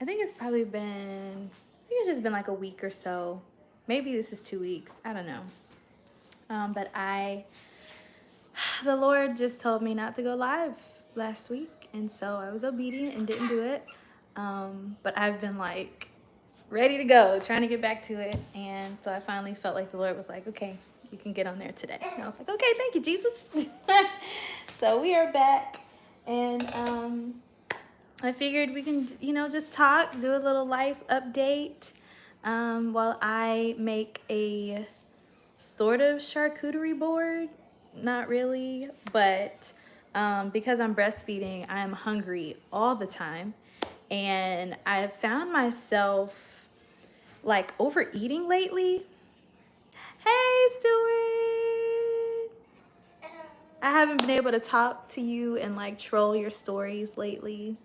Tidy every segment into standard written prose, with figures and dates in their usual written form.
I think it's probably been, I think it's just been like a week or so. Maybe this is 2 weeks. I don't know. But the Lord just told me not to go live last week. And so I was obedient and didn't do it. But I've been like ready to go, trying to get back to it. And so I finally felt like the Lord was like, okay, you can get on there today. And I was like, okay, thank you, Jesus. So we are back. And I figured we can, just talk, do a little life update while I make a sort of charcuterie board. Not really, but because I'm breastfeeding, I'm hungry all the time. And I've found myself like overeating lately. Hey, Stewart. I haven't been able to talk to you and like troll your stories lately.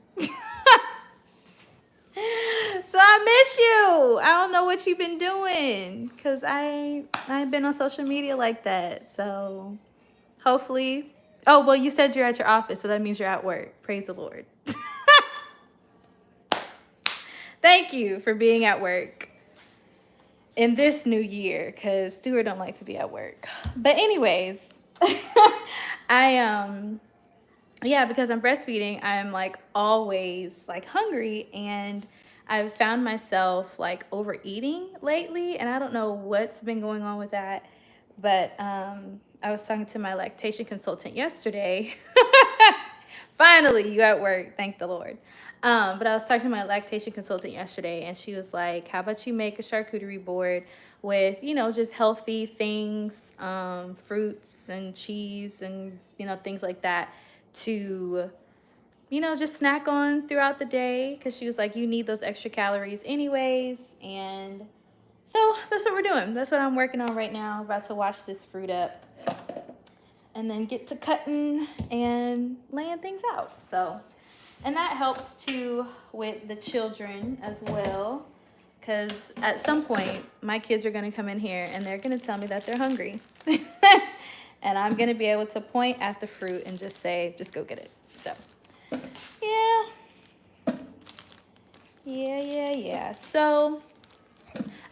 So I miss you. I don't know what you've been doing because I ain't been on social media like that. So hopefully. Oh, well, you said you're at your office, so that means you're at work. Praise the Lord. Thank you for being at work in this new year because Stuart don't like to be at work. But anyways, yeah, because I'm breastfeeding, I'm like always like hungry, and I've found myself like overeating lately, and I don't know what's been going on with that. But I was talking to my lactation consultant yesterday. Finally, you at work, thank the Lord. But I was talking to my lactation consultant yesterday, and she was like, how about you make a charcuterie board with, just healthy things, fruits and cheese and, things like that to, just snack on throughout the day. Because she was like, you need those extra calories anyways. And so that's what we're doing. That's what I'm working on right now. About to wash this fruit up and then get to cutting and laying things out. So, and that helps too with the children as well, because at some point my kids are going to come in here and they're going to tell me that they're hungry. And I'm going to be able to point at the fruit and just say, just go get it. So, yeah. So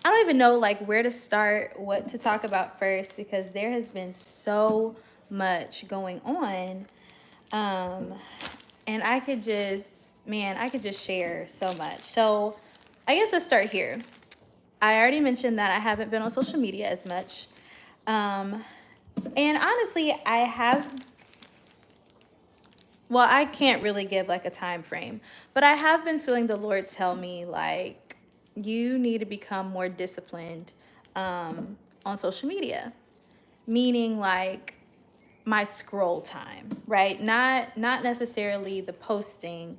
I don't even know like where to start, what to talk about first, because there has been so much going on. And I could just share so much. So I guess let's start here. I already mentioned that I haven't been on social media as much. And honestly, I can't really give like a time frame, but I have been feeling the Lord tell me like, you need to become more disciplined on social media, meaning like my scroll time, right? Not necessarily the posting,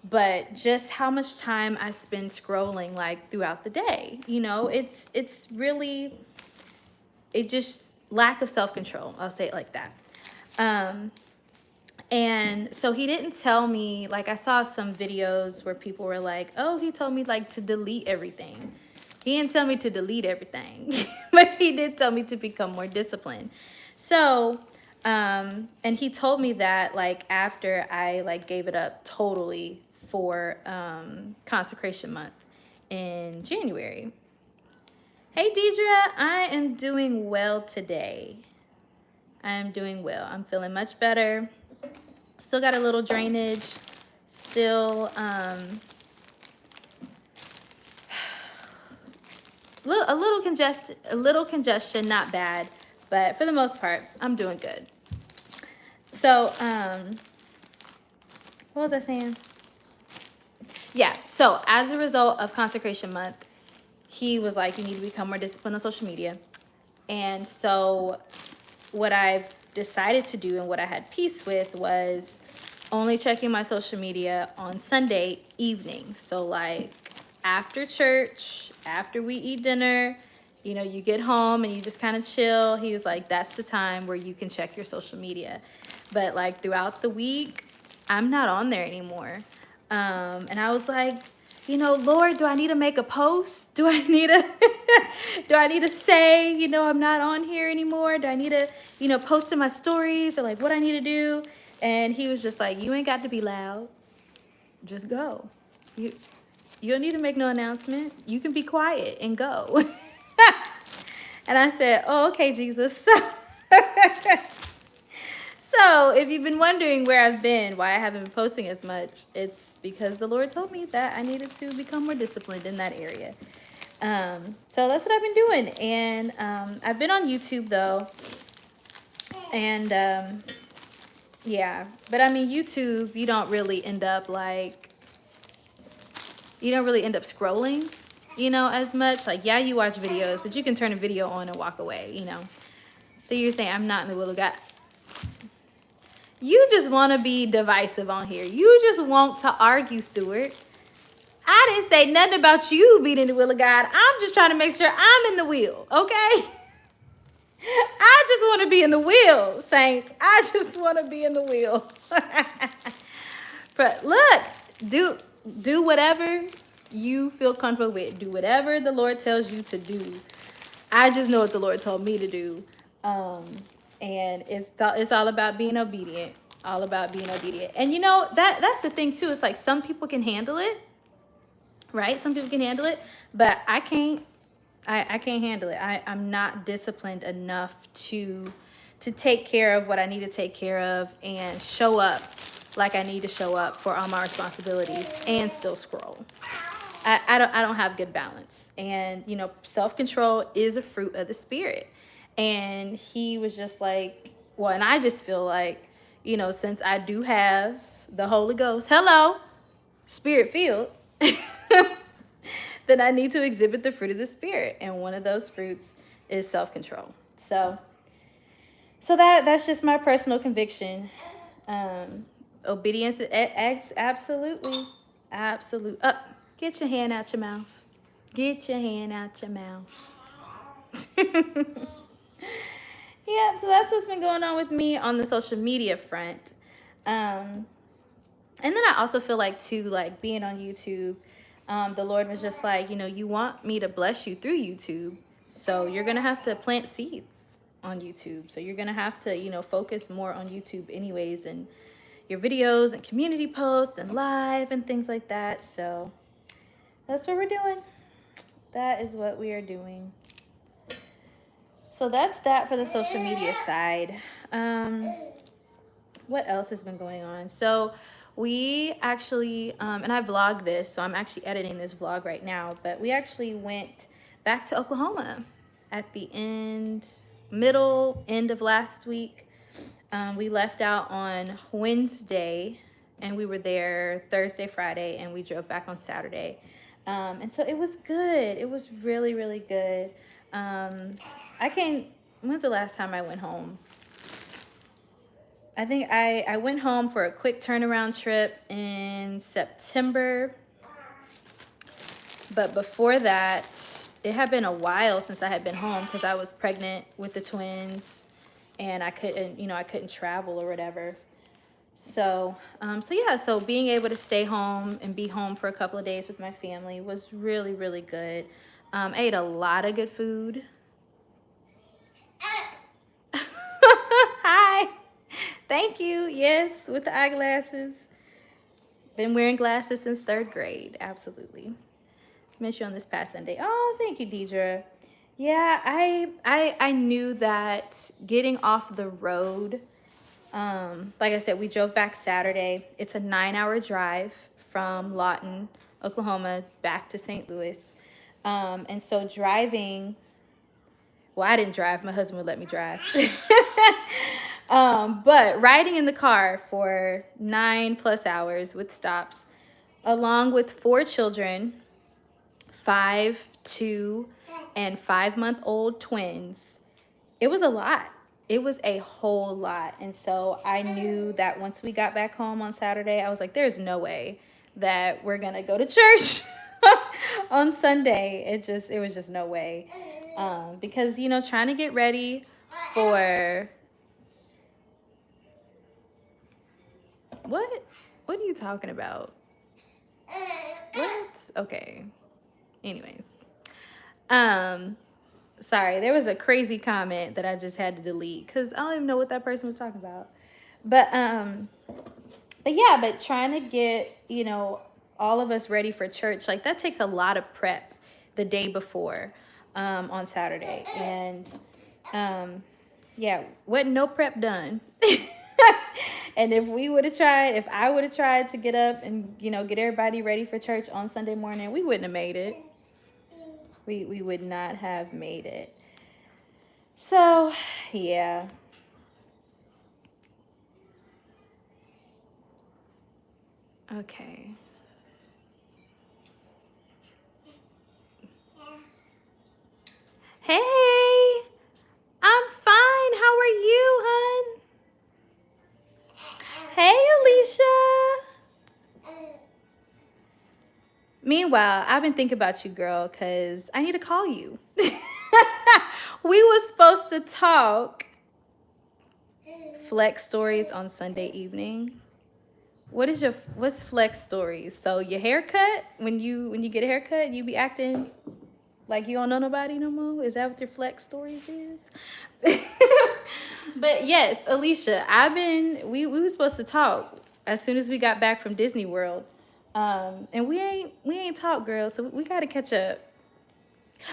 but just how much time I spend scrolling like throughout the day. It's really, it just lack of self-control. I'll say it like that. And so he didn't tell me, like I saw some videos where people were like, oh, he told me like to delete everything. He didn't tell me to delete everything, but he did tell me to become more disciplined. So, and he told me that like after I like gave it up totally for consecration month in January. Hey, Deidre, I am doing well today. I am doing well. I'm feeling much better. Still got a little drainage. Still a little congestion, not bad, but for the most part, I'm doing good. So, what was I saying? Yeah, so as a result of consecration month, he was like, you need to become more disciplined on social media. And so what I've decided to do and what I had peace with was only checking my social media on Sunday evening. So like after church, after we eat dinner, you get home and you just kind of chill. He was like, that's the time where you can check your social media. But like throughout the week, I'm not on there anymore. And I was like, Lord, do I need to make a post? Do I need to say, I'm not on here anymore? Do I need to, post in my stories, or like what I need to do? And he was just like, you ain't got to be loud. Just go. You don't need to make no announcement. You can be quiet and go. And I said, oh, okay, Jesus. So if you've been wondering where I've been, why I haven't been posting as much, it's because the Lord told me that I needed to become more disciplined in that area. So that's what I've been doing. And I've been on YouTube though. And yeah, but I mean, YouTube, you don't really end up scrolling, as much. Like, yeah, you watch videos, but you can turn a video on and walk away, So you're saying I'm not in the will of God. You just want to be divisive on here. You just want to argue, Stewart. I didn't say nothing about you being in the will of God. I'm just trying to make sure I'm in the will, okay? I just want to be in the will, saints. I just want to be in the will. But look, do whatever you feel comfortable with. Do whatever the Lord tells you to do. I just know what the Lord told me to do. And it's all about being obedient. All about being obedient. And that's the thing too. It's like some people can handle it, right? Some people can handle it, but I can't. I can't handle it. I'm not disciplined enough to take care of what I need to take care of and show up like I need to show up for all my responsibilities and still scroll. I don't have good balance. And self-control is a fruit of the Spirit. And he was just like, well, and I just feel like, since I do have the Holy Ghost, hello, Spirit filled, then I need to exhibit the fruit of the Spirit. And one of those fruits is self-control. So that's just my personal conviction. Obedience, absolutely. Get your hand out your mouth. Get your hand out your mouth. Yeah, so that's what's been going on with me on the social media front. And then I also feel like too, like being on YouTube, the Lord was just like, you want me to bless you through YouTube. So you're going to have to plant seeds on YouTube. So you're going to have to, focus more on YouTube anyways, and your videos and community posts and live and things like that. So that's what we're doing. That is what we are doing. So that's that for the social media side. What else has been going on? So we actually, and I vlogged this, so I'm actually editing this vlog right now, but we actually went back to Oklahoma at the middle end of last week. We left out on Wednesday, and we were there Thursday, Friday, and we drove back on Saturday. And so it was good. It was really, really good. When's the last time I went home? I think I went home for a quick turnaround trip in September. But before that, it had been a while since I had been home because I was pregnant with the twins and I couldn't travel or whatever. So being able to stay home and be home for a couple of days with my family was really, really good. I ate a lot of good food. Hi. Thank you. Yes, with the eyeglasses. Been wearing glasses since 3rd grade. Absolutely. Miss you on this past Sunday. Oh, thank you, Deidre. Yeah, I knew that getting off the road, like I said, we drove back Saturday. It's a 9-hour drive from Lawton, Oklahoma, back to St. Louis. And so driving, well, I didn't drive. My husband would let me drive. But riding in the car for 9+ hours with stops, along with 4 children, 5, 2, and 5-month-old twins, it was a lot. It was a whole lot. And so I knew that once we got back home on Saturday, I was like, there's no way that we're going to go to church on Sunday. It was just no way. Because, trying to get ready for... What are you talking about? What? Okay. Anyways. Sorry, there was a crazy comment that I just had to delete because I don't even know what that person was talking about. But trying to get, all of us ready for church. Like that takes a lot of prep the day before on Saturday. And yeah, wasn't no prep done. And if I would have tried to get up and, get everybody ready for church on Sunday morning, we wouldn't have made it. We would not have made it. So, yeah. Okay. Hey, I'm fine. How are you, hon? Hey, Alicia. Meanwhile, I've been thinking about you, girl, because I need to call you. We were supposed to talk flex stories on Sunday evening. What's flex stories? So your haircut, when you get a haircut, you be acting like you don't know nobody no more? Is that what your flex stories is? But yes, Alicia, we were supposed to talk as soon as we got back from Disney World. And we ain't talked, girl, so we gotta catch up.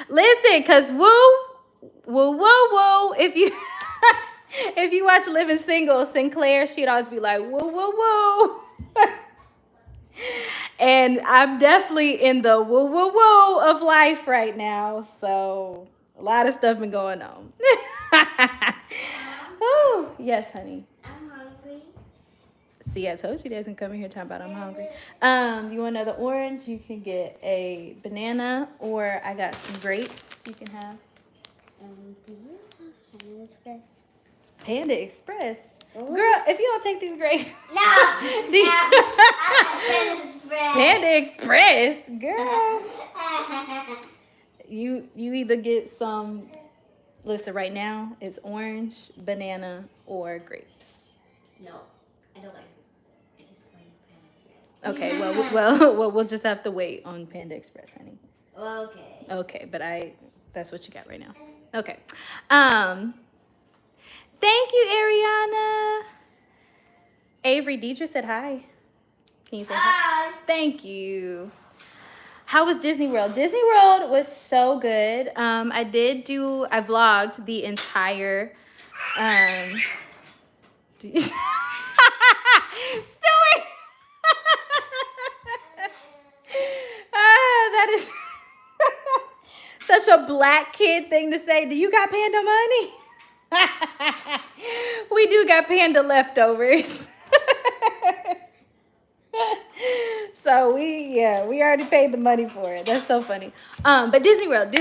Listen, cause whoa, if you if you watch Living Single, Sinclair, she'd always be like, whoa. And I'm definitely in the whoa of life right now. So a lot of stuff been going on. Oh, yes, honey. I'm hungry. See, I told you they doesn't come in here talking about I'm hungry. You want another orange? You can get a banana, or I got some grapes you can have. Do you have Panda Express? Panda Express? Girl, if you don't take these grapes. No! I have Panda Express? Girl. You either get some, listen, right now, it's orange, banana, or grapes. No, I don't like it. I just like Panda Express. Okay, well, we'll just have to wait on Panda Express, honey. Okay. Okay, but that's what you got right now. Okay. Thank you, Ariana. Avery Deidre said hi. Can you say hi? Thank you. How was Disney World? Disney World was so good. I vlogged the entire Stewart. That is such a black kid thing to say. Do you got panda money? We do got panda leftovers. So we already paid the money for it. That's so funny. But Disney World.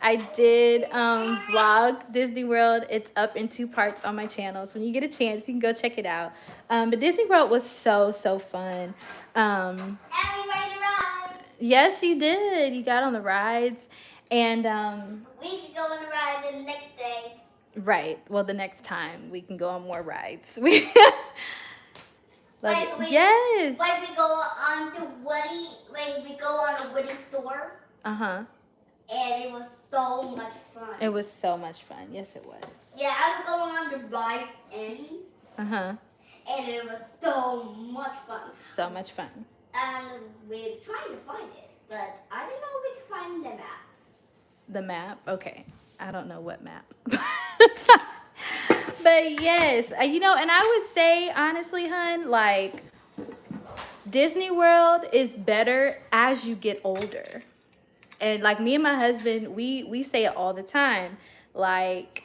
I did vlog Disney World. It's up in 2 parts on my channel. So when you get a chance, you can go check it out. But Disney World was so fun. And we ride the rides. Yes, you did. You got on the rides. And we could go on the rides the next day. Right. Well, the next time we can go on more rides. Yes. Like we go on to Woody, like we go on a Woody store. Uh-huh. And it was so much fun. It was so much fun. Yes, it was. Yeah, I was going on the rides Uh-huh. And it was so much fun. So much fun. And we're trying to find it, but I don't know if we can find the map. The map? Okay. I don't know what map. But yes, and I would say, honestly, hun, like, Disney World is better as you get older. And like me and my husband, we say it all the time. Like,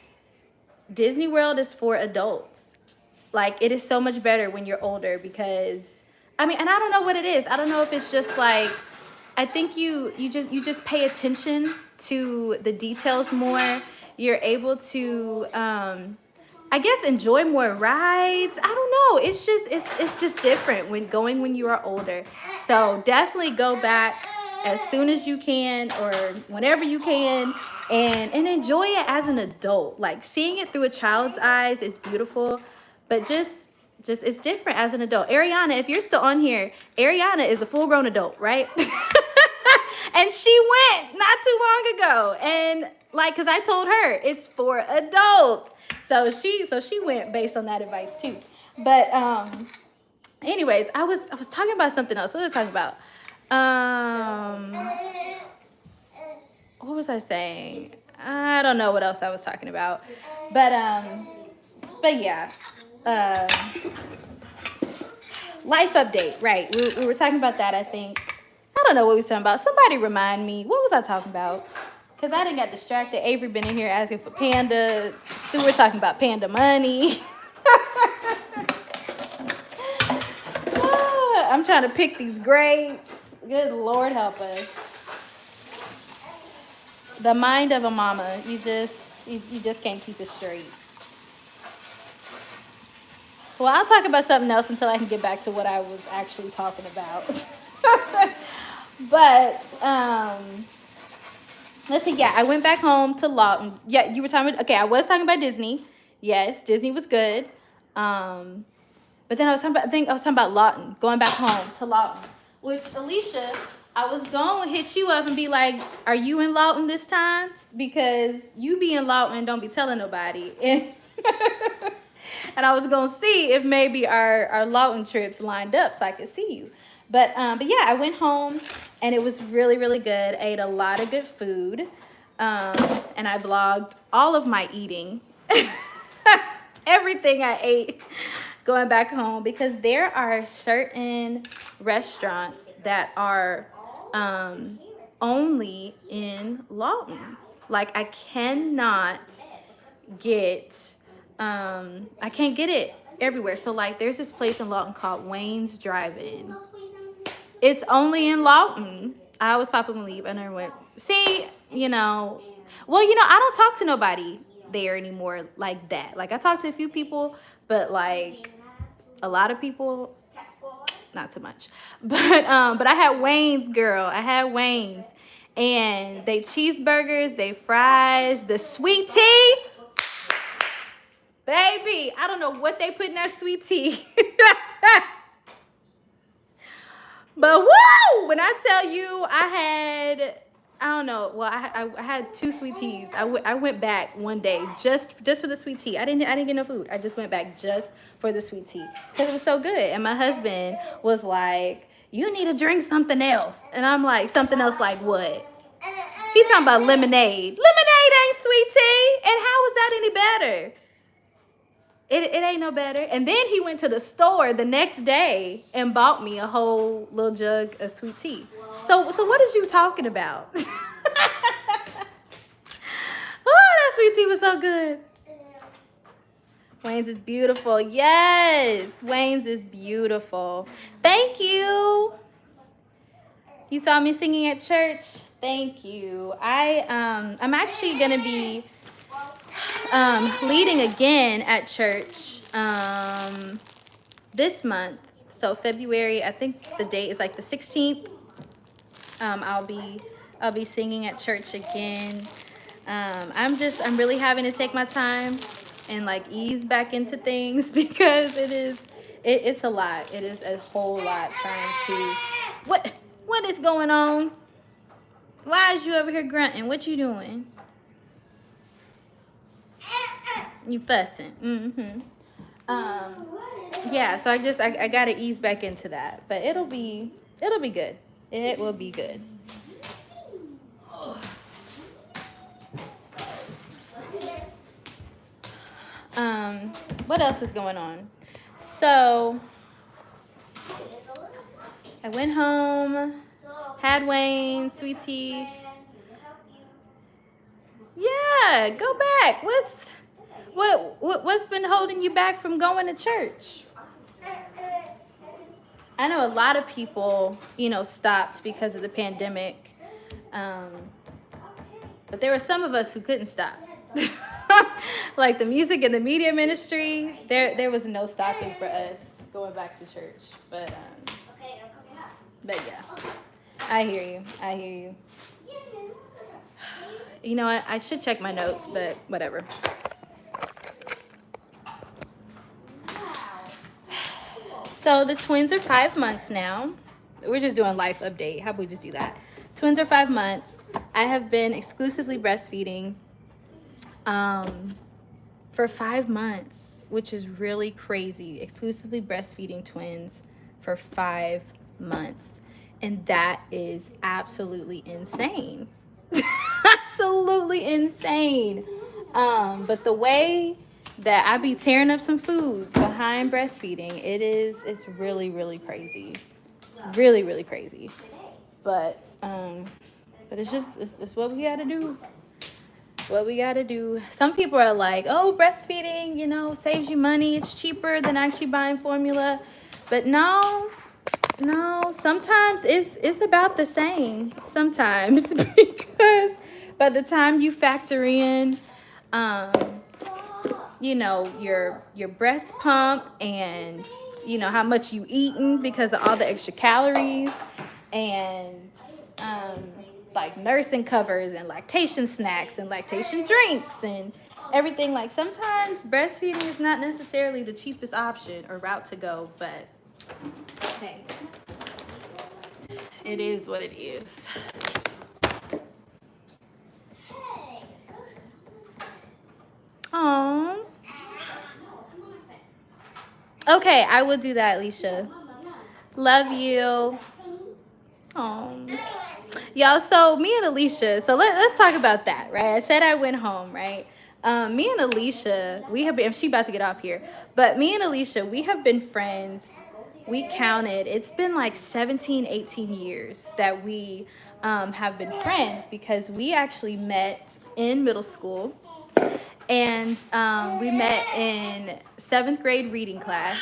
Disney World is for adults. Like, it is so much better when you're older because, and I don't know what it is. I don't know if it's just like, I think you just pay attention to the details more. You're able to, I guess, enjoy more rides. I don't know. It's just different when you are older. So definitely go back as soon as you can or whenever you can and enjoy it as an adult. Like, seeing it through a child's eyes is beautiful, but just it's different as an adult. Ariana, if you're still on here, Ariana is a full-grown adult, right? And she went not too long ago. And like, cause I told her it's for adults. So she went based on that advice too. But anyways, I was talking about something else. What was I talking about? What was I saying? I don't know what else I was talking about, but yeah. Life update, right? We were talking about that. I think I don't know what we were talking about. Somebody remind me. What was I talking about? Because I didn't get distracted. Avery been in here asking for Panda. Stewart talking about Panda money. I'm trying to pick these grapes. Good Lord help us. The mind of a mama. You just can't keep it straight. Well, I'll talk about something else until I can get back to what I was actually talking about. But let's see. Yeah, I went back home to Lawton. Yeah, you were talking about. Okay, I was talking about Disney. Yes, Disney was good. But then I was talking about Lawton. Going back home to Lawton. Which, Alicia, I was going to hit you up and be like, are you in Lawton this time? Because you be in Lawton and don't be telling nobody. And I was going to see if maybe our Lawton trips lined up so I could see you. But yeah, I went home and it was really, really good. I ate a lot of good food. And I vlogged all of my eating. Everything I ate going back home, because there are certain restaurants that are only in Lawton. Like I cannot get I can't get it everywhere. So like there's this place in Lawton called Wayne's Drive-In. It's only in Lawton. I always pop up and leave. I never went. See, you know, well, you know, I don't talk to nobody there anymore like that. Like I talk to a few people, but like a lot of people, not too much. But I had Wayne's, girl. I had Wayne's. And they cheeseburgers, they fries, the sweet tea. Baby, I don't know what they put in that sweet tea. But woo! When I tell you I don't know. Well, I had 2 sweet teas. I went back one day just for the sweet tea. I didn't get no food. I just went back just for the sweet tea because it was so good. And my husband was like, "You need to drink something else." And I'm like, "Something else like what?" He talking about lemonade. Lemonade ain't sweet tea. And how is that any better? It ain't no better. And then he went to the store the next day and bought me a whole little jug of sweet tea. So what is you talking about? Oh, that sweet tea was so good. Wayne's is beautiful. Yes, Wayne's is beautiful. Thank you. You saw me singing at church. Thank you. I'm actually gonna be leading again at church this month. So February, I think the date is like the 16th. I'll be singing at church again. I'm really having to take my time and like ease back into things because it's a lot. It is a whole lot trying to what is going on? Why is you over here grunting? What you doing? You fussing. Yeah, so I gotta ease back into that. But it'll be good. It will be good. What else is going on? So I went home, had Wayne, sweet tea. Yeah, go back. What's been holding you back from going to church? I know a lot of people, stopped because of the pandemic. But there were some of us who couldn't stop. Like the music and the media ministry, there was no stopping for us going back to church. But yeah, I hear you. You know what? I should check my notes, but whatever. So the twins are 5 months now. We're just doing life update. How about we just do that? Twins are 5 months. I have been exclusively breastfeeding for 5 months, which is really crazy. Exclusively breastfeeding twins for 5 months. And that is absolutely insane. Absolutely insane. But the way that I be tearing up some food behind breastfeeding, it's really, really crazy. Really, really crazy. But it's what we gotta do. What we gotta do. Some people are like, oh, breastfeeding, saves you money. It's cheaper than actually buying formula. But no, sometimes it's about the same. Sometimes because by the time you factor in, um, your breast pump and how much you eaten because of all the extra calories and um, like nursing covers and lactation snacks and lactation drinks and everything. Like sometimes breastfeeding is not necessarily the cheapest option or route to go, but hey, it is what it is. Aww. Okay, I will do that, Alicia. Love you. Aww. Y'all, so me and Alicia, so let's talk about that, right? I said I went home, right? Me and Alicia, we have been, she about to get off here, but me and Alicia, we have been friends. We counted, it's been like 17, 18 years that we have been friends because we actually met in middle school. And we met in 7th grade reading class.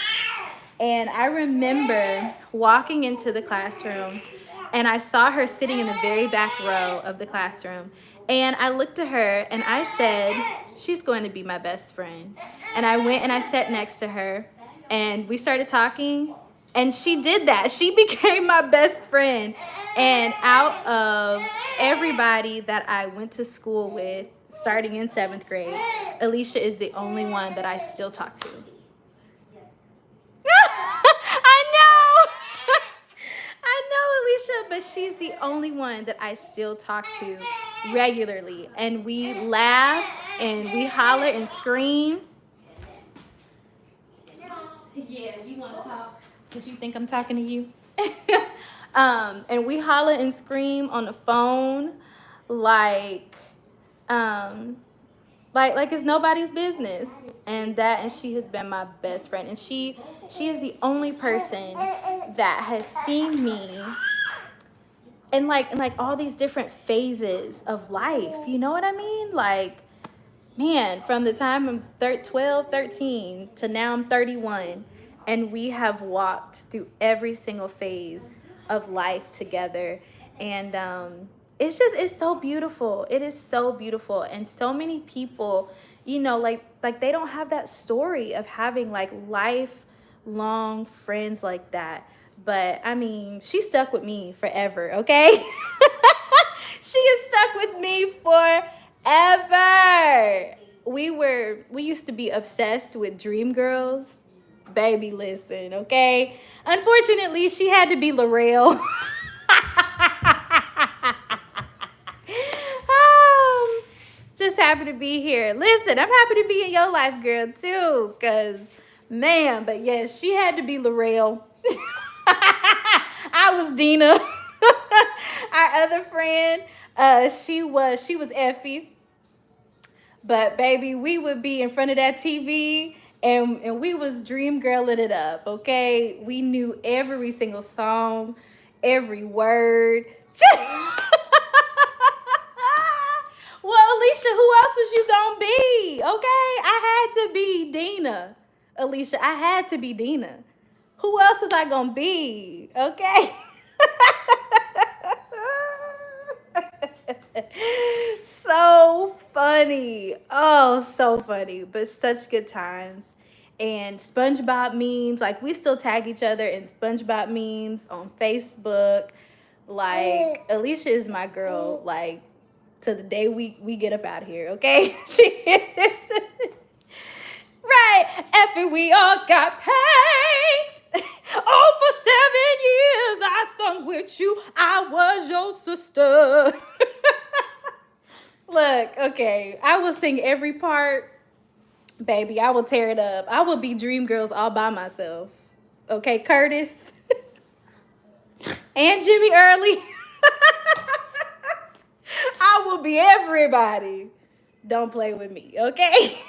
And I remember walking into the classroom and I saw her sitting in the very back row of the classroom. And I looked at her and I said, she's going to be my best friend. And I went and I sat next to her and we started talking. And she did that. She became my best friend. And out of everybody that I went to school with, starting in 7th grade, Alicia is the only one that I still talk to. I know. I know, Alicia, but she's the only one that I still talk to regularly. And we laugh and we holler and scream. Yeah, you want to talk? Because you think I'm talking to you? And we holler and scream on the phone like it's nobody's business. And she has been my best friend. And she is the only person that has seen me in like all these different phases of life. You know what I mean? Like, man, from the time I'm 12, 13 to now I'm 31. And we have walked through every single phase of life together. And it's so beautiful. It is so beautiful. And so many people, like they don't have that story of having like lifelong friends like that. But I mean, she stuck with me forever, okay? She is stuck with me forever. We used to be obsessed with Dream Girls. Baby, listen, okay? Unfortunately, she had to be L'Oreal. Just happy to be here. Listen, I'm happy to be in your life, girl, too. Because, man, but yes, she had to be L'Oreal. I was Dina. Our other friend, she was Effie. But baby, we would be in front of that TV and we was dream girling it up, okay? We knew every single song, every word. Well, Alicia, who else was you gonna be? Okay, I had to be Dina. Alicia, I had to be Dina. Who else was I gonna be? Okay. So funny. Oh, so funny. But such good times. And SpongeBob memes. Like, we still tag each other in SpongeBob memes on Facebook. Like, Alicia is my girl. Like, to the day we get up out of here, okay? She is. Right. Effie, we all got paid. Oh, for 7 years I sung with you. I was your sister. Look, okay, I will sing every part. Baby, I will tear it up. I will be Dream Girls all by myself. Okay, Curtis? and Jimmy Early. I will be everybody. Don't play with me, okay?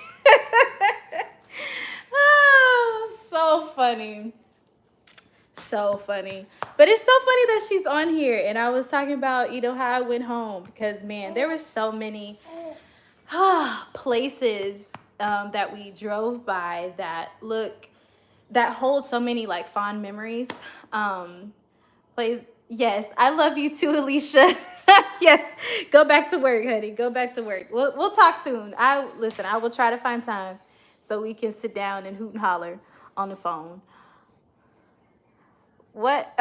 Oh, so funny. So funny. But it's so funny that she's on here. And I was talking about, how I went home. Because, man, there were so many places that we drove by that hold so many, like, fond memories. Yes, I love you too, Alicia. Yes, go back to work, honey. Go back to work. We'll talk soon. I will try to find time so we can sit down and hoot and holler on the phone. What?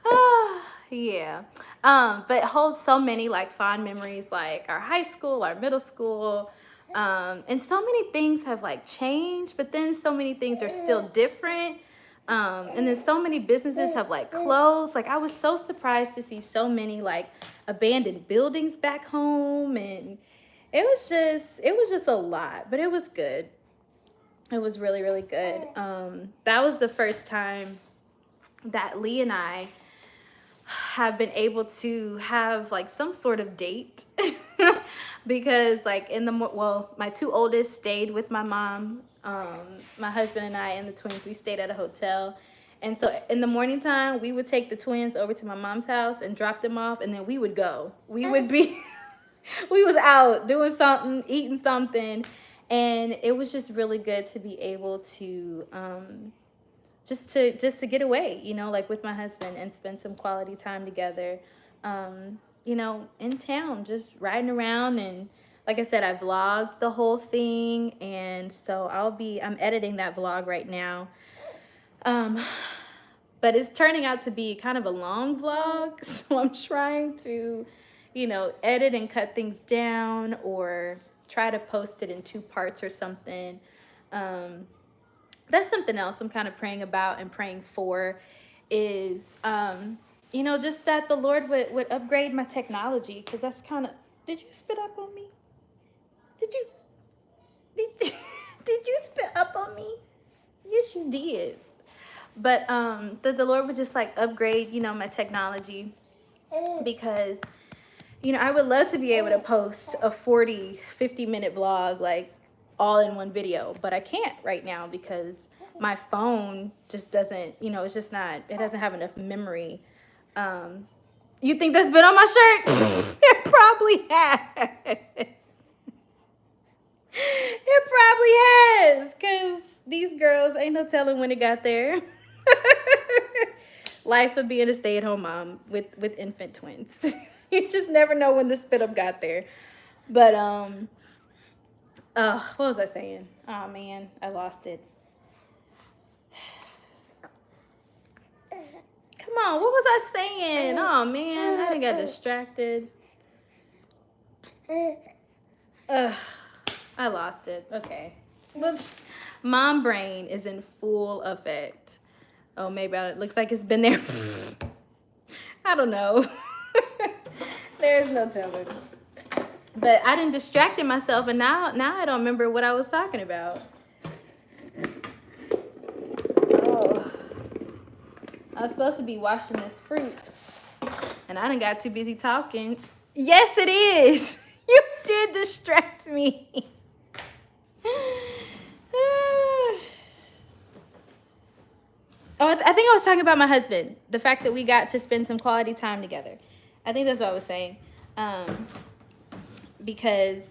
Oh, yeah. But holds so many like fond memories, like our high school, our middle school. And so many things have like changed, but then so many things are still different. And then so many businesses have like closed. Like I was so surprised to see so many like abandoned buildings back home, and it was just a lot, but it was good. It was really, really good. That was the first time that Lee and I have been able to have like some sort of date because like my two oldest stayed with my mom. My husband and I and the twins, we stayed at a hotel. And so in the morning time, we would take the twins over to my mom's house and drop them off, and then we would go. We would be, we was out doing something, eating something, and it was just really good to be able to just to get away, like with my husband and spend some quality time together, in town, just riding around. And like I said, I vlogged the whole thing, and so I'm editing that vlog right now. But it's turning out to be kind of a long vlog, so I'm trying to, edit and cut things down or try to post it in 2 parts or something. That's something else I'm kind of praying about and praying for is, just that the Lord would upgrade my technology, because that's kind of, did you spit up on me? Did you did you spit up on me? Yes, you did. But that the Lord would just like upgrade, my technology, because, I would love to be able to post a 50-minute vlog, like all in one video, but I can't right now because my phone just doesn't, it's just not, it doesn't have enough memory. You think that's been on my shirt? It probably has. It probably has, because these girls ain't no telling when it got there. Life of being a stay-at-home mom with infant twins. You just never know when the spit up got there. But what was I saying? Oh man, I lost it. Come on, what was I saying? Oh man, I got distracted. I lost it. Okay. Mom brain is in full effect. Oh, maybe it looks like it's been there. I don't know. There's no telling. But I done distracted myself, and now I don't remember what I was talking about. Oh. I was supposed to be washing this fruit, and I done got too busy talking. Yes, it is. You did distract me. Oh, I think I was talking about my husband. The fact that we got to spend some quality time together. I think that's what I was saying. Because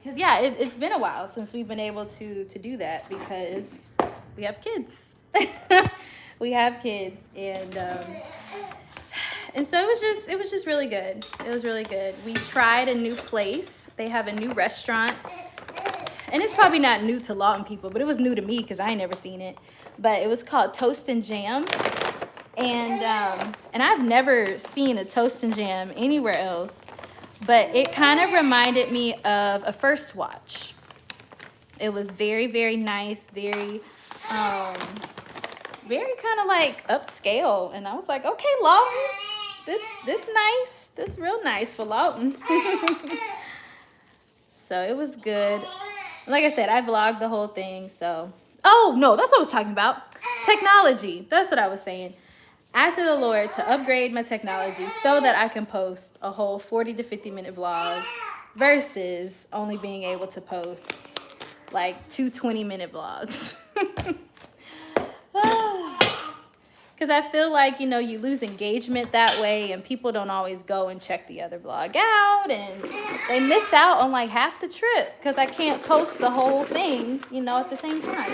yeah, it's been a while since we've been able to do that, because we have kids. We have kids, and so it was just really good. It was really good. We tried a new place. They have a new restaurant. And it's probably not new to Lawton people, but it was new to me because I ain't never seen it. But it was called Toast and Jam. And I've never seen a Toast and Jam anywhere else. But it kind of reminded me of a First Watch. It was very, very nice, very kind of like upscale. And I was like, okay, Lawton, this nice. This real nice for Lawton. So it was good. Like I said, I vlogged the whole thing, so Oh, no, that's what I was talking about. Technology. That's what I was saying. Asking the Lord to upgrade my technology so that I can post a whole 40 to 50-minute vlog versus only being able to post like 2 20-minute vlogs. Because I feel like, you know, you lose engagement that way and people don't always go and check the other vlog out and they miss out on like half the trip because I can't post the whole thing, you know, at the same time.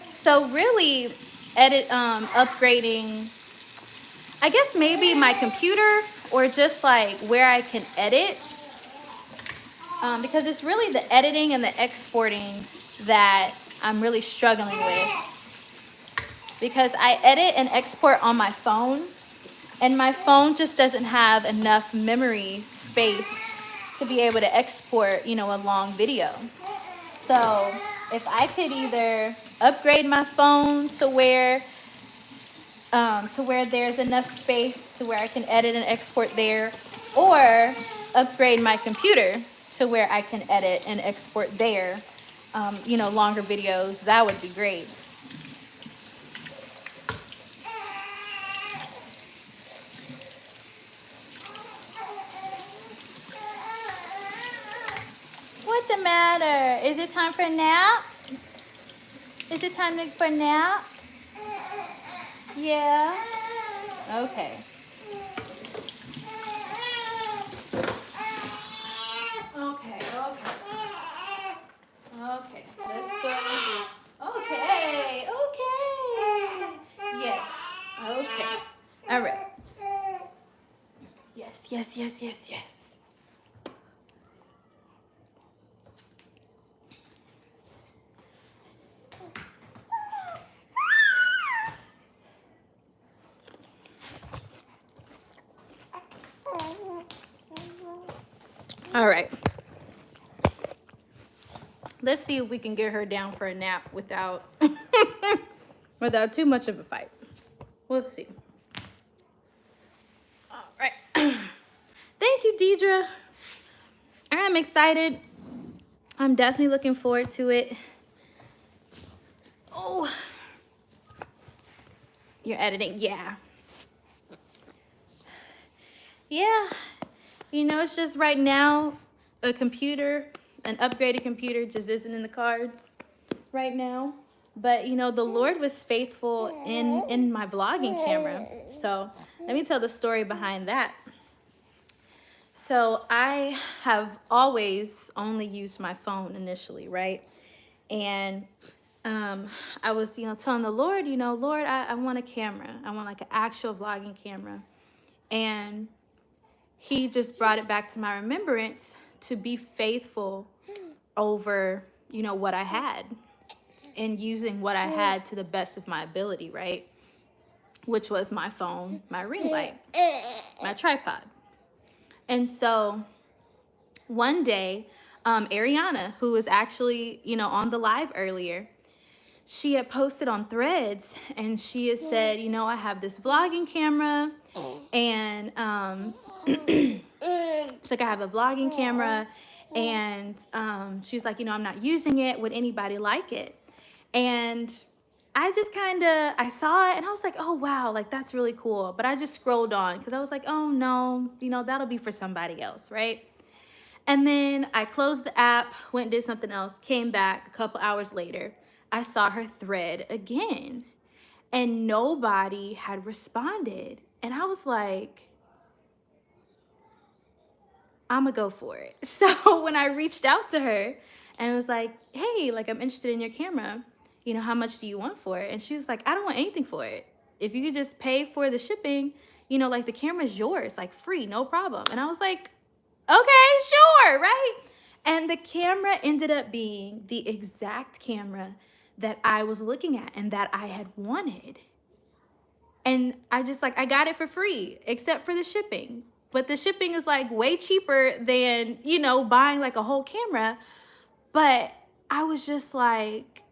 So really upgrading, I guess maybe my computer or just like where I can edit, because it's really the editing and the exporting that I'm really struggling with, because I edit and export on my phone and my phone just doesn't have enough memory space to be able to export, you know, a long video. So if I could either upgrade my phone to where there's enough space to where I can edit and export there, or upgrade my computer to where I can edit and export there, you know, longer videos, that would be great. What's the matter? Is it time for a nap? Is it time for a nap? Yeah. Okay. Okay, let's go. Okay. Yes. Okay. All right. Yes. All right. Let's see if we can get her down for a nap without without too much of a fight. We'll see. All right. Thank you, Deidre. I'm excited. I'm definitely looking forward to it. Oh, you're editing. Yeah. You know, it's just right now, an upgraded computer just isn't in the cards right now. But, you know, the Lord was faithful in my vlogging camera. So let me tell the story behind that. So I have always only used my phone initially, right? And I was, you know, telling the Lord, you know, Lord, I want a camera. I want like an actual vlogging camera. And he just brought it back to my remembrance to be faithful over, you know, what I had and using what I had to the best of my ability, right? Which was my phone, my ring light, my tripod. And so one day, Ariana, who was actually, you know, on the live earlier, she had posted on Threads and she had said, you know, I have this vlogging camera and she's like, I have a vlogging camera and she's like, you know, I'm not using it. Would anybody like it? And I just I saw it and I was like, oh, wow, like that's really cool. But I just scrolled on because I was like, oh, no, you know, that'll be for somebody else, right? And then I closed the app, went and did something else, came back a couple hours later. I saw her thread again and nobody had responded. And I was like, I'm gonna go for it. So when I reached out to her and was like, hey, like I'm interested in your camera, you know, how much do you want for it? And she was like, I don't want anything for it. If you could just pay for the shipping, you know, like the camera's yours, like free, no problem. And I was like, okay, sure, right? And the camera ended up being the exact camera that I was looking at and that I had wanted. And I got it for free, except for the shipping. But the shipping is like way cheaper than, buying like a whole camera. But I was just like,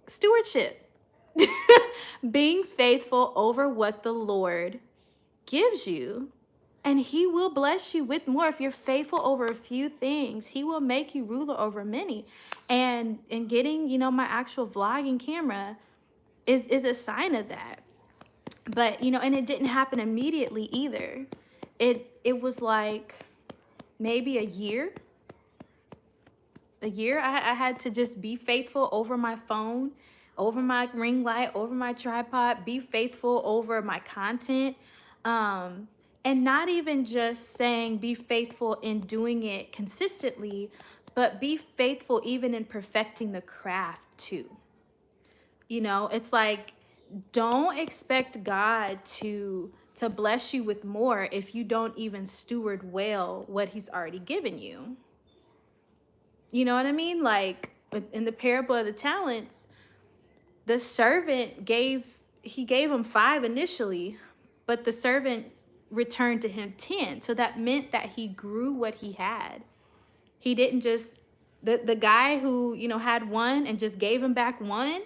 stewardship, being faithful over what the Lord gives you. And he will bless you with more. If you're faithful over a few things, he will make you ruler over many. And getting, my actual vlogging camera is a sign of that. But, and it didn't happen immediately either. It was like maybe a year. I had to just be faithful over my phone, over my ring light, over my tripod, be faithful over my content. And not even just saying be faithful in doing it consistently, but be faithful even in perfecting the craft too. It's like, don't expect God to bless you with more if you don't even steward well what he's already given you. You know what I mean? Like in the parable of the talents, the servant gave him 5 initially, but the servant returned to him 10. So that meant that he grew what he had. He didn't just, the guy who, had 1 and just gave him back 1,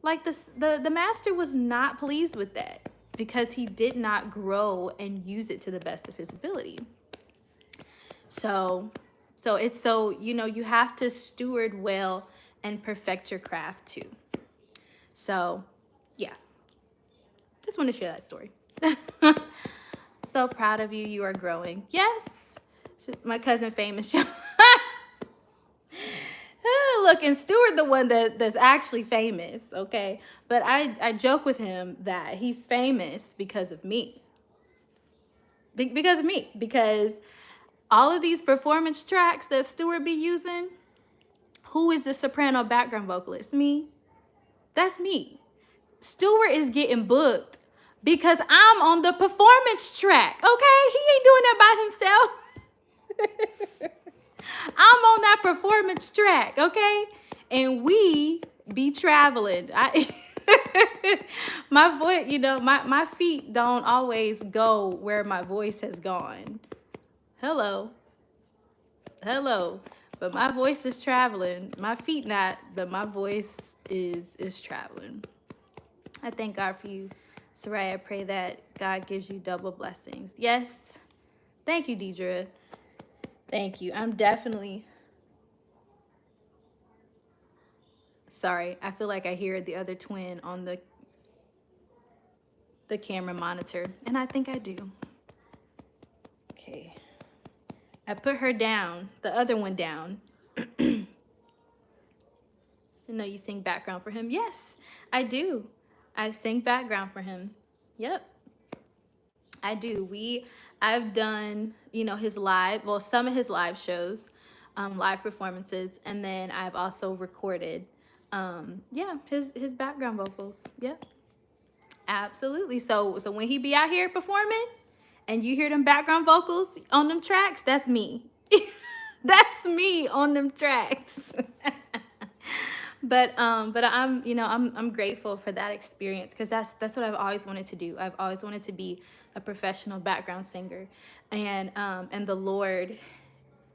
like the master was not pleased with that because he did not grow and use it to the best of his ability. So you have to steward well and perfect your craft too. So yeah, just want to share that story. So proud of you. You are growing. Yes. My cousin famous. Look, and Stewart, the one that's actually famous, okay? But I joke with him that he's famous because of me. Because of me. Because all of these performance tracks that Stewart be using, who is the soprano background vocalist? Me. That's me. Stewart is getting booked because I'm on the performance track, okay? He ain't doing that by himself. I'm on that performance track, okay? And we be traveling. My voice, my feet don't always go where my voice has gone. Hello. But my voice is traveling. My feet not, but my voice is traveling. I thank God for you, Sarai. I pray that God gives you double blessings. Yes. Thank you, Deidre. Thank you. I'm definitely sorry. I feel like I hear the other twin on the camera monitor, and I think I do. Okay. I put her down, the other one down. I know you sing background for him. Yes, I do. I sing background for him. Yep. I do. I've done, his some of his live shows, live performances, and then I've also recorded, his background vocals. Yep, absolutely. So when he be out here performing, and you hear them background vocals on them tracks, that's me. That's me on them tracks. But I'm grateful for that experience because that's what I've always wanted to do. I've always wanted to be a professional background singer, and the Lord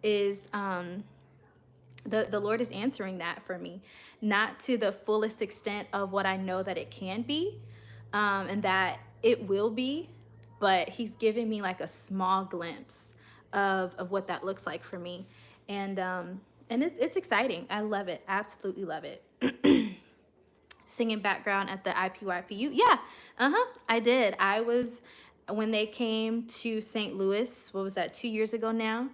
is the Lord is answering that for me, not to the fullest extent of what I know that it can be, and that it will be, but He's giving me like a small glimpse of what that looks like for me, and it's exciting. I love it. Absolutely love it. Singing background at the IPYPU. Yeah. I did. When they came to St. Louis, what was that, 2 years ago now,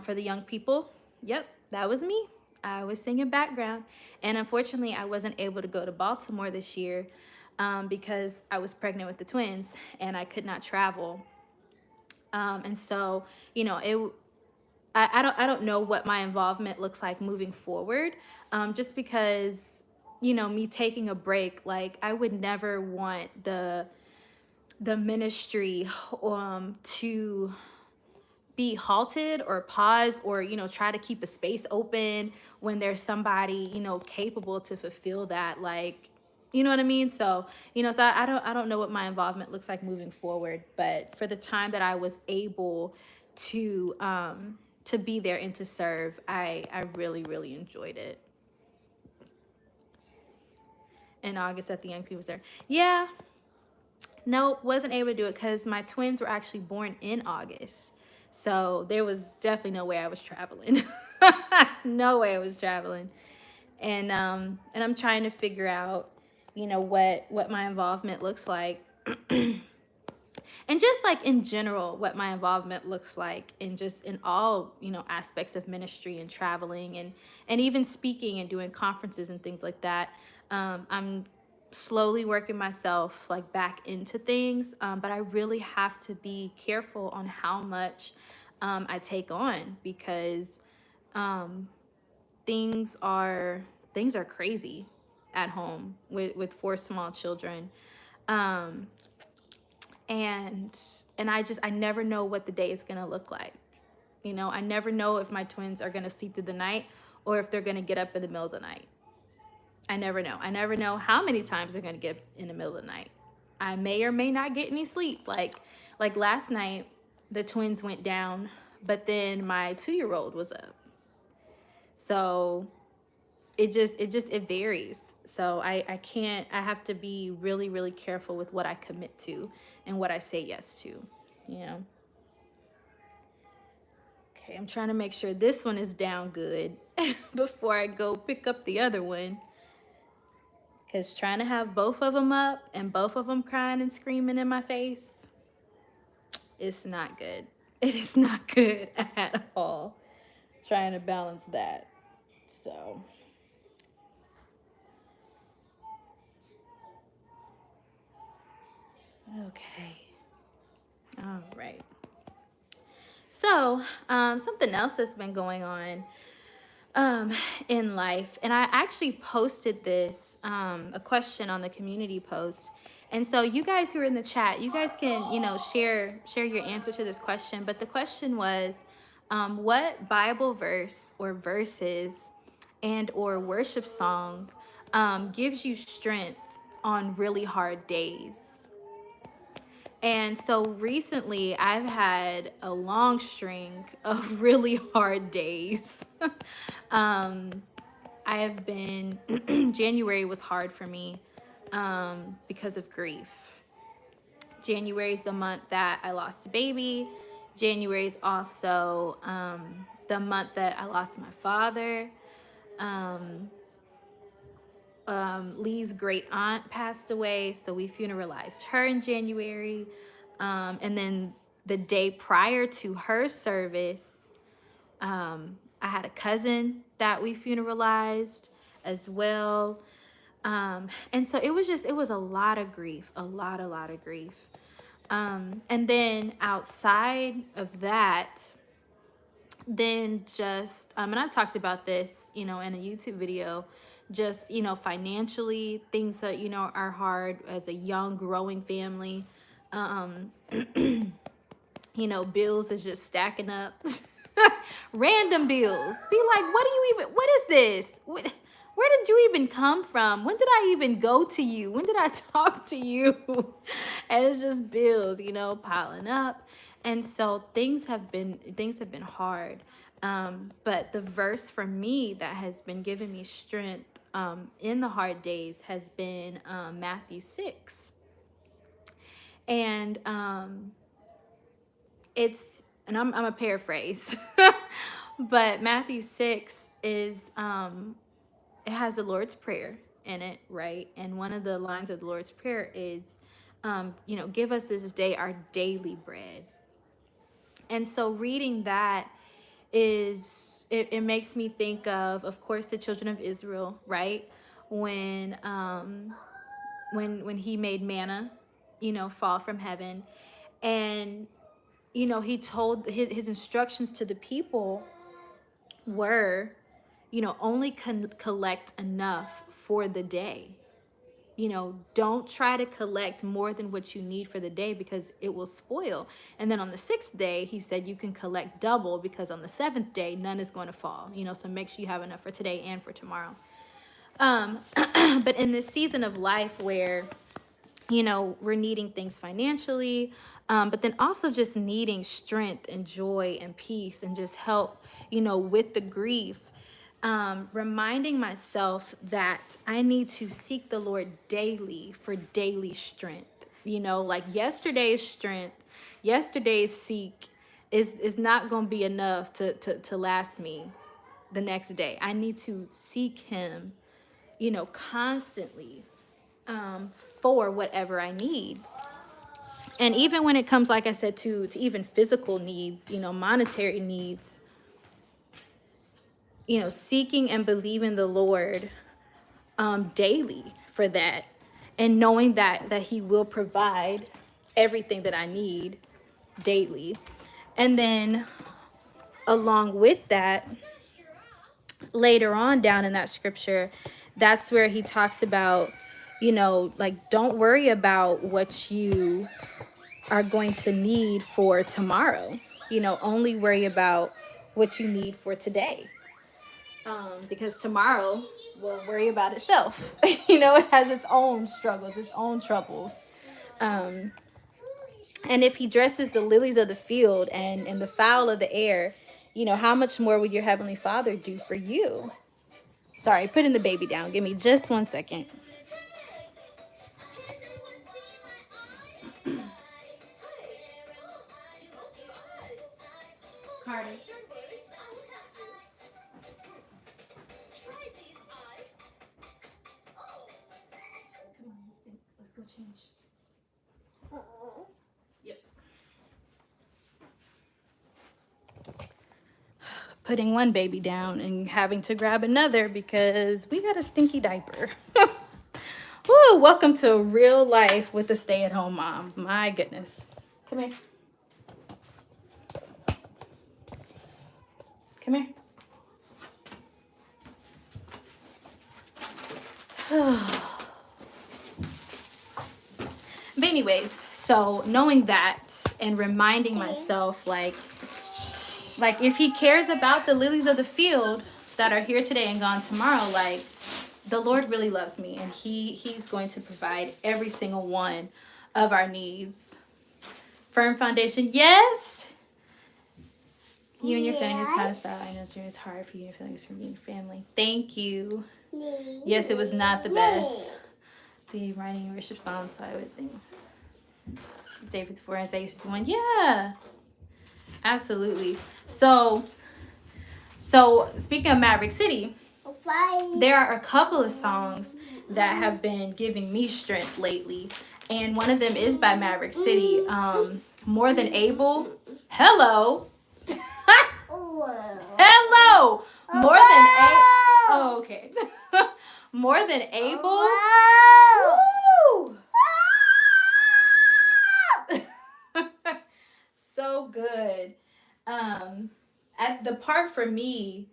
for the young people. Yep, that was me. I was singing background. And unfortunately, I wasn't able to go to Baltimore this year because I was pregnant with the twins and I could not travel. And so, I don't know what my involvement looks like moving forward, just because, me taking a break, like I would never want the ministry to be halted or paused or, try to keep a space open when there's somebody, capable to fulfill that. Like, You know what I mean? So, so I don't know what my involvement looks like moving forward, but for the time that I was able to be there and to serve, I really, really enjoyed it. In August at the Young People's There. Yeah, no, wasn't able to do it because my twins were actually born in August. So there was definitely no way I was traveling. No way I was traveling. And I'm trying to figure out, what my involvement looks like. And just like in general, what my involvement looks like in just in all, aspects of ministry and traveling and even speaking and doing conferences and things like that. I'm slowly working myself like back into things, but I really have to be careful on how much I take on, because um, things are things are crazy at home with four small children. Um, and I never know what the day is going to look like. I never know if my twins are going to sleep through the night or if they're going to get up in the middle of the night. I never know. I never know how many times they're going to get in the middle of the night. I may or may not get any sleep. Like last night the twins went down, but then my 2-year-old was up. So it varies. So I can't, I have to be really, really careful with what I commit to and what I say yes to, you know. Okay, I'm trying to make sure this one is down good before I go pick up the other one. Because trying to have both of them up and both of them crying and screaming in my face, it's not good. It is not good at all. Trying to balance that. So, okay. All right. So, something else that's been going on in life, and I actually posted this a question on the community post, and so you guys who are in the chat, you guys can share your answer to this question. But the question was, what Bible verse or verses and or worship song gives you strength on really hard days? And so recently, I've had a long string of really hard days. um, I have been, January was hard for me because of grief. January is the month that I lost a baby. January is also the month that I lost my father. Um, Lee's great aunt passed away, so we funeralized her in January. And then the day prior to her service, I had a cousin that we funeralized as well. And so it was a lot of grief, a lot of grief. And then outside of that, then just and I've talked about this, in a YouTube video, just financially, things that are hard as a young growing family. um Bills is just stacking up. Random bills. Be like, what is this? Where did you even come from? When did I even go to you? When did I talk to you? And it's just bills, piling up. And so things have been hard. But the verse for me that has been giving me strength in the hard days has been Matthew 6. And and I'm a paraphrase, but Matthew 6 is it has the Lord's Prayer in it, right? And one of the lines of the Lord's Prayer is, give us this day our daily bread. And so reading that it makes me think of course, the children of Israel, right? When he made manna, fall from heaven, and he told his instructions to the people were, only collect enough for the day. Don't try to collect more than what you need for the day, because it will spoil. And then on the 6th day, he said you can collect double, because on the 7th day, none is going to fall. So make sure you have enough for today and for tomorrow. But in this season of life where, we're needing things financially, but then also just needing strength and joy and peace and just help, with the grief, reminding myself that I need to seek the Lord daily for daily strength. Like yesterday's strength, yesterday's seek is not going to be enough to last me the next day. I need to seek him, constantly, for whatever I need. And even when it comes, like I said, to even physical needs, monetary needs, seeking and believing the Lord, daily for that, and knowing that he will provide everything that I need daily. And then along with that, later on down in that scripture, that's where he talks about, like, don't worry about what you are going to need for tomorrow. Only worry about what you need for today. Because tomorrow will worry about itself. It has its own struggles, its own troubles. And if he dresses the lilies of the field and the fowl of the air, how much more would your heavenly Father do for you? Sorry, putting the baby down. Give me just 1 second. Carter. Come on, let's go change. Yep. Putting one baby down and having to grab another because we got a stinky diaper. Woo, welcome to real life with a stay-at-home mom. My goodness. Come here. Come here. But anyways, so knowing that and reminding myself, like if he cares about the lilies of the field that are here today and gone tomorrow, like, the Lord really loves me, and he's going to provide every single one of our needs. Firm foundation, yes. You and your family just had a style. I know it's hard for you and your feelings from being family. Thank you. Yes, it was not the best. See, writing worship songs, so I would think. Day 54 and day 61. Yeah, absolutely. So speaking of Maverick City, there are a couple of songs that have been giving me strength lately, and one of them is by Maverick City. More Than Able. Hello. Hello. More Than Able. Oh, okay. More Than Able. Woo! So good. At the part for me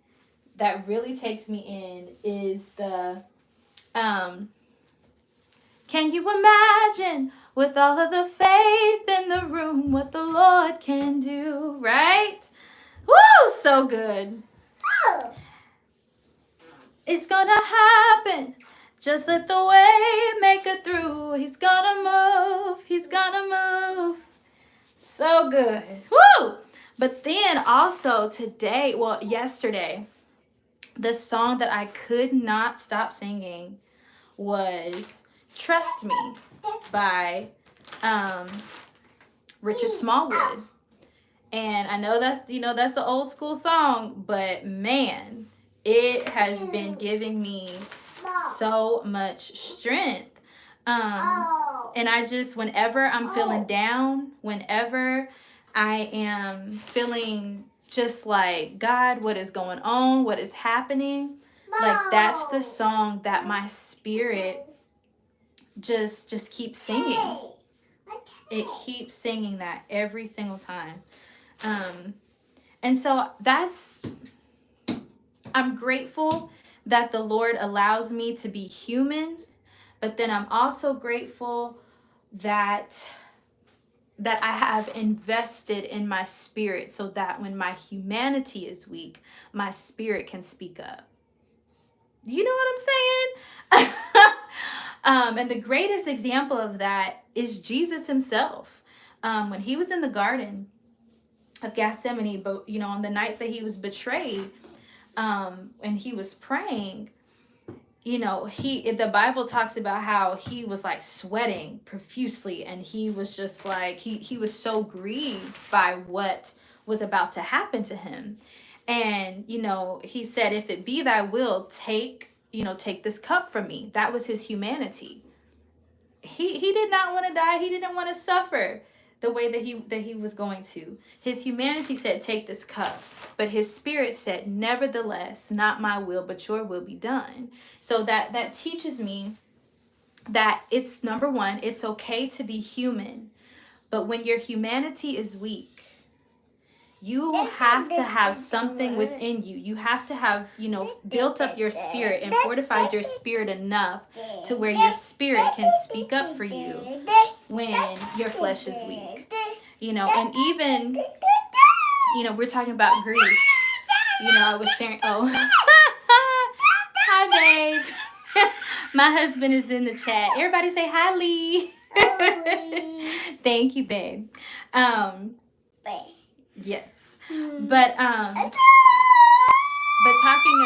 that really takes me in is the can you imagine, with all of the faith in the room, what the Lord can do, right? Woo, so good. It's gonna happen. Just let the way make it through. He's gonna move. He's gonna move. So good. Woo! But then also today, well, yesterday, the song that I could not stop singing was Trust Me by Richard Smallwood. And I know that's that's an old school song, but man, it has been giving me so much strength. And I just, whenever I'm feeling down, whenever I am feeling just like, God, what is going on? What is happening? Like, that's the song that my spirit just keeps singing. It keeps singing that every single time. And so I'm grateful that the Lord allows me to be human, but then I'm also grateful that I have invested in my spirit so that when my humanity is weak, my spirit can speak up. You know what I'm saying? And the greatest example of that is Jesus himself. When he was in the garden of Gethsemane, but on the night that he was betrayed, and he was praying, the Bible talks about how he was like sweating profusely, and he was just like he was so grieved by what was about to happen to him. And he said, if it be thy will, take this cup from me. That was his humanity. He did not want to die. He didn't want to suffer the way that he was going to. His humanity said, take this cup. But his spirit said, nevertheless, not my will, but your will be done. So that teaches me that it's, number one, it's okay to be human. But when your humanity is weak, you have to have something within you. You have to have, built up your spirit and fortified your spirit enough to where your spirit can speak up for you when your flesh is weak. And even, we're talking about grief. I was sharing, hi, babe. My husband is in the chat. Everybody say hi, Lee. Thank you, babe. Yes. But talking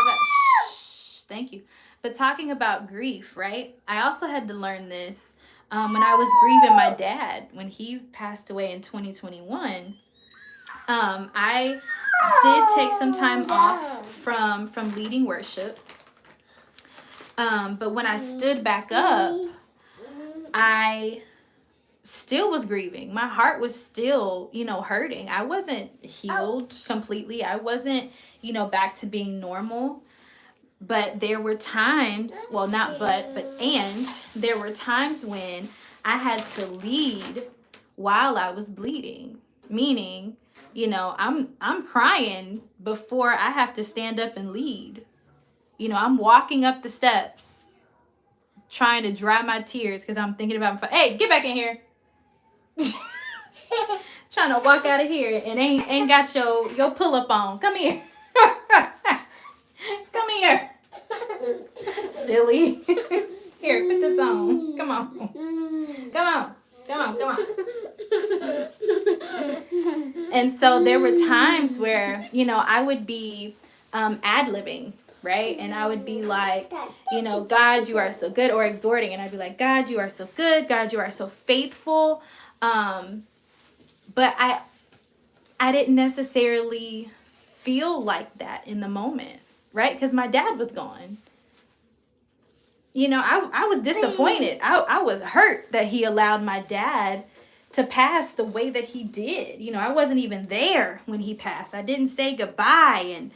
about thank you. But talking about grief, right? I also had to learn this when I was grieving my dad when he passed away in 2021. I did take some time off from leading worship. But when I stood back up, I still was grieving. My heart was still, hurting. I wasn't healed completely. I wasn't, back to being normal. But there were times, well, not and there were times when I had to lead while I was bleeding. Meaning, I'm crying before I have to stand up and lead. I'm walking up the steps trying to dry my tears because I'm thinking about, hey, get back in here. Trying to walk out of here and ain't got your pull up on. Come here. Come here. Silly. Here, put this on. Come on. Come on. Come on. Come on. And so there were times where, I would be ad-libbing, right? And I would be like, God, you are so good, or exhorting. And I'd be like, God, you are so good. God, you are so faithful. But I didn't necessarily feel like that in the moment, right? Because my dad was gone. I was disappointed. I was hurt that he allowed my dad to pass the way that he did. I wasn't even there when he passed. I didn't say goodbye. And,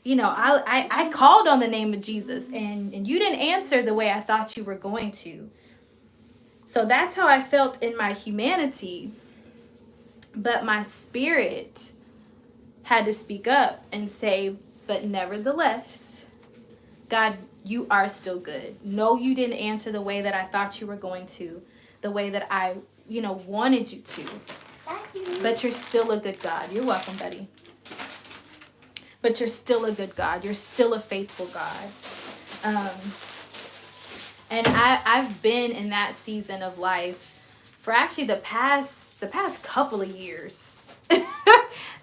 I called on the name of Jesus and you didn't answer the way I thought you were going to. So that's how I felt in my humanity. But my spirit had to speak up and say, but nevertheless, God, you are still good. No, you didn't answer the way that I thought you were going to, the way that I, wanted you to. But you're still a good God. You're welcome, buddy. But you're still a good God. You're still a faithful God. And I've been in that season of life for actually the past couple of years.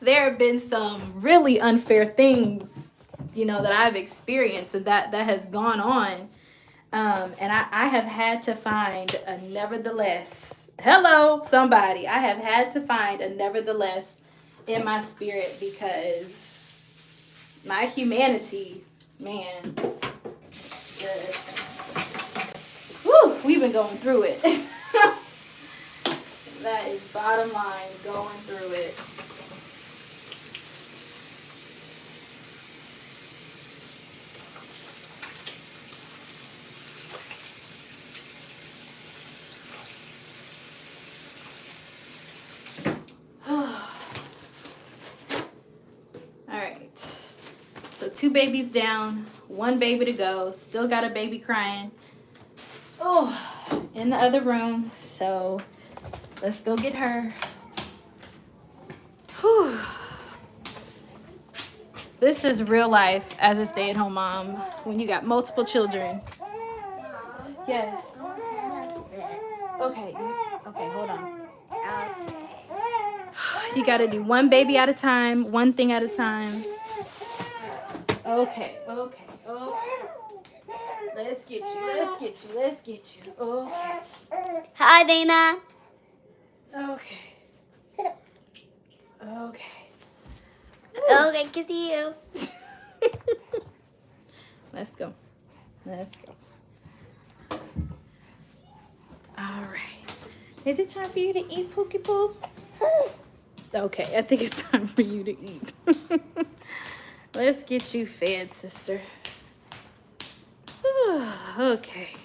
There have been some really unfair things, that I've experienced and that has gone on. And I have had to find a nevertheless. Hello, somebody. I have had to find a nevertheless in my spirit because my humanity, man, just, we've been going through it. That is bottom line, going through it. All right. So 2 babies down, 1 baby to go. Still got a baby crying. In the other room. So let's go get her. Whew. This is real life as a stay-at-home mom when you got multiple children. Mom, Yes. I want Hannah to rest. Okay. Okay, hold on. Okay. You got to do one baby at a time, one thing at a time. Okay. Let's get you. Okay. Hi, Dana. Okay. Okay, kissy you. Let's go. All right. Is it time for you to eat, Pookie Poo? Okay, I think it's time for you to eat. Let's get you fed, sister. Okay.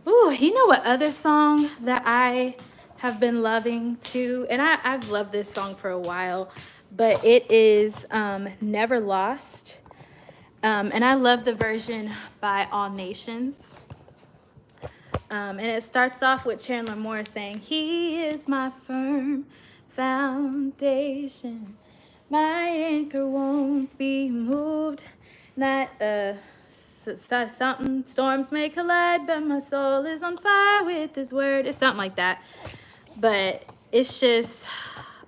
Ooh, you know what other song that I have been loving too? And I've loved this song for a while, but it is Never Lost. And I love the version by All Nations. And it starts off with Chandler Moore saying, "He is my firm foundation. My anchor won't be moved. Not something storms may collide, but my soul is on fire with his word." It's something like that. But it's just,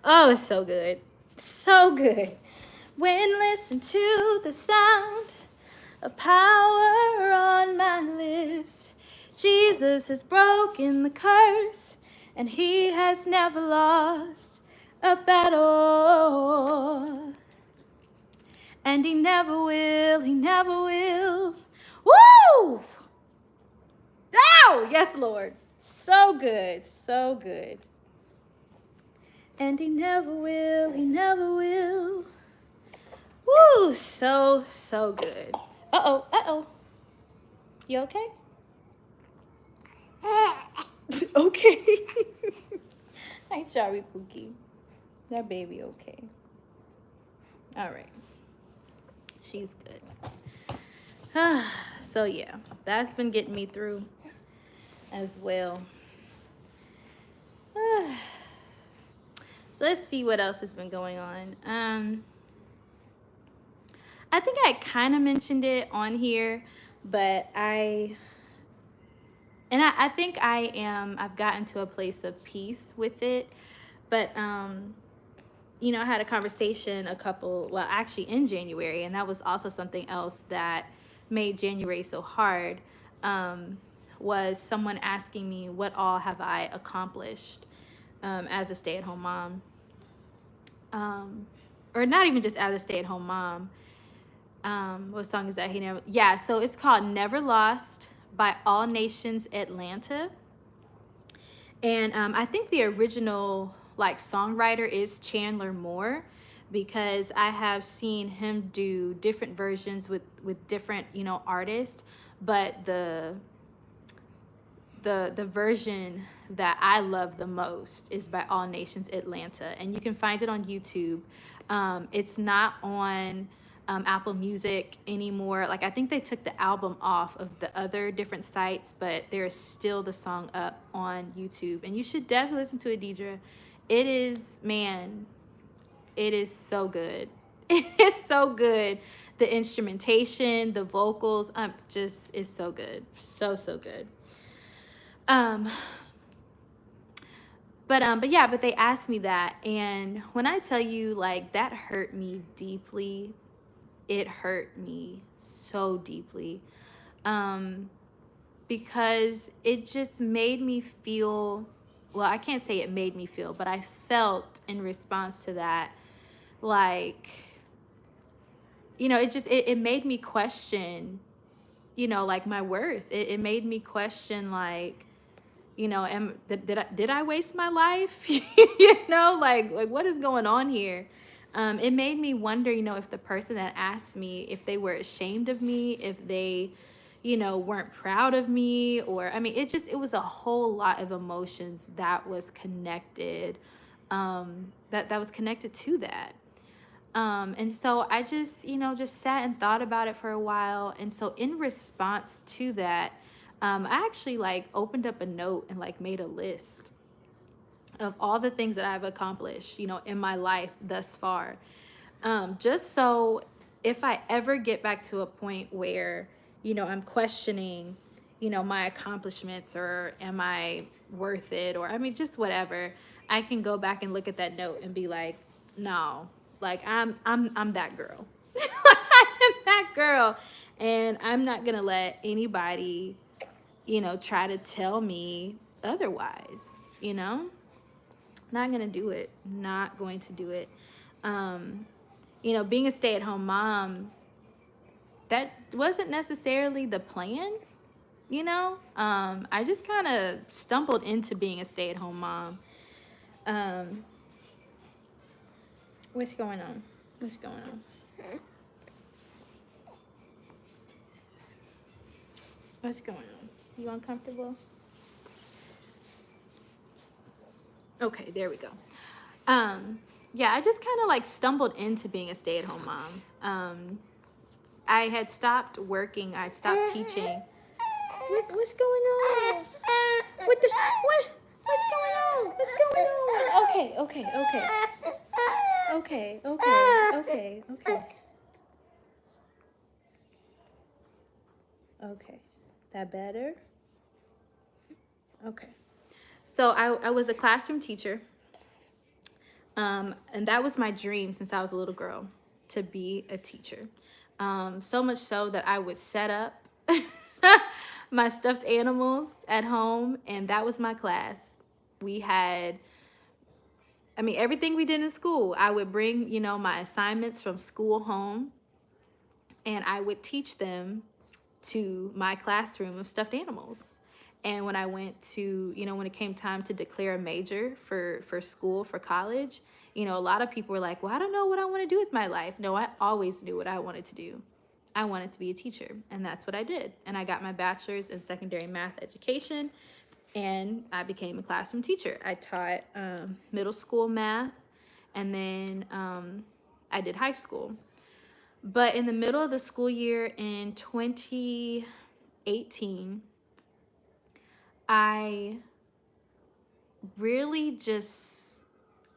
oh, it's so good. So good. When listen to the sound of power on my lips, Jesus has broken the curse, and he has never lost a battle. And he never will. Woo! Oh, yes, Lord. So good. And he never will. Woo, so good. Uh-oh. You okay? Okay. Hi, sorry, Pookie. That baby okay. All right. She's good. So yeah, that's been getting me through as well. So let's see what else has been going on. I think I kind of mentioned it on here, but I think I've gotten to a place of peace with it. But you know, I had a conversation actually in January, and that was also something else that made January so hard, was someone asking me what all have I accomplished as a stay-at-home mom, or not even just as a stay-at-home mom. What song is that? So it's called Never Lost by All Nations Atlanta. And I think the original songwriter is Chandler Moore, because I have seen him do different versions with different artists, but the version that I love the most is by All Nations Atlanta, and you can find it on YouTube. It's not on Apple Music anymore. I think they took the album off of the other different sites, but there is still the song up on YouTube, and you should definitely listen to it, Deidre. It is so good. It is so good. The instrumentation, the vocals, just is so good. So good. But they asked me that, and when I tell you that hurt me deeply, it hurt me so deeply, because it just made me feel, well, I can't say it made me feel, but I felt in response to that, it made me question, my worth. It made me question, did I waste my life? What is going on here? It made me wonder, if the person that asked me, if they were ashamed of me, if they, weren't proud of me, or, it was a whole lot of emotions that was connected, that was connected to that. And so I just, just sat and thought about it for a while. And so in response to that, I actually like opened up a note and like made a list of all the things that I've accomplished, in my life thus far. Just so if I ever get back to a point where, I'm questioning, my accomplishments, or am I worth it, or I mean, just whatever, I can go back and look at that note and be like, no, like I'm that girl. I'm that girl. And I'm not gonna let anybody, try to tell me otherwise, not gonna do it. Not going to do it. Um, being a stay-at-home mom, that wasn't necessarily the plan. I just kind of stumbled into being a stay-at-home mom. Um, what's going on? What's going on? What's going on? You uncomfortable? Okay, there we go. Yeah, I just kind of like stumbled into being a stay-at-home mom. I had stopped working. I'd stopped teaching. What's going on? What's going on? What's going on? Okay. That better? Okay. So I was a classroom teacher. And that was my dream since I was a little girl, to be a teacher. So much so that I would set up my stuffed animals at home, and that was my class. We had, everything we did in school. I would bring, my assignments from school home, and I would teach them to my classroom of stuffed animals. And when I went to, when it came time to declare a major for school, for college, a lot of people were like, well, I don't know what I want to do with my life. No, I always knew what I wanted to do. I wanted to be a teacher, and that's what I did. And I got my bachelor's in secondary math education, and I became a classroom teacher. I taught middle school math, and then I did high school. But in the middle of the school year in 2018, I really just,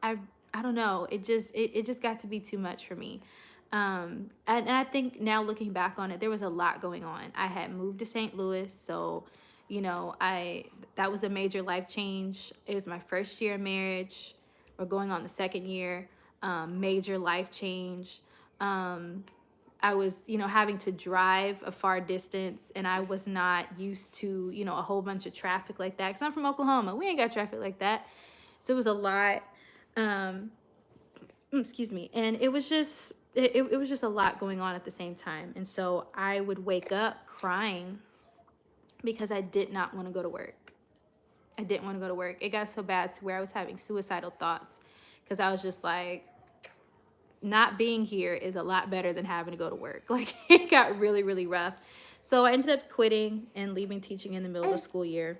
I don't know, it just got to be too much for me. And I think now looking back on it, there was a lot going on. I had moved to St. Louis, so that was a major life change. It was my first year of marriage. We're going on the second year. Major life change. I was, having to drive a far distance, and I was not used to, a whole bunch of traffic like that. Because I'm from Oklahoma. We ain't got traffic like that. So it was a lot. Excuse me. And it was just, it was just a lot going on at the same time. And so I would wake up crying because I did not want to go to work. I didn't want to go to work. It got so bad to where I was having suicidal thoughts, because I was just like, not being here is a lot better than having to go to work. Like, it got really, really rough. So I ended up quitting and leaving teaching in the middle of the school year.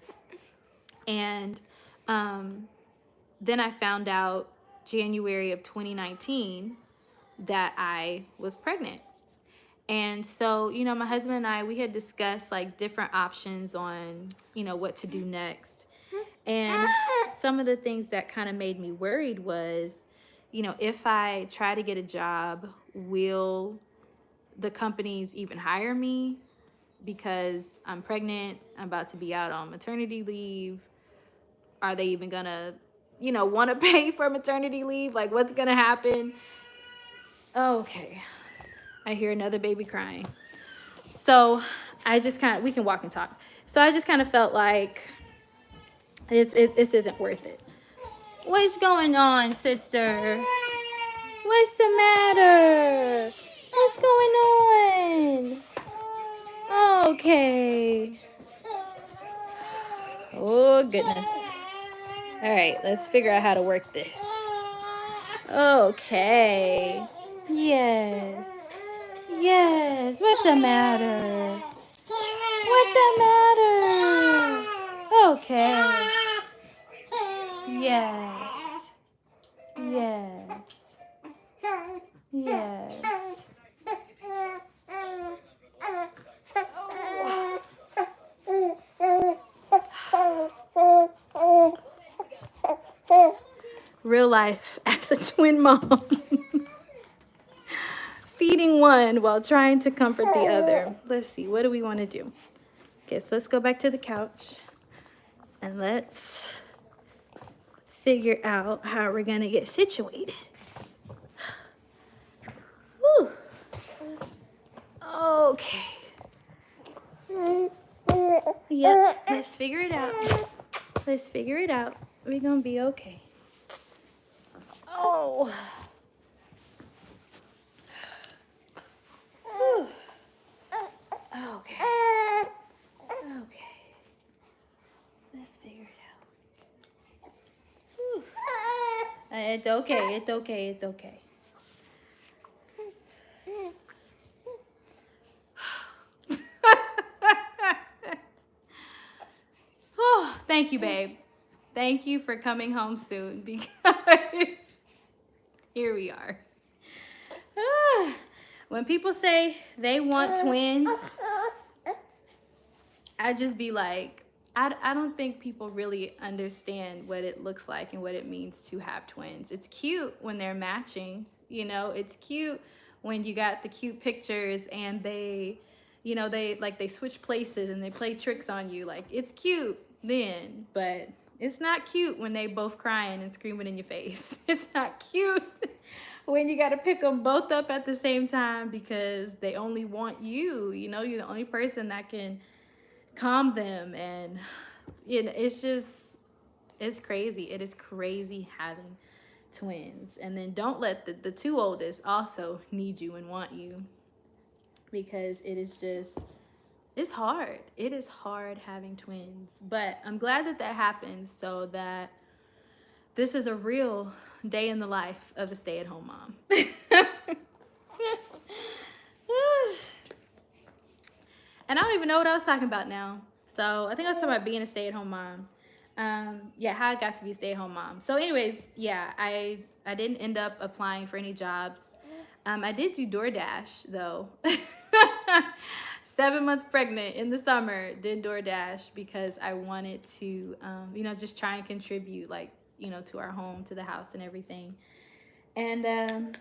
And then I found out January of 2019 that I was pregnant. And so, my husband and I, we had discussed like different options on, what to do next. And some of the things that kind of made me worried was, if I try to get a job, will the companies even hire me? Because I'm pregnant, I'm about to be out on maternity leave. Are they even gonna, want to pay for maternity leave? Like, what's gonna happen? Okay. I hear another baby crying. So I just we can walk and talk. So I just kind of felt like this isn't worth it. What's going on, sister? What's the matter? What's going on? Okay. Oh, goodness. All right, let's figure out how to work this. Okay. Yes. Yes. What's the matter? What's the matter? Okay. Yes. Yes. Yes. real life as a twin mom. Feeding one while trying to comfort the other. Let's see, what do we want to do? Okay, so let's go back to the couch and let's figure out how we're gonna get situated. Whew. Okay. Yep, let's figure it out. Let's figure it out. We're gonna be okay. Oh. Whew. Okay. Okay. Let's figure it out. Whew. It's okay. It's okay. It's okay. Oh, thank you, babe. Thank you for coming home soon because here we are. When people say they want twins, I just be like, I don't think people really understand what it looks like and what it means to have twins. It's cute when they're matching, you know, it's cute when you got the cute pictures and they, you know, they switch places and they play tricks on you. Like, it's cute then, but it's not cute when they both crying and screaming in your face. It's not cute when you got to pick them both up at the same time because they only want you. You know, you're the only person that can calm them, and it's just, it's crazy. It is crazy having twins. And then don't let the two oldest also need you and want you, because it is just, it's hard. It is hard having twins, but I'm glad that that happened so that this is a real day in the life of a stay-at-home mom. And I don't even know what I was talking about now. So I think I was talking about being a stay-at-home mom. Yeah, how I got to be a stay-at-home mom. So anyways, yeah, I didn't end up applying for any jobs. I did do DoorDash though. 7 months pregnant in the summer, did DoorDash because I wanted to, you know, just try and contribute, like, you know, to our home, to the house and everything. And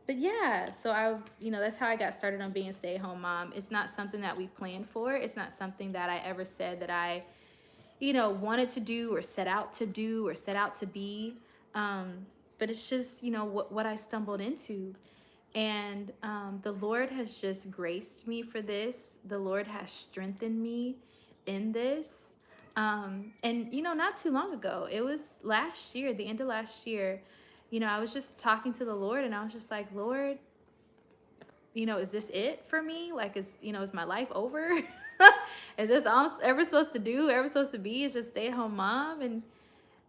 but yeah, so you know, that's how I got started on being a stay-at-home mom. It's not something that we planned for. It's not something that I ever said that I, you know, wanted to do or set out to do or set out to be. But it's just, you know, what I stumbled into. And the Lord has just graced me for this. The Lord has strengthened me in this. And, you know, not too long ago, it was last year, the end of last year, you know, I was just talking to the Lord and I was just like, Lord, you know, is this it for me? Like, you know, is my life over? Is this all I'm ever supposed to do, ever supposed to be, is just stay at home mom? And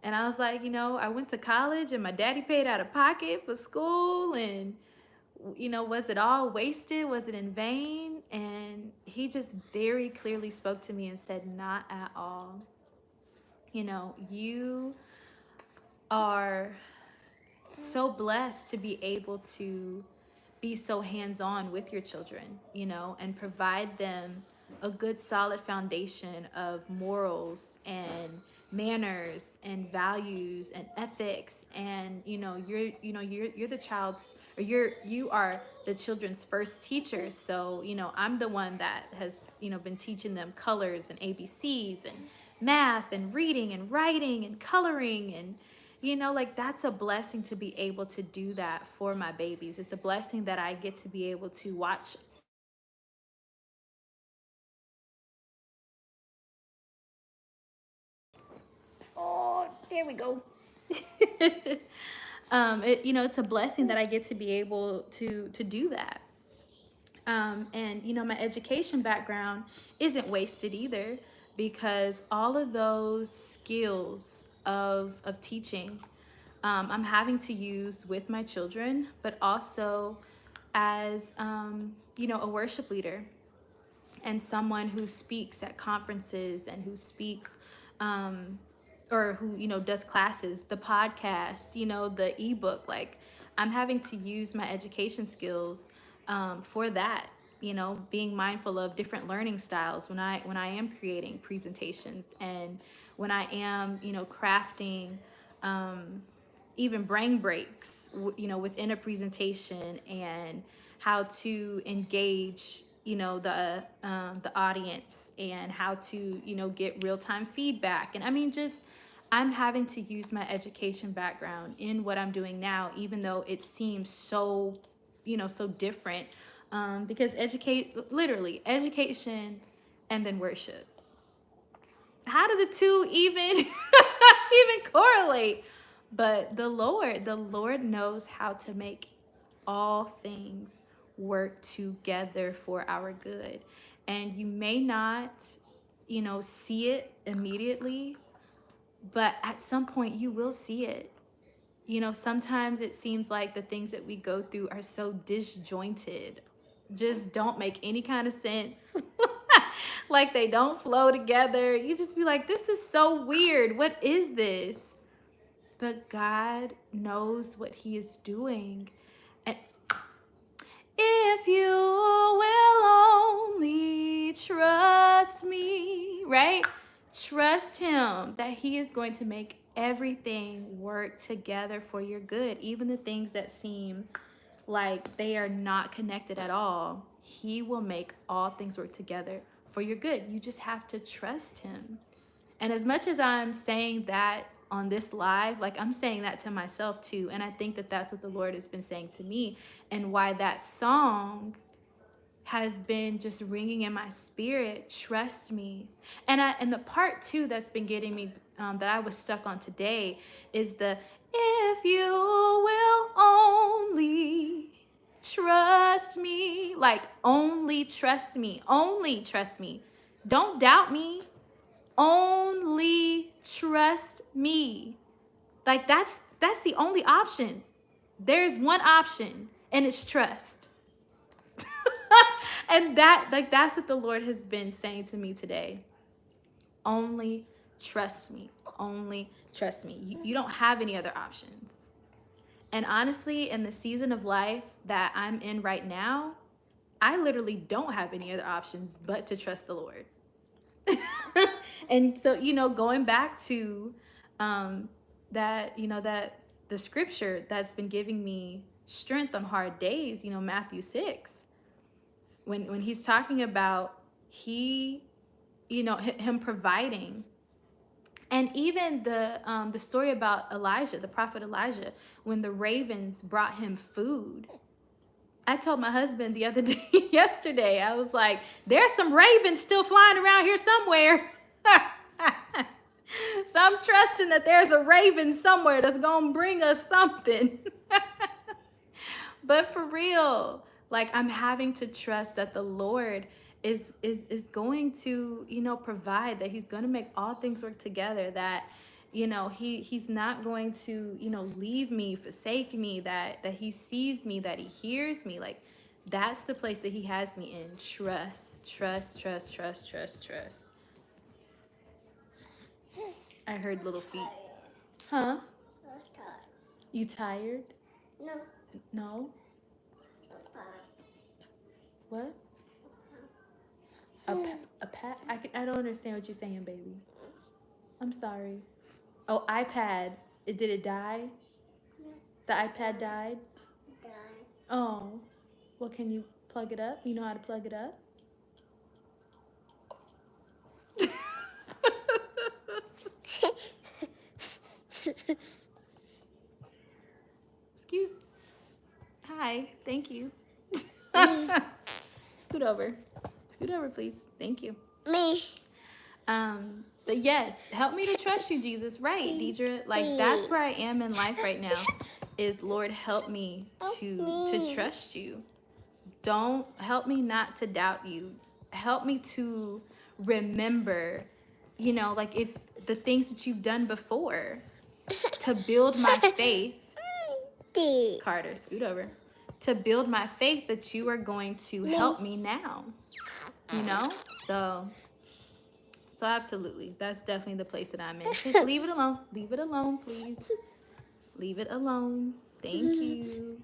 I was like, you know, I went to college and my daddy paid out of pocket for school, and, you know, was it all wasted? Was it in vain? And he just very clearly spoke to me and said, not at all. You know, you are so blessed to be able to be so hands-on with your children, you know, and provide them a good solid foundation of morals and manners and values and ethics. And you're the child's, or you are the children's first teacher. So, you know, I'm the one that has, you know, been teaching them colors and ABCs and math and reading and writing and coloring. And, you know, like, that's a blessing to be able to do that for my babies. It's a blessing that I get to be able to watch. Oh, there we go. You know, it's a blessing that I get to be able to do that. And, you know, my education background isn't wasted either, because all of those skills of teaching, I'm having to use with my children, but also as, you know, a worship leader and someone who speaks at conferences and who speaks, or who, you know, does classes, the podcast, you know, the ebook. Like, I'm having to use my education skills for that, you know, being mindful of different learning styles when I am creating presentations, and when I am, you know, crafting even brain breaks, within a presentation, and how to engage, the audience, and how to, get real-time feedback. And I mean, just, I'm having to use my education background in what I'm doing now, even though it seems so, so different, because literally education and then worship. How do the two even even correlate? But the Lord knows how to make all things work together for our good. And you may not, see it immediately, but at some point you will see it. Sometimes it seems like the things that we go through are so disjointed, just don't make any kind of sense. Like they don't flow together. You just be like, this is so weird. What is this? But God knows what He is doing. And if you will only trust me, right? Trust Him that He is going to make everything work together for your good, even the things that seem like they are not connected at all. He will make all things work together for your good. You just have to trust Him. And as much as I'm saying that on this live, like I'm saying that to myself too. And I think that that's what the Lord has been saying to me, and why that song has been just ringing in my spirit. Trust me. And the part too that's been getting me, that I was stuck on today, is the if you will only trust me. Like, only trust me. Only trust me. Don't doubt me. Only trust me. Like, that's the only option. There's one option, and it's trust. And that's what the Lord has been saying to me today. Only trust me. Only trust me. You don't have any other options. And honestly, in the season of life that I'm in right now, I literally don't have any other options but to trust the Lord. And so, going back to that the scripture that's been giving me strength on hard days, Matthew 6, when He's talking about Him providing. And even the story about Elijah, the prophet Elijah, when the ravens brought him food. I told my husband the other day, yesterday, I was like, there's some ravens still flying around here somewhere. So I'm trusting that there's a raven somewhere that's going to bring us something. But for real, like, I'm having to trust that the Lord is going to, provide, that He's going to make all things work together, that, He's not going to, leave me, forsake me, that He sees me, that He hears me. Like, that's the place that He has me in. Trust, trust, trust, trust, trust, trust. I heard little feet. Huh? You tired? No. No? What? A pad? I don't understand what you're saying, baby. I'm sorry. Oh, iPad. Did it die? No. The iPad died? Die. Oh. Well, can you plug it up? You know how to plug it up? Scoot. Hi. Thank you. Scoot over. Scoot over, please. Thank you. Me. But yes, help me to trust you, Jesus. Right, Deidre? Like, that's where I am in life right now, is Lord, help me to trust you. Don't help me not to doubt you. Help me to remember, like, if the things that you've done before, to build my faith. Carter, scoot over. To build my faith that you are going to help me now. So absolutely, that's definitely the place that I'm in. Just leave it alone. Leave it alone, please. Leave it alone. Thank you.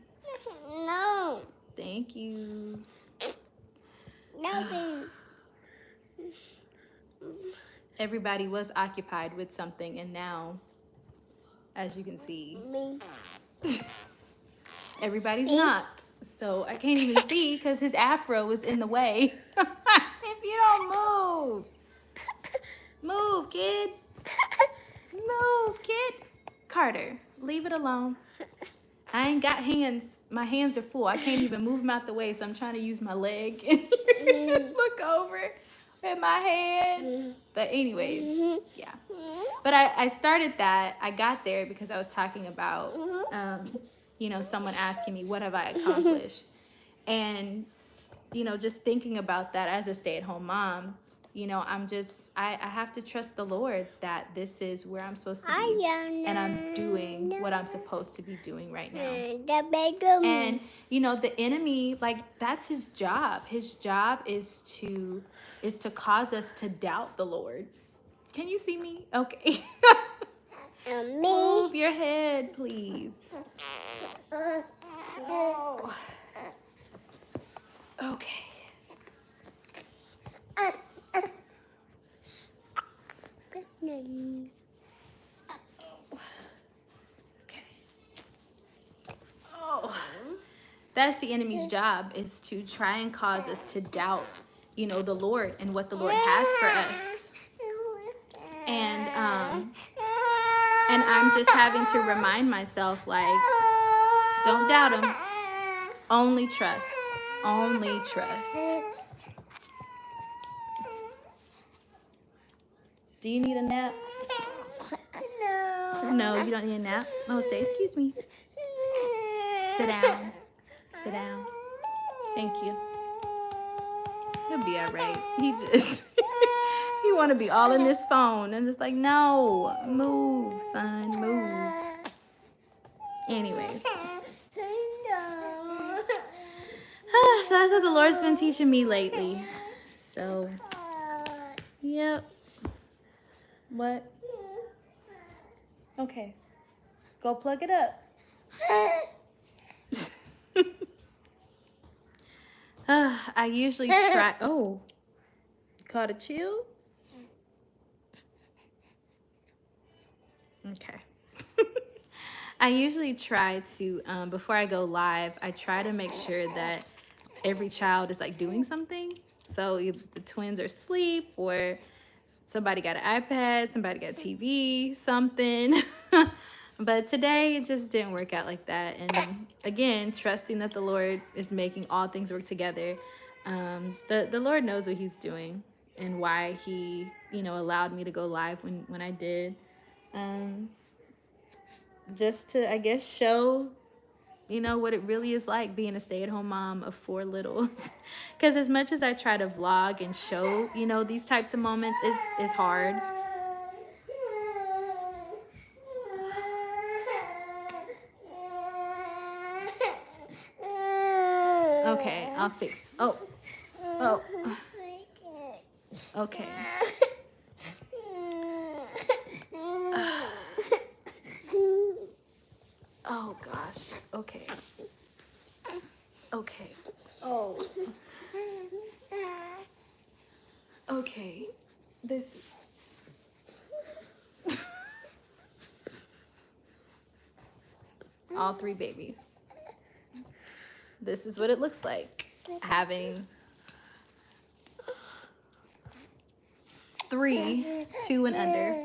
No. Thank you. No. Everybody was occupied with something, and now as you can see. Me. Everybody's not. So I can't even see because his afro is in the way. If you don't move. Move, kid. Move, kid. Carter, leave it alone. I ain't got hands. My hands are full. I can't even move them out the way, so I'm trying to use my leg and look over with my hand. But anyways, yeah. But I started that. I got there because I was talking about, someone asking me, what have I accomplished? And, just thinking about that as a stay-at-home mom, I have to trust the Lord that this is where I'm supposed to be. And I'm doing what I'm supposed to be doing right now. And, the enemy, that's his job. His job is to cause us to doubt the Lord. Can you see me? Okay. Move your head, please. Oh. Okay. Okay. Oh. That's the enemy's job, is to try and cause us to doubt, the Lord and what the Lord has for us. And I'm just having to remind myself, don't doubt him. Only trust. Only trust. Do you need a nap? No, you don't need a nap? Oh, say excuse me. Sit down. Sit down. Thank you. He'll be all right. He want to be all in this phone. And it's like, no. Move, son. Move. Anyways. So that's what the Lord's been teaching me lately. So, yep. What? Okay. Go plug it up. I usually try. Oh. Caught a chill? Okay. I usually try to, before I go live, I try to make sure that every child is doing something. So either the twins are asleep, or somebody got an iPad, somebody got a TV, something. But today it just didn't work out like that. And again, trusting that the Lord is making all things work together. The Lord knows what he's doing and why he, allowed me to go live when I did. Just to, I guess, show, what it really is like being a stay-at-home mom of 4 littles. Because as much as I try to vlog and show, these types of moments, is hard. Okay, I'll fix. Oh. Okay. Oh gosh. Okay. Okay. Oh. Okay. This. All 3 babies. This is what it looks like having 3, 2 and under.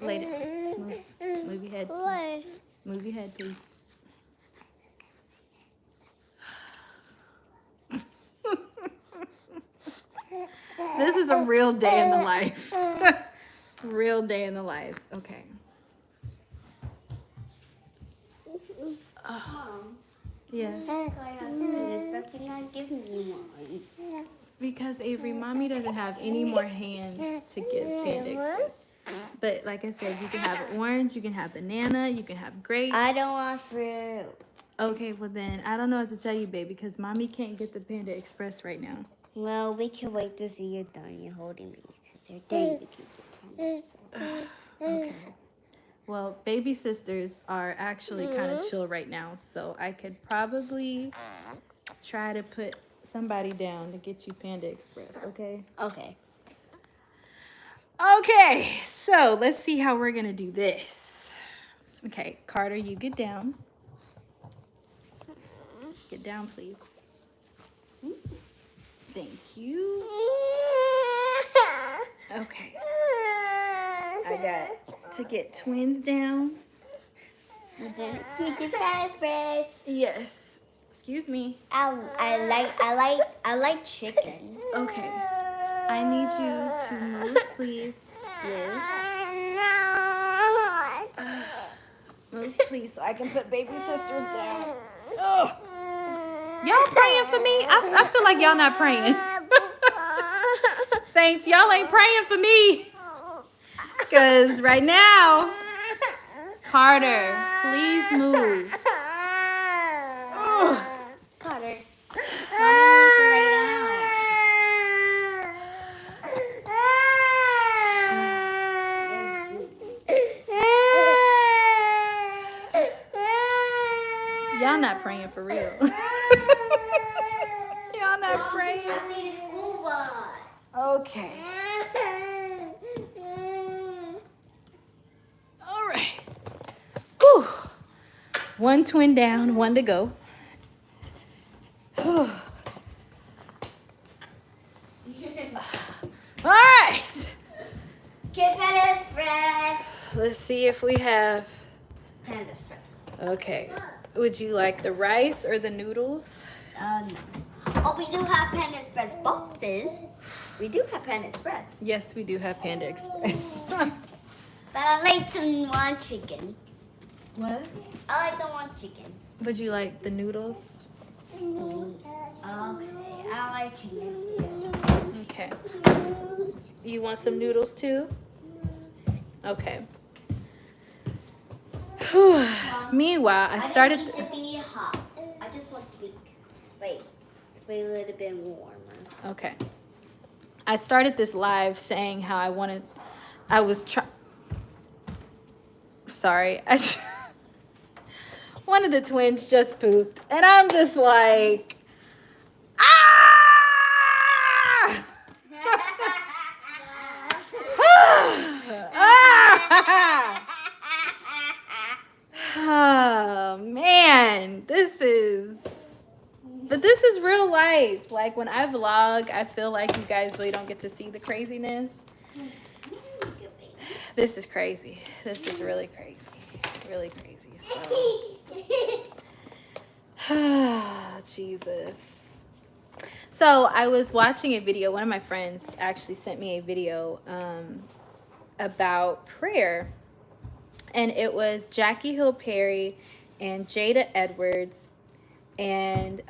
Lay down. Move your head. Please. Move your head, please. This is a real day in the life. Real day in the life. Okay. Mom. Yes. I asked you this, but you're not giving me one. Because Avery, mommy doesn't have any more hands to give Panda Express. But like I said, you can have orange, you can have banana, you can have grapes. I don't want fruit. Okay, well then, I don't know what to tell you, babe, because mommy can't get the Panda Express right now. Well, we can wait to see you're done. You're holding me, sister. Then you can get Panda. Okay. Well, baby sisters are actually kind of chill right now, so I could probably try to put somebody down to get you Panda Express, okay? Okay. Okay, so let's see how we're gonna do this. Okay, Carter, you get down. Get down, please. Thank you. Okay. I got to get twins down. And then eat your fast bread. Yes. Excuse me. I like chicken. Okay. I need you to move, please. Yes. Move, please, so I can put baby sisters down. Ugh. Y'all praying for me? I feel like y'all not praying. Saints, y'all ain't praying for me. Because right now, Carter, please move. Ugh. Carter. Y'all not praying for real. Y'all not praying. I see the school bus. Okay. All right. Whew. One twin down, one to go. Whew. All right. Get Panda's breast. Let's see if we have. Panda's breast. Okay. Would you like the rice or the noodles? No. Oh, we do have Panda Express boxes. We do have Panda Express. Yes, we do have Panda Express. But I like some one chicken. What? I like the one chicken. Would you like the noodles? Okay. I don't like chicken. Okay. You want some noodles too? Okay. Meanwhile, I started. I don't need to be hot. I just want to be. Wait a little bit warmer. Okay. I started this live saying how I was sorry. One of the twins just pooped. And I'm just like, ah! Oh, man. But this is real life. Like when I vlog, I feel like you guys really don't get to see the craziness. This is crazy. This is really crazy. Really crazy. So. Jesus. So I was watching a video. One of my friends actually sent me a video about prayer. And it was Jackie Hill Perry and Jada Edwards. And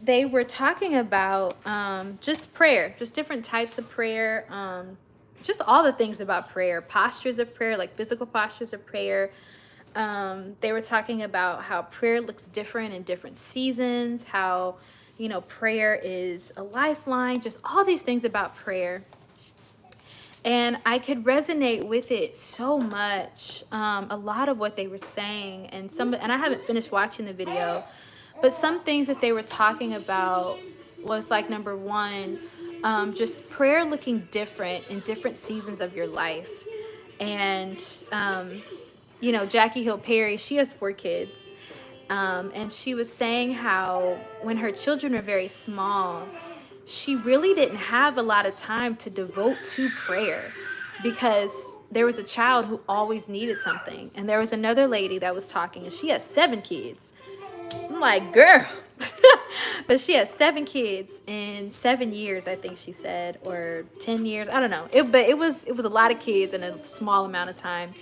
they were talking about just prayer, just different types of prayer, just all the things about prayer, postures of prayer, like physical postures of prayer. They were talking about how prayer looks different in different seasons, how, prayer is a lifeline, just all these things about prayer. And I could resonate with it so much, a lot of what they were saying, and I haven't finished watching the video, but some things that they were talking about was like, number one, just prayer looking different in different seasons of your life. And, Jackie Hill Perry, she has 4 kids. And she was saying how when her children were very small, she really didn't have a lot of time to devote to prayer because there was a child who always needed something. And there was another lady that was talking, and she has 7 kids. I'm like, girl. But she has 7 kids in 7 years, I think she said, or 10 years. I don't know. But it was a lot of kids in a small amount of time.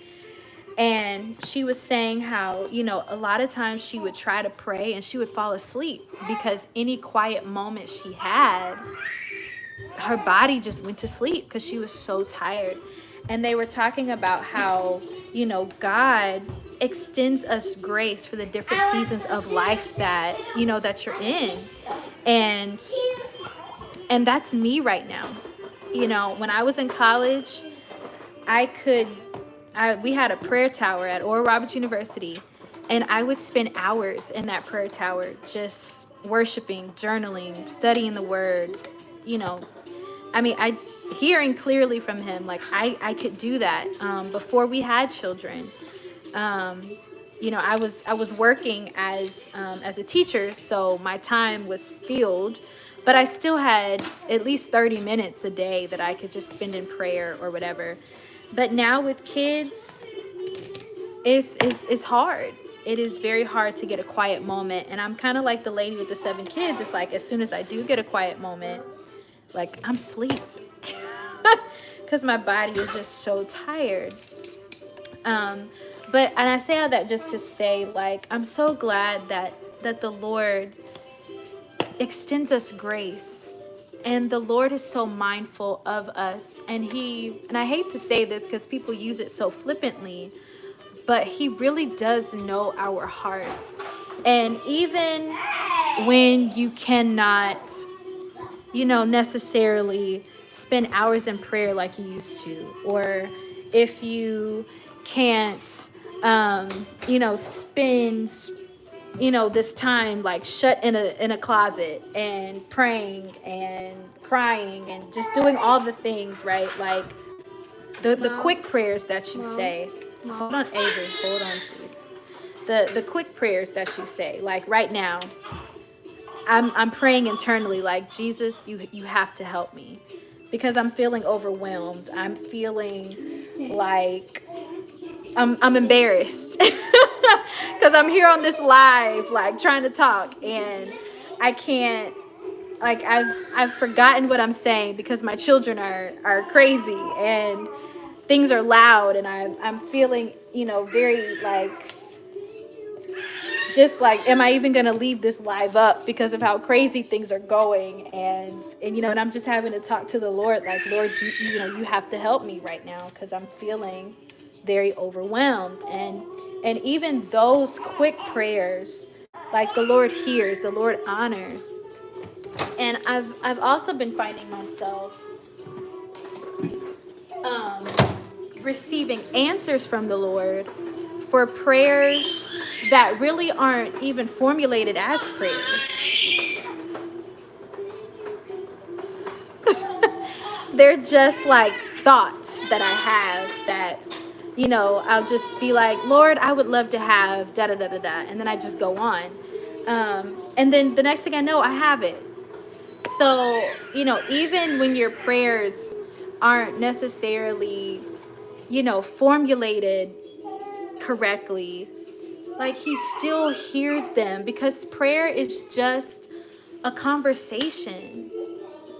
And she was saying how, a lot of times she would try to pray and she would fall asleep because any quiet moment she had, her body just went to sleep because she was so tired. And they were talking about how, God extends us grace for the different seasons of life that, that you're in. And that's me right now. When I was in college, we had a prayer tower at Oral Roberts University, and I would spend hours in that prayer tower just worshiping, journaling, studying the word. hearing clearly from him. Like I could do that before we had children. You know, I was working as a teacher, so my time was filled, but I still had at least 30 minutes a day that I could just spend in prayer or whatever. But now with kids, it's hard. It is very hard to get a quiet moment. And I'm kind of like the lady with the 7 kids. It's like, as soon as I do get a quiet moment, like I'm asleep because my body is just so tired. But, and I say all that just to say, like, I'm so glad that the Lord extends us grace. And the Lord is so mindful of us. And I hate to say this because people use it so flippantly, but he really does know our hearts. And even when you cannot, you know, necessarily spend hours in prayer like you used to, or if you can't, you know, spend, you know, this time like shut in a closet and praying and crying and just doing all the things, right? Like the quick prayers that you say. Hold on, Avery. Hold on, please. The quick prayers that you say, like right now, I'm praying internally, like, Jesus, you have to help me, because I'm feeling overwhelmed. I'm feeling like I'm embarrassed because I'm here on this live, like trying to talk, and I can't. Like I've forgotten what I'm saying because my children are crazy and things are loud, and I'm feeling, you know, very like, just like, am I even gonna leave this live up because of how crazy things are going? And you know, and I'm just having to talk to the Lord, like, Lord, you know, you have to help me right now because I'm feeling very overwhelmed. And even those quick prayers, like, the Lord hears, the Lord honors. And I've also been finding myself receiving answers from the Lord for prayers that really aren't even formulated as prayers. They're just like thoughts that I have that, you know, I'll just be like, Lord, I would love to have da da da da da, and then I just go on. And then the next thing I know, I have it. So, you know, even when your prayers aren't necessarily, you know, formulated correctly, like, he still hears them, because prayer is just a conversation.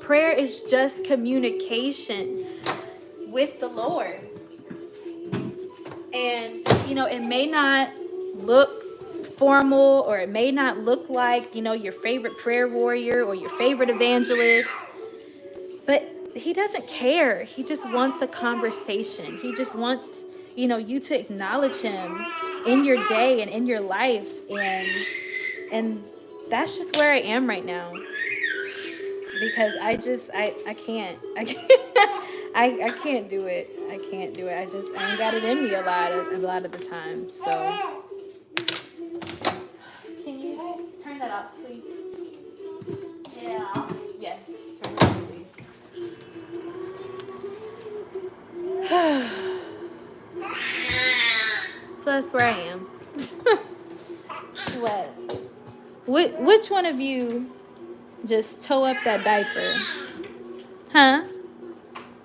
Prayer is just communication with the Lord. And, you know, it may not look formal, or it may not look like, you know, your favorite prayer warrior or your favorite evangelist, but he doesn't care. He just wants a conversation. He just wants, you know, you to acknowledge him in your day and in your life. And that's just where I am right now, because I can't I can't do it. I can't do it. I ain't got it in me a lot of the time. So can you turn that off, please? Yeah. Yes, turn it off, please. So that's where I am. Which one of you just tore up that diaper? Huh?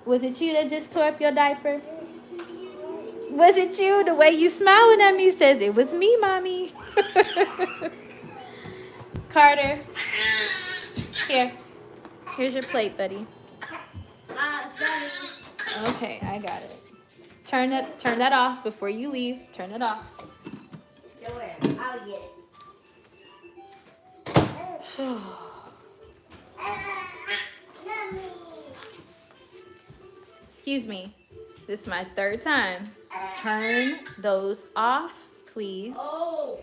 Was it you that just tore up your diaper? Was it you? The way you smiling at me says it was me, mommy. Carter, here's your plate, buddy. Okay, I got it. Turn that off before you leave. Turn it off. Don't worry, I'll get it. Excuse me. This is my 3rd time. Turn those off, please. Oh.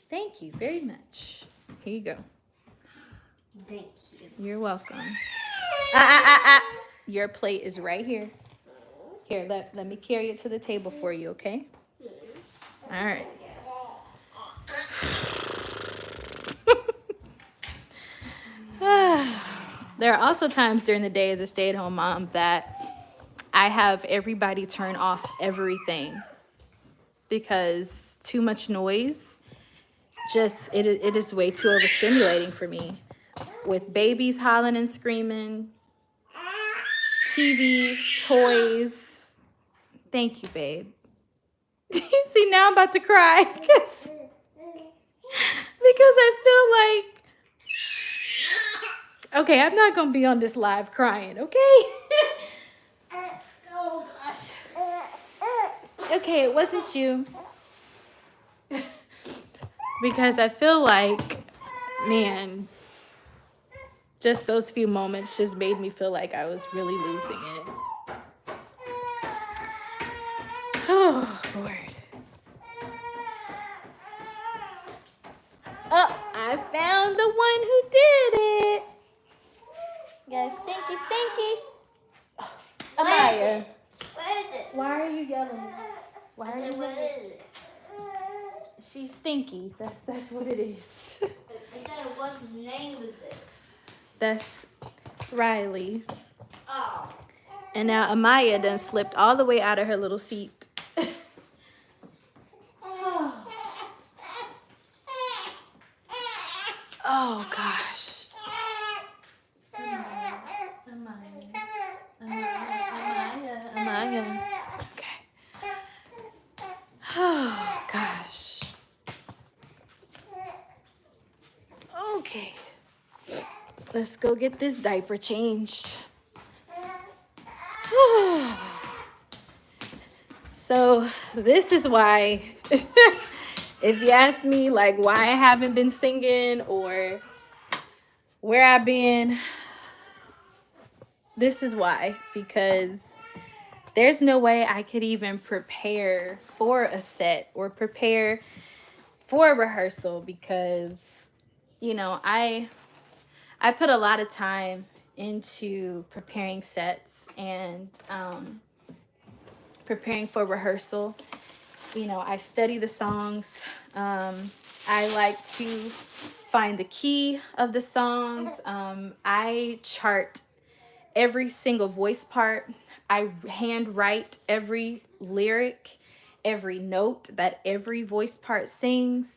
Thank you very much. Here you go. Thank you. You're welcome. Your plate is right here. Here, let me carry it to the table for you, okay? All right. There are also times during the day as a stay-at-home mom that I have everybody turn off everything because too much noise just it is way too overstimulating for me. With babies hollering and screaming, TV, toys. Thank you, babe. See, now I'm about to cry because I feel like, okay, I'm not gonna be on this live crying, okay? Oh gosh. Okay, it wasn't you. Because I feel like, man, just those few moments just made me feel like I was really losing it. Oh, Lord. Oh, I found the one who did it. Yes, stinky, stinky. Oh, Amaya. What is it? Why are you yelling? Why are you What yelling? is it? She's stinky. That's what it is. I said, what name is it? That's Riley. Oh. And now Amaya done slipped all the way out of her little seat. Oh gosh. Amaya. Okay. Oh gosh. Okay. Let's go get this diaper changed. So this is why, if you ask me like why I haven't been singing or where I've been, this is why, because there's no way I could even prepare for a set or prepare for a rehearsal because, you know, I put a lot of time into preparing sets and preparing for rehearsal. You know, I study the songs. I like to find the key of the songs. I chart every single voice part. I handwrite every lyric, every note that every voice part sings.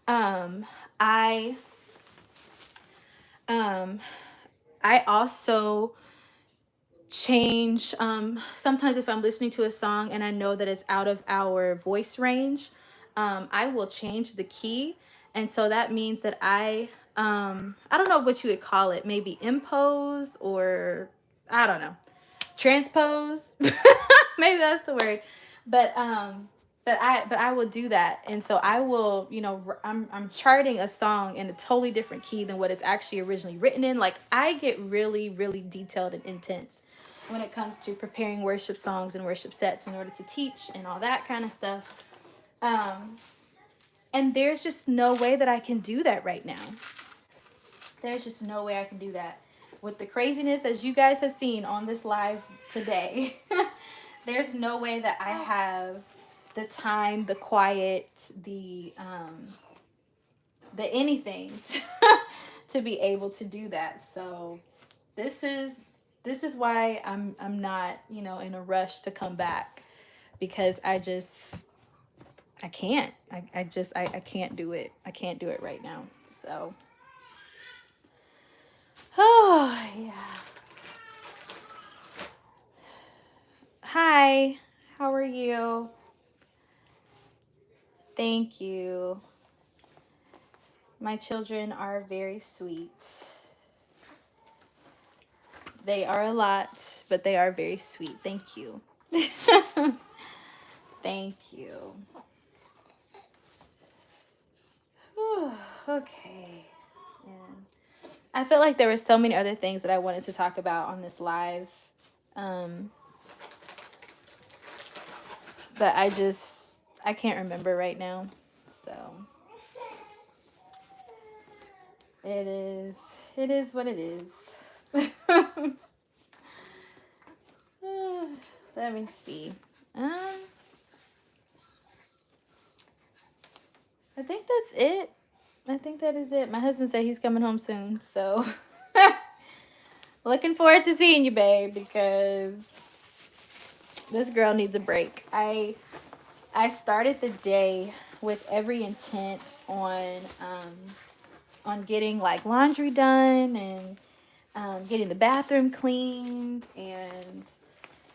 I also change sometimes if I'm listening to a song and I know that it's out of our voice range, I will change the key. And so that means that I don't know what you would call it, maybe impose or I don't know, transpose. Maybe that's the word. But I will do that. And so I will, you know, I'm charting a song in a totally different key than what it's actually originally written in. Like I get really, really detailed and intense when it comes to preparing worship songs and worship sets in order to teach and all that kind of stuff. And there's just no way that I can do that right now. There's just no way I can do that. With the craziness as you guys have seen on this live today, there's no way that I have the time, the quiet, the anything to be able to do that. So this is why I'm not, you know, in a rush to come back, because I can't. I can't do it. I can't do it right now. So oh yeah. Hi, how are you? Thank you. My children are very sweet. They are a lot, but they are very sweet. Thank you. Thank you. Whew, okay. And I feel like there were so many other things that I wanted to talk about on this live. But I can't remember right now. So it is what it is. Let me see. I think that's it. I think that is it. My husband said he's coming home soon, so Looking forward to seeing you, babe, because this girl needs a break. I started the day with every intent on getting like laundry done and getting the bathroom cleaned, and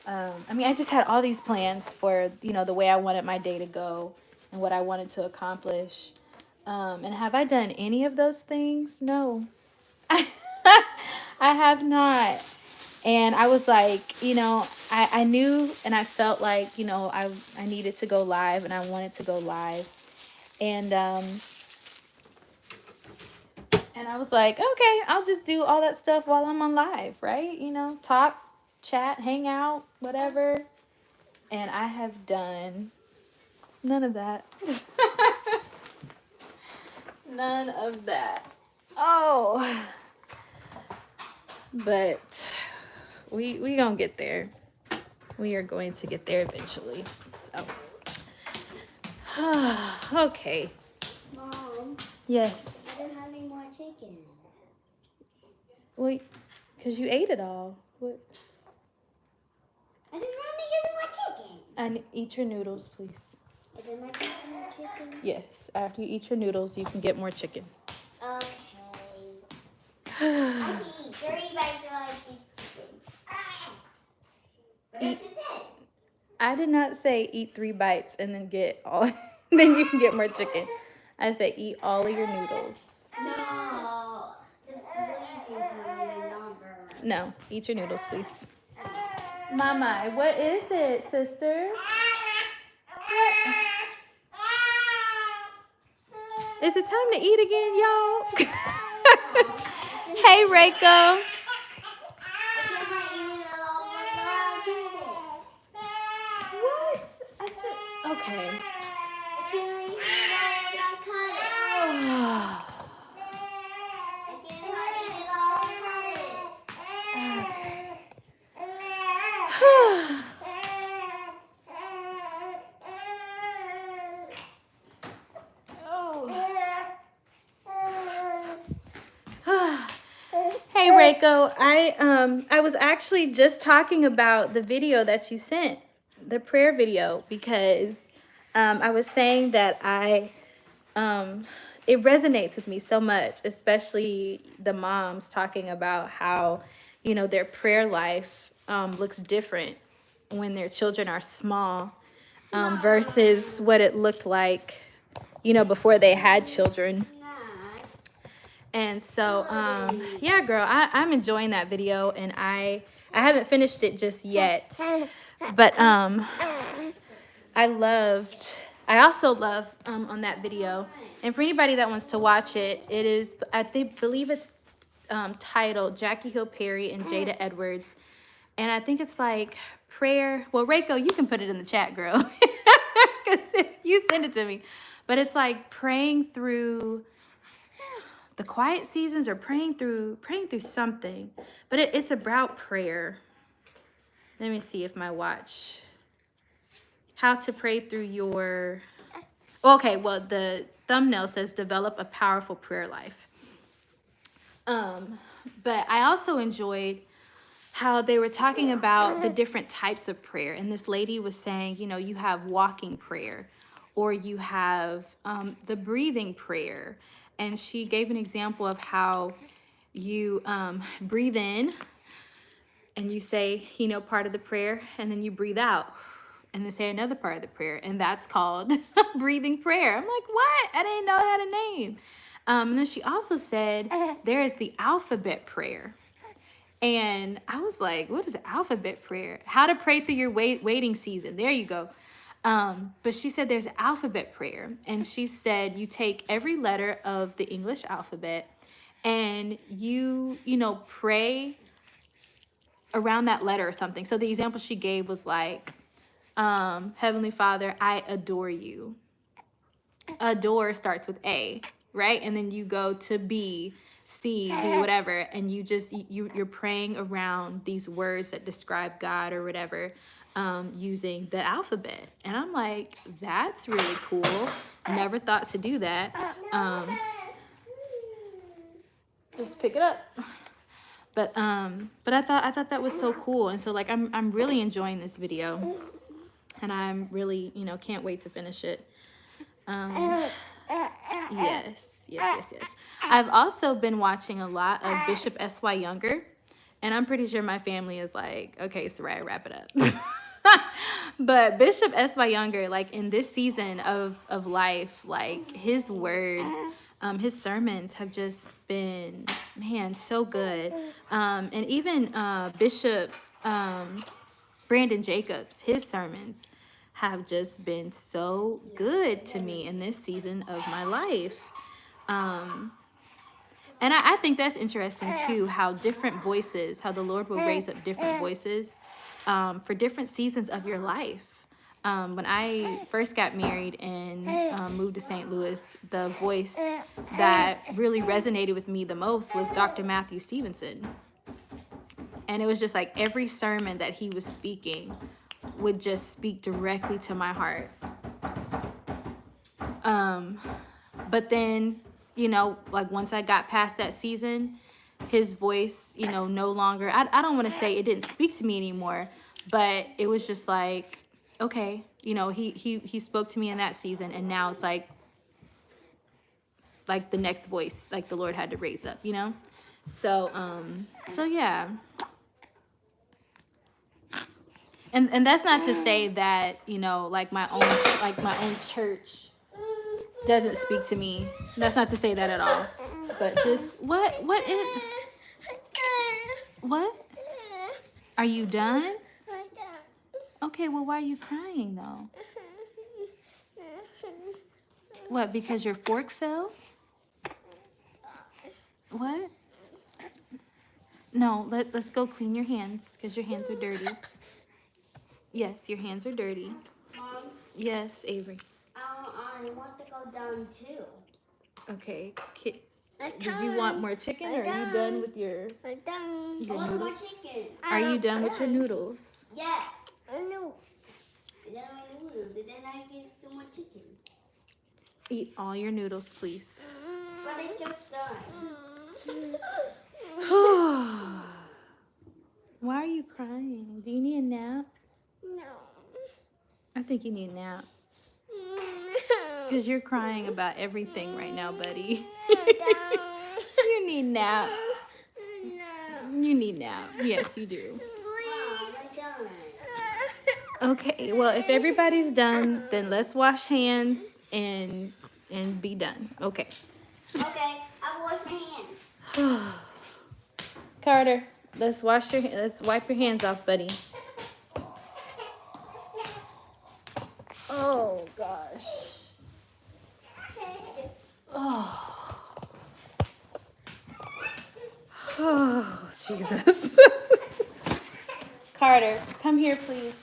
I mean, I just had all these plans for, you know, the way I wanted my day to go and what I wanted to accomplish. And have I done any of those things? No. I have not. And I was like, you know, I knew and I felt like, you know, I needed to go live and I wanted to go live. And I was like, okay, I'll just do all that stuff while I'm on live, right? You know, talk, chat, hang out, whatever. And I have done none of that. None of that. Oh. But we gonna get there. We are going to get there eventually. So okay. Mom. Yes. I don't have any more chicken. Wait, because you ate it all. What? I just want to get some more chicken. And eat your noodles, please. I didn't like get some more chicken. Yes. After you eat your noodles, you can get more chicken. Okay. I can eat 3 bites while I eat chicken. What did you say? I did not say eat 3 bites and then get all. Then you can get more chicken. I said eat all of your noodles. No. Just leave the number. No, eat your noodles, please. Mama, what is it, sister? What? Is it time to eat again, y'all? Hey, Reiko. What? Okay. Hey Reiko, I was actually just talking about the video that you sent, the prayer video, because I was saying that it resonates with me so much, especially the moms talking about how, you know, their prayer life looks different when their children are small versus what it looked like, you know, before they had children. And so, yeah, girl, I'm enjoying that video, and I haven't finished it just yet, but I also love on that video, and for anybody that wants to watch it, it is, believe it's titled Jackie Hill Perry and Jada Edwards, and I think it's like prayer. Well, Reiko, you can put it in the chat, girl, because if you send it to me, but it's like praying through the quiet seasons or praying through something, but it's about prayer. Let me see if my watch, how to pray through your, okay, well, the thumbnail says develop a powerful prayer life. But I also enjoyed how they were talking about the different types of prayer. And this lady was saying, you know, you have walking prayer, or you have the breathing prayer. And she gave an example of how you breathe in and you say, you know, part of the prayer, and then you breathe out and then say another part of the prayer. And that's called breathing prayer. I'm like, what? I didn't know it had a name. And then she also said there is the alphabet prayer. And I was like, what is alphabet prayer? How to pray through your waiting season. There you go. But she said there's alphabet prayer. And she said you take every letter of the English alphabet and you know, pray around that letter or something. So the example she gave was like, Heavenly Father, I adore you. Adore starts with A, right? And then you go to B, C, D, whatever, and you just you're praying around these words that describe God or whatever, using the alphabet. And I'm like, that's really cool. Never thought to do that. Just pick it up. But I thought that was so cool. And so like I'm really enjoying this video, and I'm really, you know, can't wait to finish it. Yes. I've also been watching a lot of Bishop S.Y. Younger, and I'm pretty sure my family is like, okay, Soraya, wrap it up. But Bishop S.Y. Younger, like in this season of life, like his words, his sermons have just been, man, so good. And even Bishop Brandon Jacobs, his sermons have just been so good to me in this season of my life. And I think that's interesting too, how different voices, how the Lord will raise up different voices for different seasons of your life. When I first got married and moved to St. Louis, the voice that really resonated with me the most was Dr. Matthew Stevenson. And it was just like every sermon that he was speaking would just speak directly to my heart. But then, you know, like once I got past that season, his voice, you know, no longer, I don't want to say it didn't speak to me anymore, but it was just like, okay, you know, he spoke to me in that season, and now it's like the next voice, like the Lord had to raise up, you know? So yeah. And that's not to say that, you know, like my own church doesn't speak to me. That's not to say that at all. But just what are you done? Okay, well, why are you crying though? What, because your fork fell? What? No, let's go clean your hands, because your hands are dirty. Yes, your hands are dirty. Mom? Yes, Avery. I want to go down too. Okay. Did you want more chicken, or are you done with your I want noodles? more chicken. Are you done with your noodles? Yes. No. Then my noodles, and then I get some more chicken. Eat all your noodles, please. But I just done. Why are you crying? Do you need a nap? No. I think you need a nap. Because you're crying about everything right now, buddy. You need nap. You need nap. Yes, you do. Okay, well, if everybody's done, then let's wash hands and be done. Okay. Okay, I'll wash my hands. Carter, let's wipe your hands off, buddy. Oh gosh. Oh, Jesus. Carter, come here, please.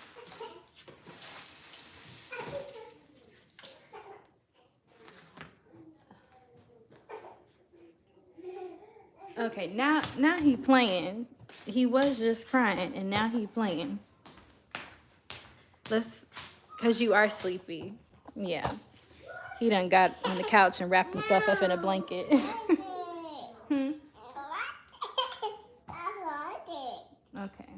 Okay, now he playing. He was just crying, and now he playing. Cause you are sleepy. Yeah. He done got on the couch and wrapped himself up in a blanket. Okay.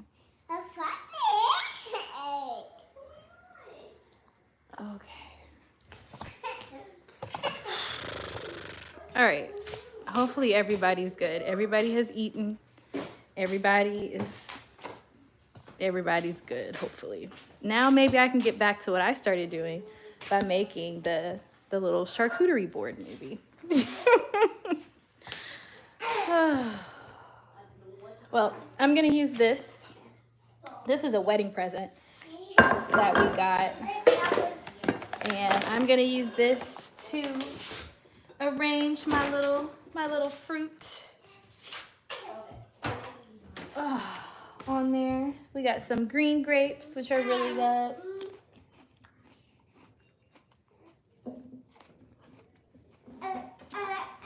All right. Hopefully everybody's good. Everybody has eaten. Everybody's good, hopefully. Now maybe I can get back to what I started doing by making the little charcuterie board, maybe. Well, I'm going to use this. This is a wedding present that we got. And I'm going to use this to arrange my little fruit on there. We got some green grapes, which are really good.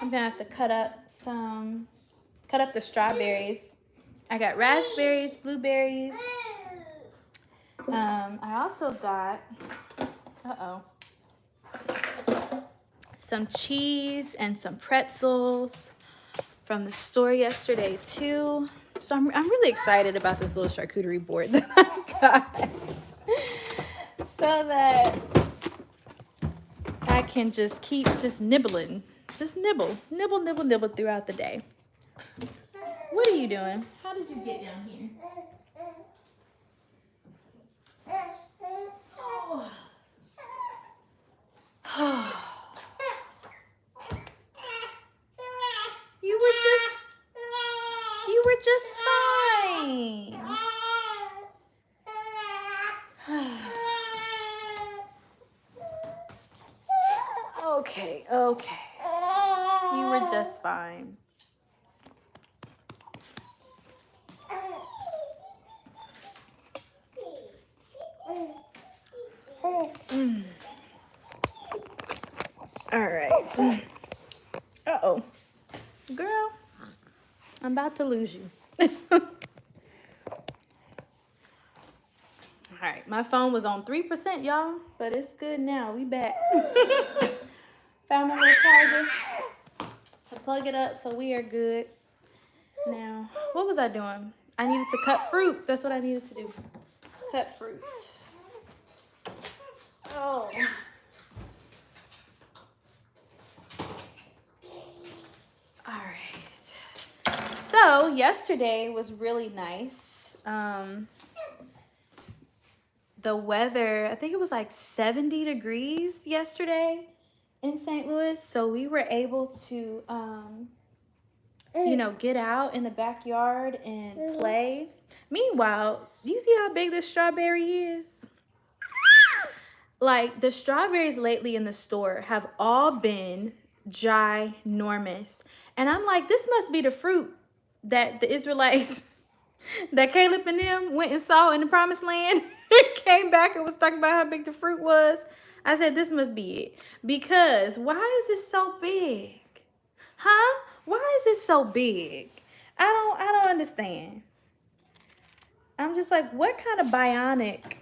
I'm gonna have to cut up the strawberries. I got raspberries, blueberries. I also got some cheese and some pretzels from the store yesterday too. So I'm really excited about this little charcuterie board that I got. So that I can just keep just nibbling. Just nibble throughout the day. What are you doing? How did you get down here? Oh. You were just fine. Okay. You were just fine. All right. Uh-oh. Girl, I'm about to lose you. All right, my phone was on 3%, y'all, but it's good now. We back. Found my little charger to plug it up, so we are good. Now, what was I doing? I needed to cut fruit. That's what I needed to do. Cut fruit. Oh. All right. So yesterday was really nice. The weather, I think it was like 70 degrees yesterday in St. Louis. So we were able to, get out in the backyard and play. Meanwhile, do you see how big this strawberry is? Like, the strawberries lately in the store have all been ginormous. And I'm like, this must be the fruit that the Israelites, that Caleb and them went and saw in the promised land, came back and was talking about how big the fruit was. I said, this must be it. Because why is this so big? Huh? Why is it so big? I don't understand. I'm just like, what kind of bionic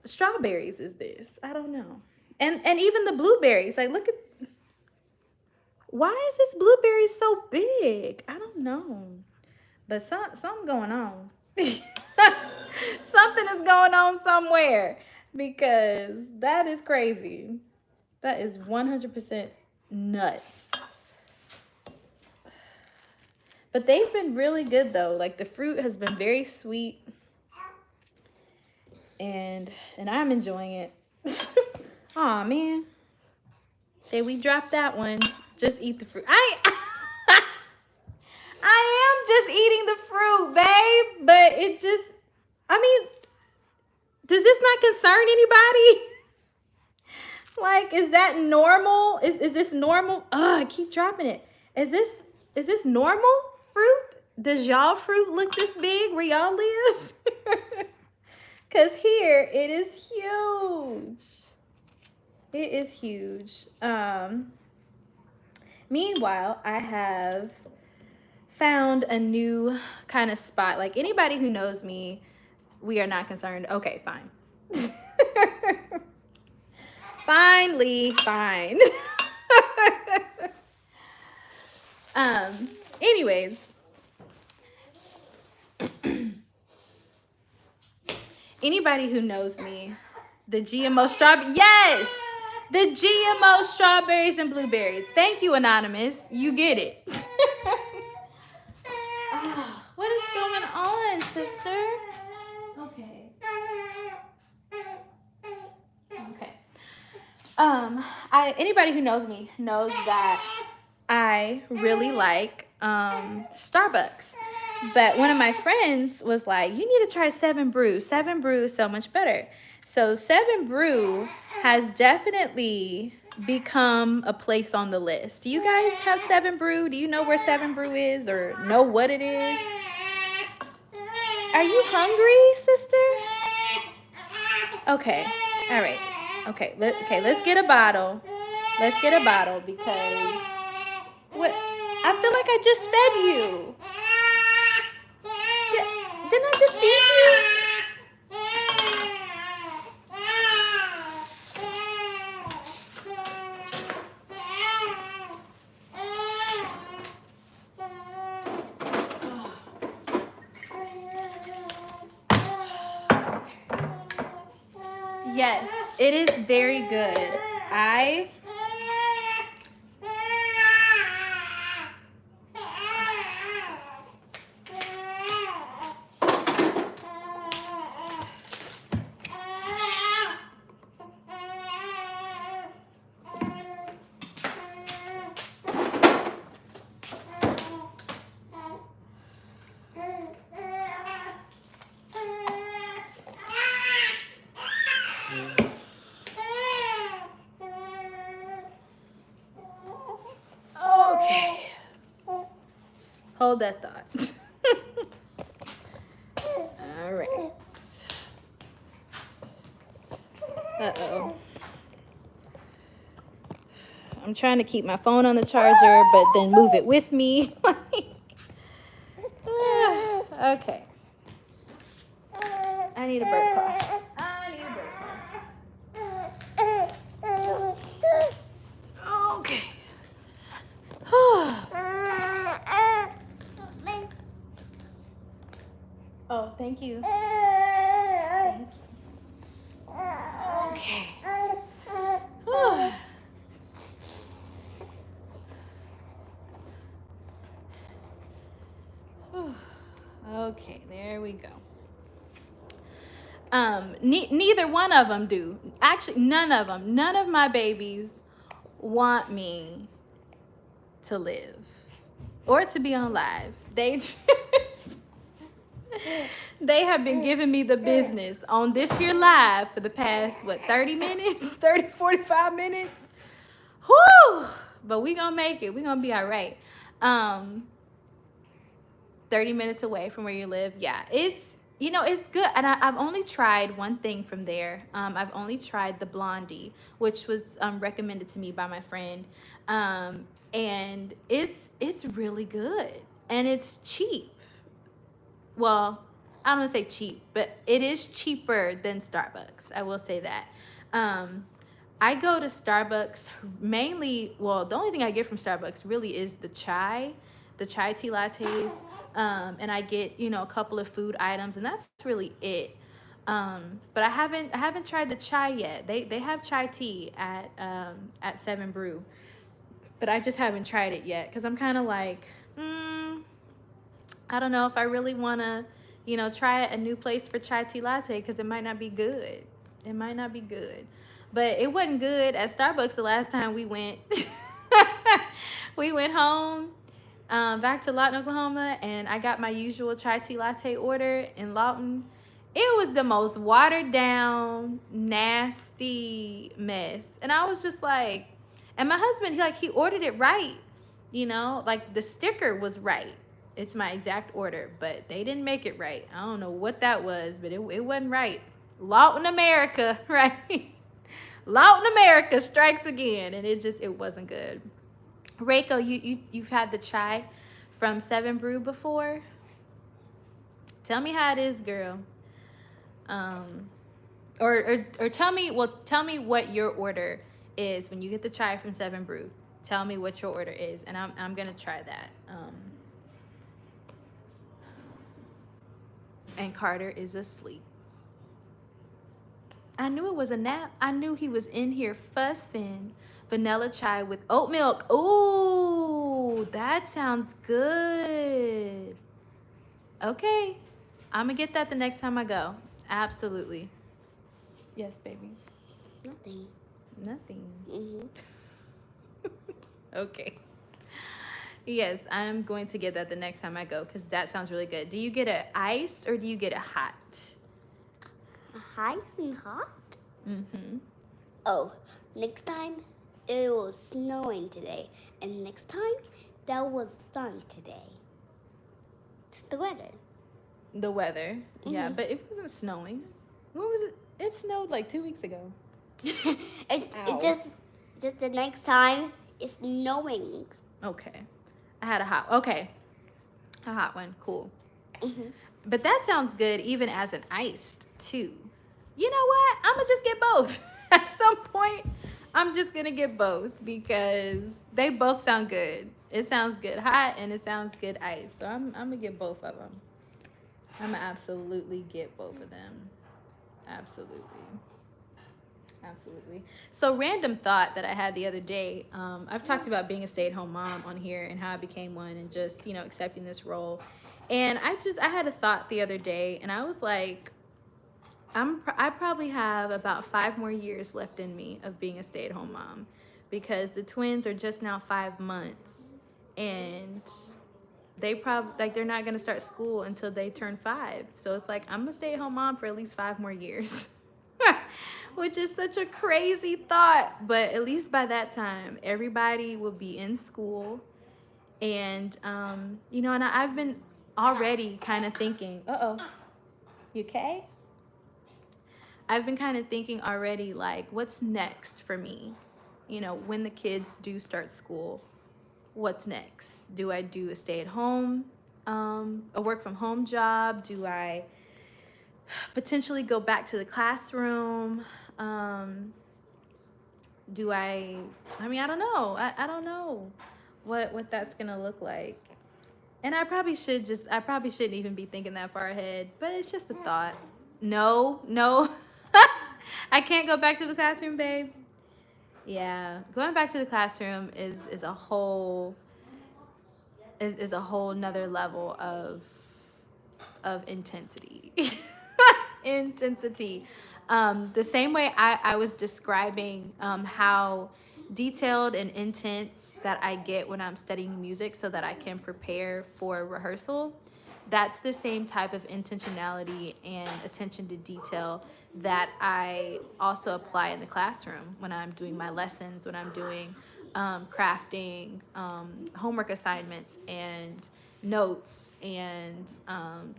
strawberries is this? I don't know. And even the blueberries, like, look at, why is this blueberry so big? I don't know. But something going on. Something is going on somewhere, because that is crazy. That is 100% nuts. But they've been really good though. Like, the fruit has been very sweet. And I'm enjoying it. Aw, man. Did we drop that one? Just eat the fruit. I am just eating the fruit, babe. But it just, does this not concern anybody? Like, is that normal? Is this normal? I keep dropping it. Is this normal fruit? Does y'all fruit look this big where y'all live? Because here, it is huge. It is huge. Meanwhile, I have found a new kind of spot. Like, anybody who knows me, we are not concerned. Okay, fine. Finally, fine. Anyways. Anybody who knows me, the GMO strawberry, yes! The GMO strawberries and blueberries. Thank you, Anonymous. You get it. Oh, what is going on, sister? Okay. Anybody who knows me knows that I really like Starbucks. But one of my friends was like, you need to try 7 Brew. 7 Brew is so much better. So 7 Brew has definitely become a place on the list. Do you guys have 7 Brew? Do you know where 7 Brew is or know what it is? Are you hungry, sister? Okay. All right. Okay, let's get a bottle. Let's get a bottle because what? I feel like I just fed you. Didn't I just feed you? Yes, it is very good. Okay. Hold that thought. All right. Uh-oh. I'm trying to keep my phone on the charger, but then move it with me. Okay. I need a burp call. I need a burp call. Okay. Oh, thank you. Thank you. Okay. Okay, there we go. Neither one of them do. Actually, none of them. None of my babies want me to live or to be on live. They have been giving me the business on this here live for the past, 30 minutes? 30, 45 minutes? Whew! But we gonna make it. We gonna be all right. 30 minutes away from where you live. Yeah, it's good. And I've only tried one thing from there. I've only tried the blondie, which was recommended to me by my friend. And it's really good. And it's cheap. Well, I don't want to say cheap, but it is cheaper than Starbucks. I will say that. I go to Starbucks mainly, well, the only thing I get from Starbucks really is the chai tea lattes. And I get, a couple of food items, and that's really it. But I haven't tried the chai yet. They have chai tea at 7 Brew, but I just haven't tried it yet because I'm kind of like, I don't know if I really want to, try a new place for chai tea latte because it might not be good. It might not be good. But it wasn't good at Starbucks the last time we went. We went home, back to Lawton, Oklahoma, and I got my usual chai tea latte order in Lawton. It was the most watered down, nasty mess. And I was just like, and my husband, he ordered it right. Like the sticker was right. It's my exact order, but they didn't make it right. I don't know what that was, but it wasn't right. Lawton, America, right? Lawton, America strikes again, and it wasn't good. Reiko, you've had the chai from 7 Brew before? Tell me how it is, girl. Or tell me what your order is when you get the chai from 7 Brew. Tell me what your order is, and I'm gonna try that. And Carter is asleep. I knew it was a nap. I knew he was in here fussing. Vanilla chai with oat milk. Ooh, that sounds good. Okay, I'm gonna get that the next time I go. Absolutely. Yes, baby. Nothing. Okay. Yes, I'm going to get that the next time I go because that sounds really good. Do you get it iced or do you get it hot? Ice and hot? Mm-hmm. Oh, next time it was snowing today, and next time there was sun today. It's the weather. The weather, yeah, but it wasn't snowing. When was it? It snowed like 2 weeks ago. It just the next time it's snowing. Okay, I had a hot one. Cool. But that sounds good even as an iced too. You know what? I'm gonna just get both. At some point, I'm just gonna get both because they both sound good. It sounds good hot and it sounds good iced. So I'm gonna get both of them. I'm gonna absolutely get both of them. Absolutely. Absolutely. So, random thought that I had the other day. I've talked about being a stay-at-home mom on here and how I became one, and just accepting this role. And I had a thought the other day, and I was like, I probably have about 5 more years left in me of being a stay-at-home mom, because the twins are just now 5 months, and they probably, like, they're not gonna start school until they turn 5. So it's like I'm a stay-at-home mom for at least 5 more years. Which is such a crazy thought, but at least by that time everybody will be in school. And and I've been already kind of thinking, you okay? I've been kind of thinking already, like, what's next for me? When the kids do start school, what's next? Do I do a stay-at-home, a work-from-home job? Do I potentially go back to the classroom? Do I mean, I don't know. I don't know what that's gonna look like. And I probably shouldn't even be thinking that far ahead, but it's just a thought. No, no. I can't go back to the classroom, babe. Yeah, going back to the classroom is a whole is a whole nother level of intensity. Intensity. The same way I was describing how detailed and intense that I get when I'm studying music so that I can prepare for rehearsal. That's the same type of intentionality and attention to detail that I also apply in the classroom when I'm doing my lessons, when I'm doing crafting, homework assignments, and notes, and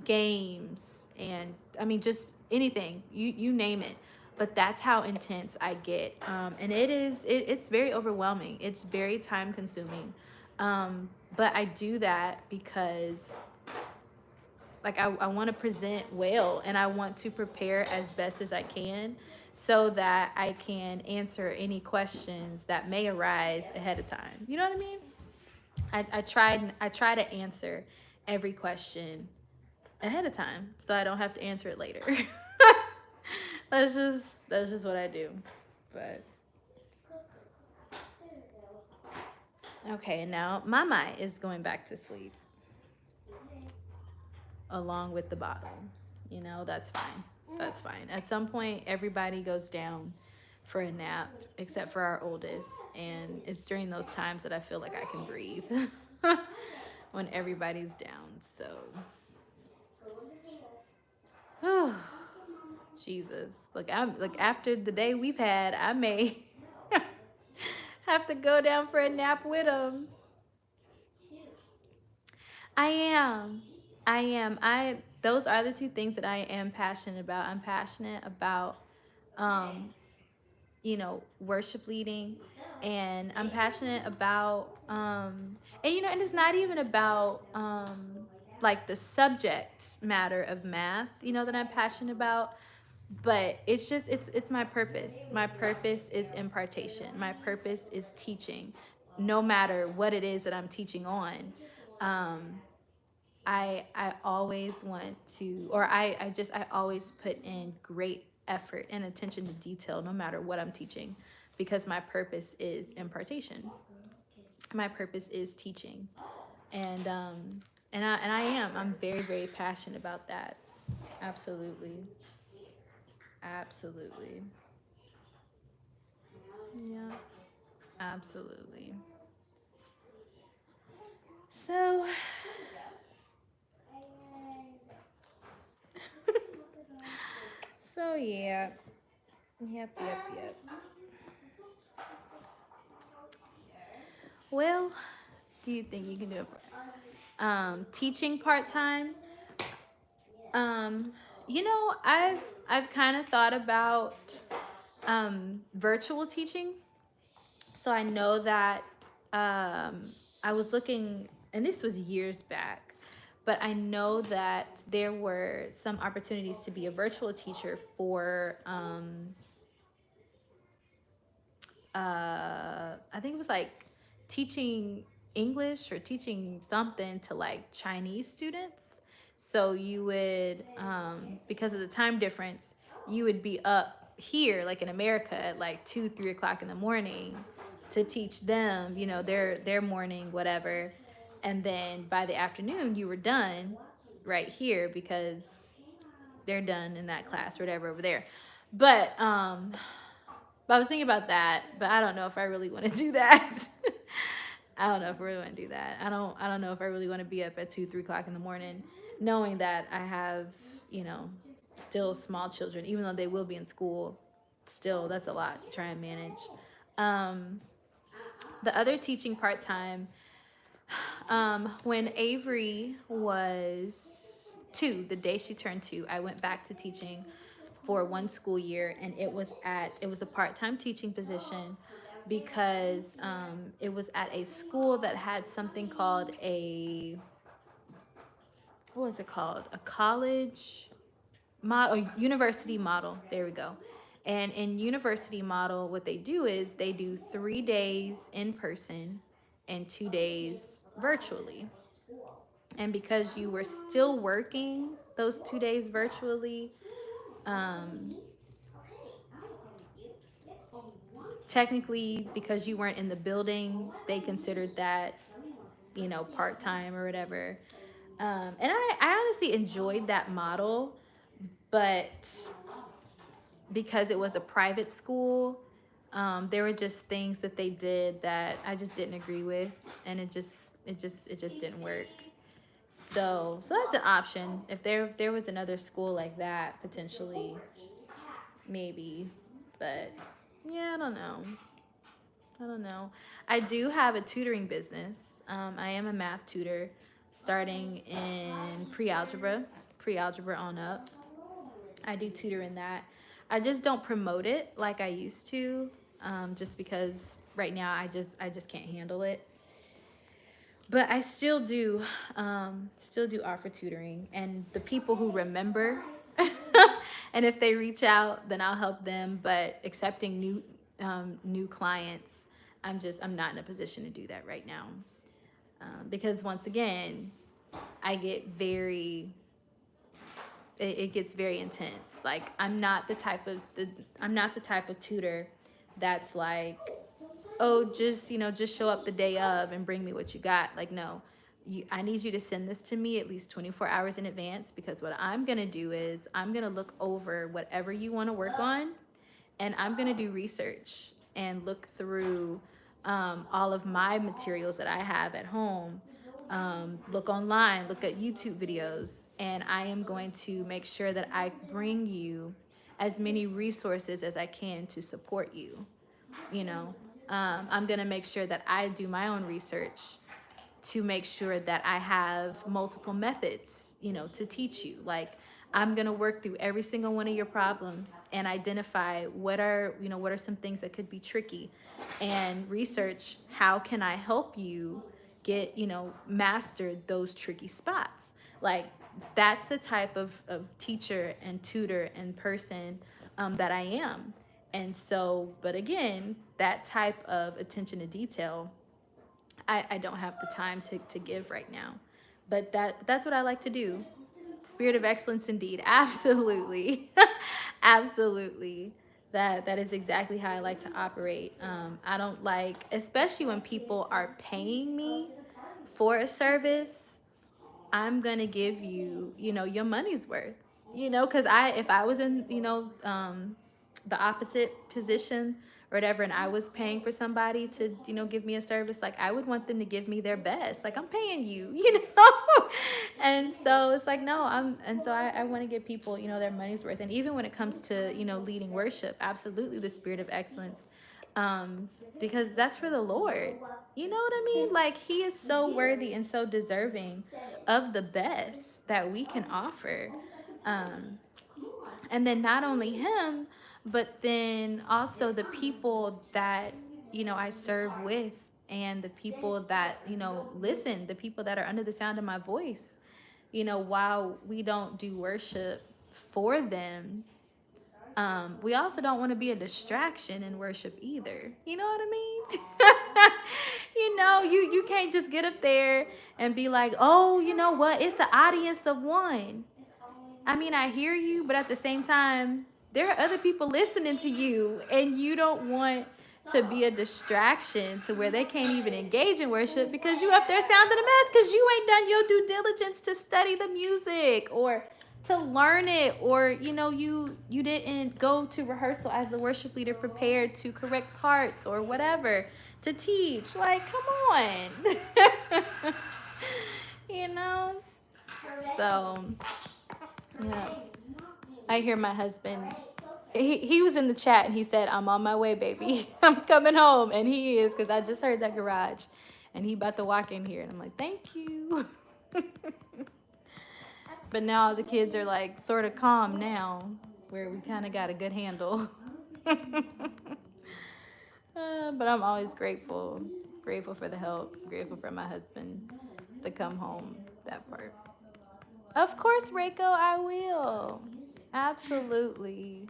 games, and I mean, just anything, you name it. But that's how intense I get, and it's very overwhelming. It's very time consuming, but I do that because, like, I want to present well, and I want to prepare as best as I can so that I can answer any questions that may arise ahead of time. You know what I mean? I try to answer every question ahead of time so I don't have to answer it later. That's just what I do. But okay, now Mama is going back to sleep along with the bottle. That's fine. That's fine. At some point, everybody goes down for a nap, except for our oldest. And it's during those times that I feel like I can breathe. When everybody's down. So, oh, Jesus. Look, after the day we've had, I may have to go down for a nap with him. I am. I am. Those are the two things that I am passionate about. I'm passionate about worship leading, and I'm passionate about and it's not even about like the subject matter of math, that I'm passionate about, but it's my purpose. My purpose is impartation. My purpose is teaching, no matter what it is that I'm teaching on. I always want to, or I always put in great effort and attention to detail no matter what I'm teaching, because my purpose is impartation. My purpose is teaching. And I'm very, very passionate about that. Absolutely. Absolutely. Yeah. Absolutely. So so yeah. Yep. Well, do you think you can do it? Teaching part-time. Um, I've kind of thought about virtual teaching. So I know that I was looking, and this was years back, but I know that there were some opportunities to be a virtual teacher for I think it was like teaching English or teaching something to like Chinese students. So you would, because of the time difference, you would be up here, like in America, at like 2, 3 o'clock in the morning to teach them, their morning, whatever. And then by the afternoon, you were done right here because they're done in that class or whatever over there. But I was thinking about that, but I don't know if I really want to do that. I don't know if I really want to do that. I don't know if I really want to be up at 2, 3 o'clock in the morning, knowing that I have, you know, still small children, even though they will be in school. Still, that's a lot to try and manage. Um, the other teaching part time, when Avery was 2, the day she turned 2, I went back to teaching for 1 school year, and it was a part-time teaching position because it was at a school that had something called what was it called? A college model, university model. There we go. And in university model, what they do is they do 3 days in person and 2 days virtually. And because you were still working those 2 days virtually, um, technically, because you weren't in the building, they considered that, part time or whatever. And I honestly enjoyed that model, but because it was a private school, there were just things that they did that I just didn't agree with, and it just didn't work. So that's an option. If there was another school like that, potentially, maybe, but yeah, I don't know. I do have a tutoring business. I am a math tutor, starting in pre-algebra on up. I do tutor in that. I just don't promote it like I used to, just because right now I just can't handle it. But I still do offer tutoring, and the people who remember, and if they reach out, then I'll help them. But accepting new clients, I'm not in a position to do that right now, because once again, I get it gets very intense. Like I'm not the type of tutor that's like, oh, just show up the day of and bring me what you got. Like, no, I need you to send this to me at least 24 hours in advance, because what I'm going to do is I'm going to look over whatever you want to work on, and I'm going to do research and look through all of my materials that I have at home. Look online, look at YouTube videos, and I am going to make sure that I bring you as many resources as I can to support you. you know I'm going to make sure that I do my own research to make sure that I have multiple methods, to teach you. Like, I'm going to work through every single one of your problems and identify what are some things that could be tricky, and research how can I help you get, master those tricky spots. Like, that's the type of teacher and tutor and person that I am. And so, but again, that type of attention to detail, I don't have the time to give right now. But that's what I like to do. Spirit of excellence indeed. Absolutely. Absolutely. That is exactly how I like to operate. I don't like, especially when people are paying me for a service, I'm gonna give you, your money's worth. Because if I was in, the opposite position or whatever, and I was paying for somebody to, give me a service, like, I would want them to give me their best. Like, I'm paying you, And so it's like, no, and so I want to give people, their money's worth. And even when it comes to, leading worship, absolutely the spirit of excellence. Because that's for the Lord. You know what I mean? Like, he is so worthy and so deserving of the best that we can offer. And then not only him, but then also the people that, I serve with, and the people that, listen, the people that are under the sound of my voice. While we don't do worship for them, we also don't want to be a distraction in worship either. You know what I mean? You can't just get up there and be like, oh, you know what? It's the audience of one. I mean, I hear you, but at the same time, there are other people listening to you, and you don't want to be a distraction to where they can't even engage in worship because you up there sounding a mess because you ain't done your due diligence to study the music or to learn it, or you didn't go to rehearsal as the worship leader prepared to correct parts or whatever to teach. Like, come on. you know so yeah, I hear my husband. He was in the chat and he said, I'm on my way, baby. I'm coming home. And he is, because I just heard that garage. And he about to walk in here. And I'm like, thank you. But now the kids are like sort of calm now, where we kind of got a good handle. But I'm always grateful. Grateful for the help. Grateful for my husband to come home. That part. Of course, Reiko, I will. Absolutely.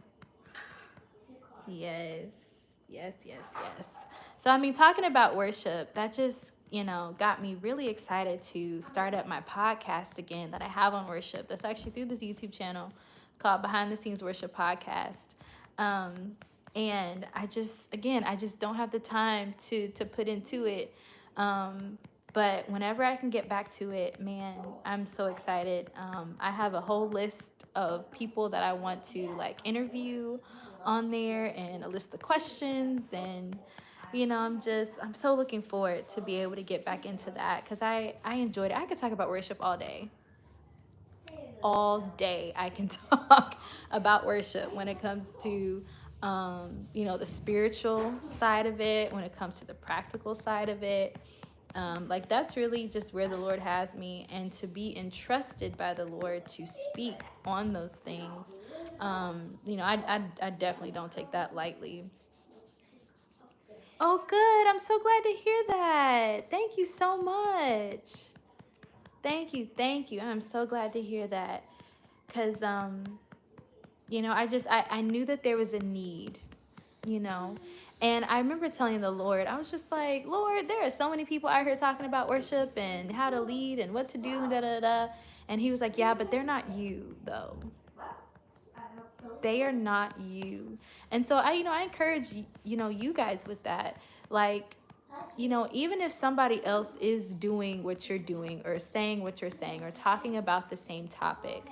Yes. Yes, yes, yes. So, I mean, talking about worship, that just, got me really excited to start up my podcast again that I have on worship. That's actually through this YouTube channel called Behind the Scenes Worship Podcast. And I just don't have the time to put into it. But whenever I can get back to it, man, I'm so excited. I have a whole list of people that I want to interview on there, and a list of questions, and I'm so looking forward to be able to get back into that because I enjoyed it. I could talk about worship all day. All day I can talk about worship when it comes to the spiritual side of it, when it comes to the practical side of it. That's really just where the Lord has me, and to be entrusted by the Lord to speak on those things. I definitely don't take that lightly. Oh, good. I'm so glad to hear that. Thank you so much. Thank you. I'm so glad to hear that. Because, I knew that there was a need, And I remember telling the Lord, I was just like, Lord, there are so many people out here talking about worship and how to lead and what to do and da-da-da. And he was like, yeah, but they're not you, though. They are not you. And so I encourage, you guys with that. Even if somebody else is doing what you're doing or saying what you're saying or talking about the same topic,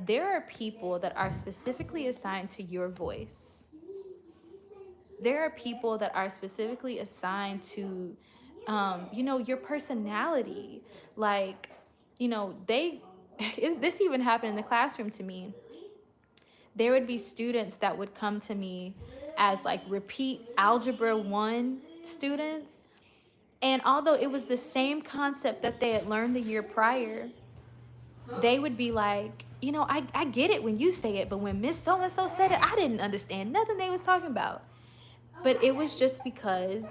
there are people that are specifically assigned to your voice. There are people that are specifically assigned to, your personality. This even happened in the classroom to me. There would be students that would come to me as repeat Algebra 1 students. And although it was the same concept that they had learned the year prior, they would be like, I get it when you say it, but when Miss So-and-so said it, I didn't understand nothing they was talking about. But it was just because,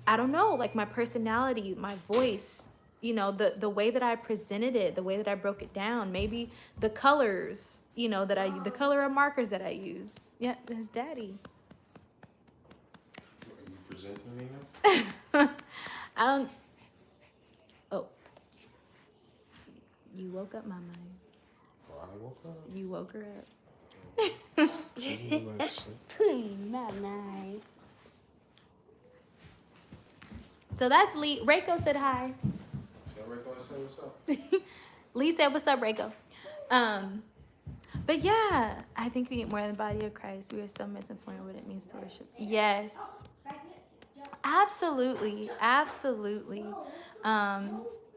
I don't know, my personality, my voice, the way that I presented it, the way that I broke it down, maybe the colors, the color of markers that I use. Yeah, that's Daddy. Are you presenting me now? I don't. Oh, you woke up my mind. Oh, I woke up. You woke her up. Not nice. So that's Lee. Reiko said hi. Tell Reiko I said what's up. Lee said, "What's up, Reiko?" But yeah, I think we get more than the body of Christ. We are so misinformed what it means to worship. Yes, absolutely.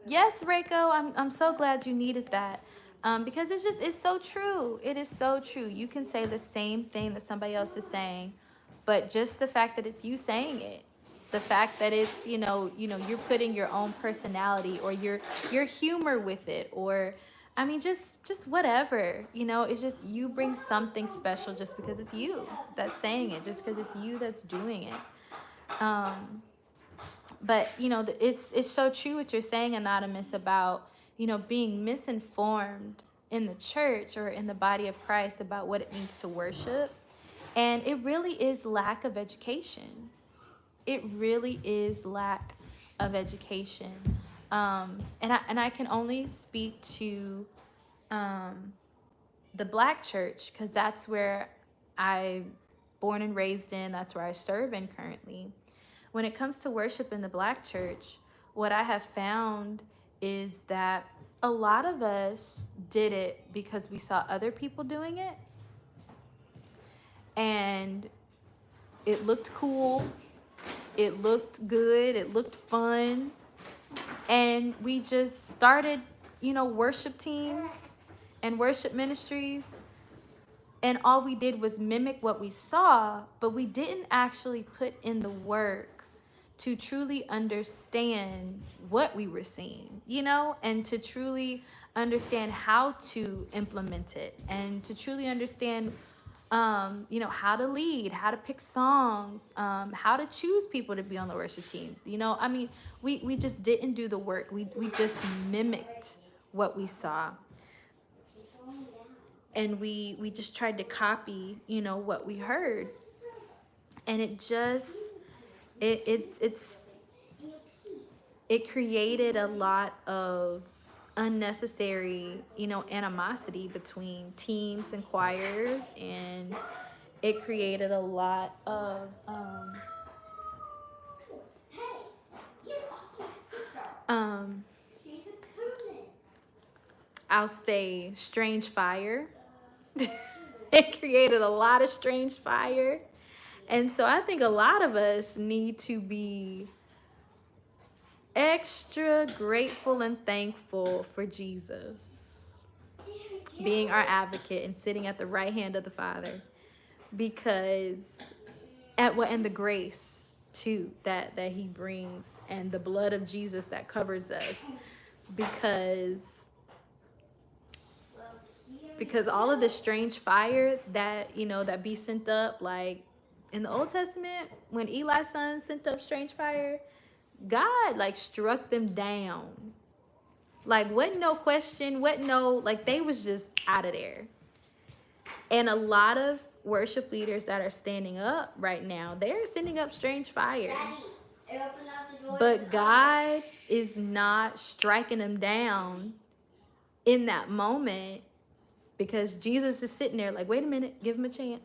Yes, Reiko, I'm so glad you needed that. Because it's so true. It is so true. You can say the same thing that somebody else is saying, but just the fact that it's you saying it, the fact that it's, you're putting your own personality or your humor with it, or, I mean, just whatever, it's just you bring something special just because it's you that's saying it, just because it's you that's doing it. But, it's so true what you're saying, Anonymous, about, being misinformed in the church or in the body of Christ about what it means to worship. And it really is lack of education. It really is lack of education. And I can only speak to the Black church, because that's where I born and raised in, that's where I serve in currently. When it comes to worship in the Black church, what I have found is that a lot of us did it because we saw other people doing it, and it looked cool, it looked good, it looked fun, and we just started, worship teams and worship ministries, and all we did was mimic what we saw, but we didn't actually put in the work to truly understand what we were seeing, and to truly understand how to implement it, and to truly understand how to lead, how to pick songs, how to choose people to be on the worship team. We just didn't do the work. We just mimicked what we saw. And we just tried to copy, what we heard. And it created a lot of unnecessary, animosity between teams and choirs, and it created a lot of I'll say strange fire. It created a lot of strange fire. And so I think a lot of us need to be extra grateful and thankful for Jesus being our advocate and sitting at the right hand of the Father, because and the grace too that he brings, and the blood of Jesus that covers us, because all of the strange fire that that be sent up, like in the Old Testament when Eli's son sent up strange fire, God struck them down. Wasn't no question, they was just out of there. And a lot of worship leaders that are standing up right now, they're sending up strange fire. But God is not striking them down in that moment, because Jesus is sitting there wait a minute, give him a chance.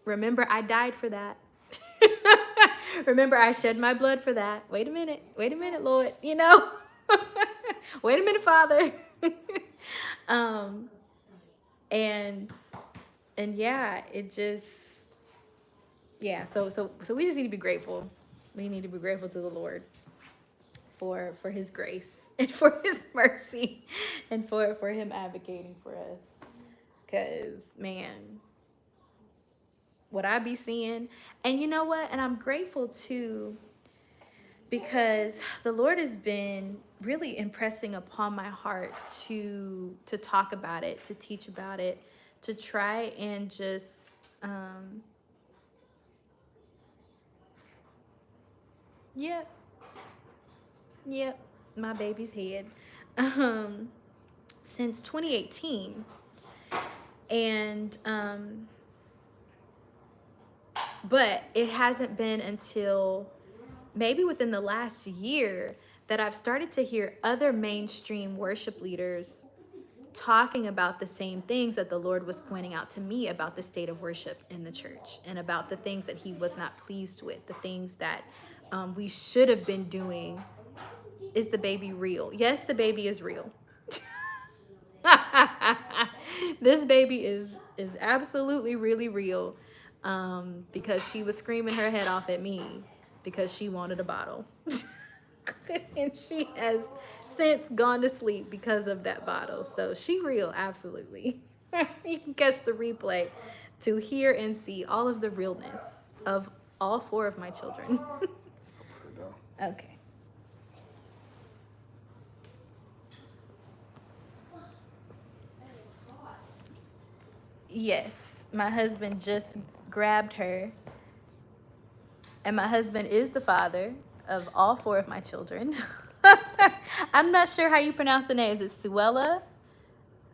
Remember, I died for that. Remember, I shed my blood for that. Wait a minute, Lord, wait a minute, Father. And yeah, it just, so we just need to be grateful. We need to be grateful to the Lord for his grace and for his mercy, and for him advocating for us. Because, man, what I be seeing, and you know what? And I'm grateful too, because the Lord has been really impressing upon my heart to talk about it, to teach about it, to try and just yep, my baby's head, since 2018. And but it hasn't been until maybe within the last year that I've started to hear other mainstream worship leaders talking about the same things that the Lord was pointing out to me about the state of worship in the church, and about the things that he was not pleased with, the things that we should have been doing. Is the baby real? Yes, the baby is real. This baby is absolutely really real, because she was screaming her head off at me because she wanted a bottle. And she has since gone to sleep because of that bottle. So she real, absolutely. You can catch the replay to hear and see all of the realness of all 4 of my children. Okay. Yes, my husband just grabbed her. And my husband is the father of all 4 of my children. I'm not sure how you pronounce the name. Is it Suela?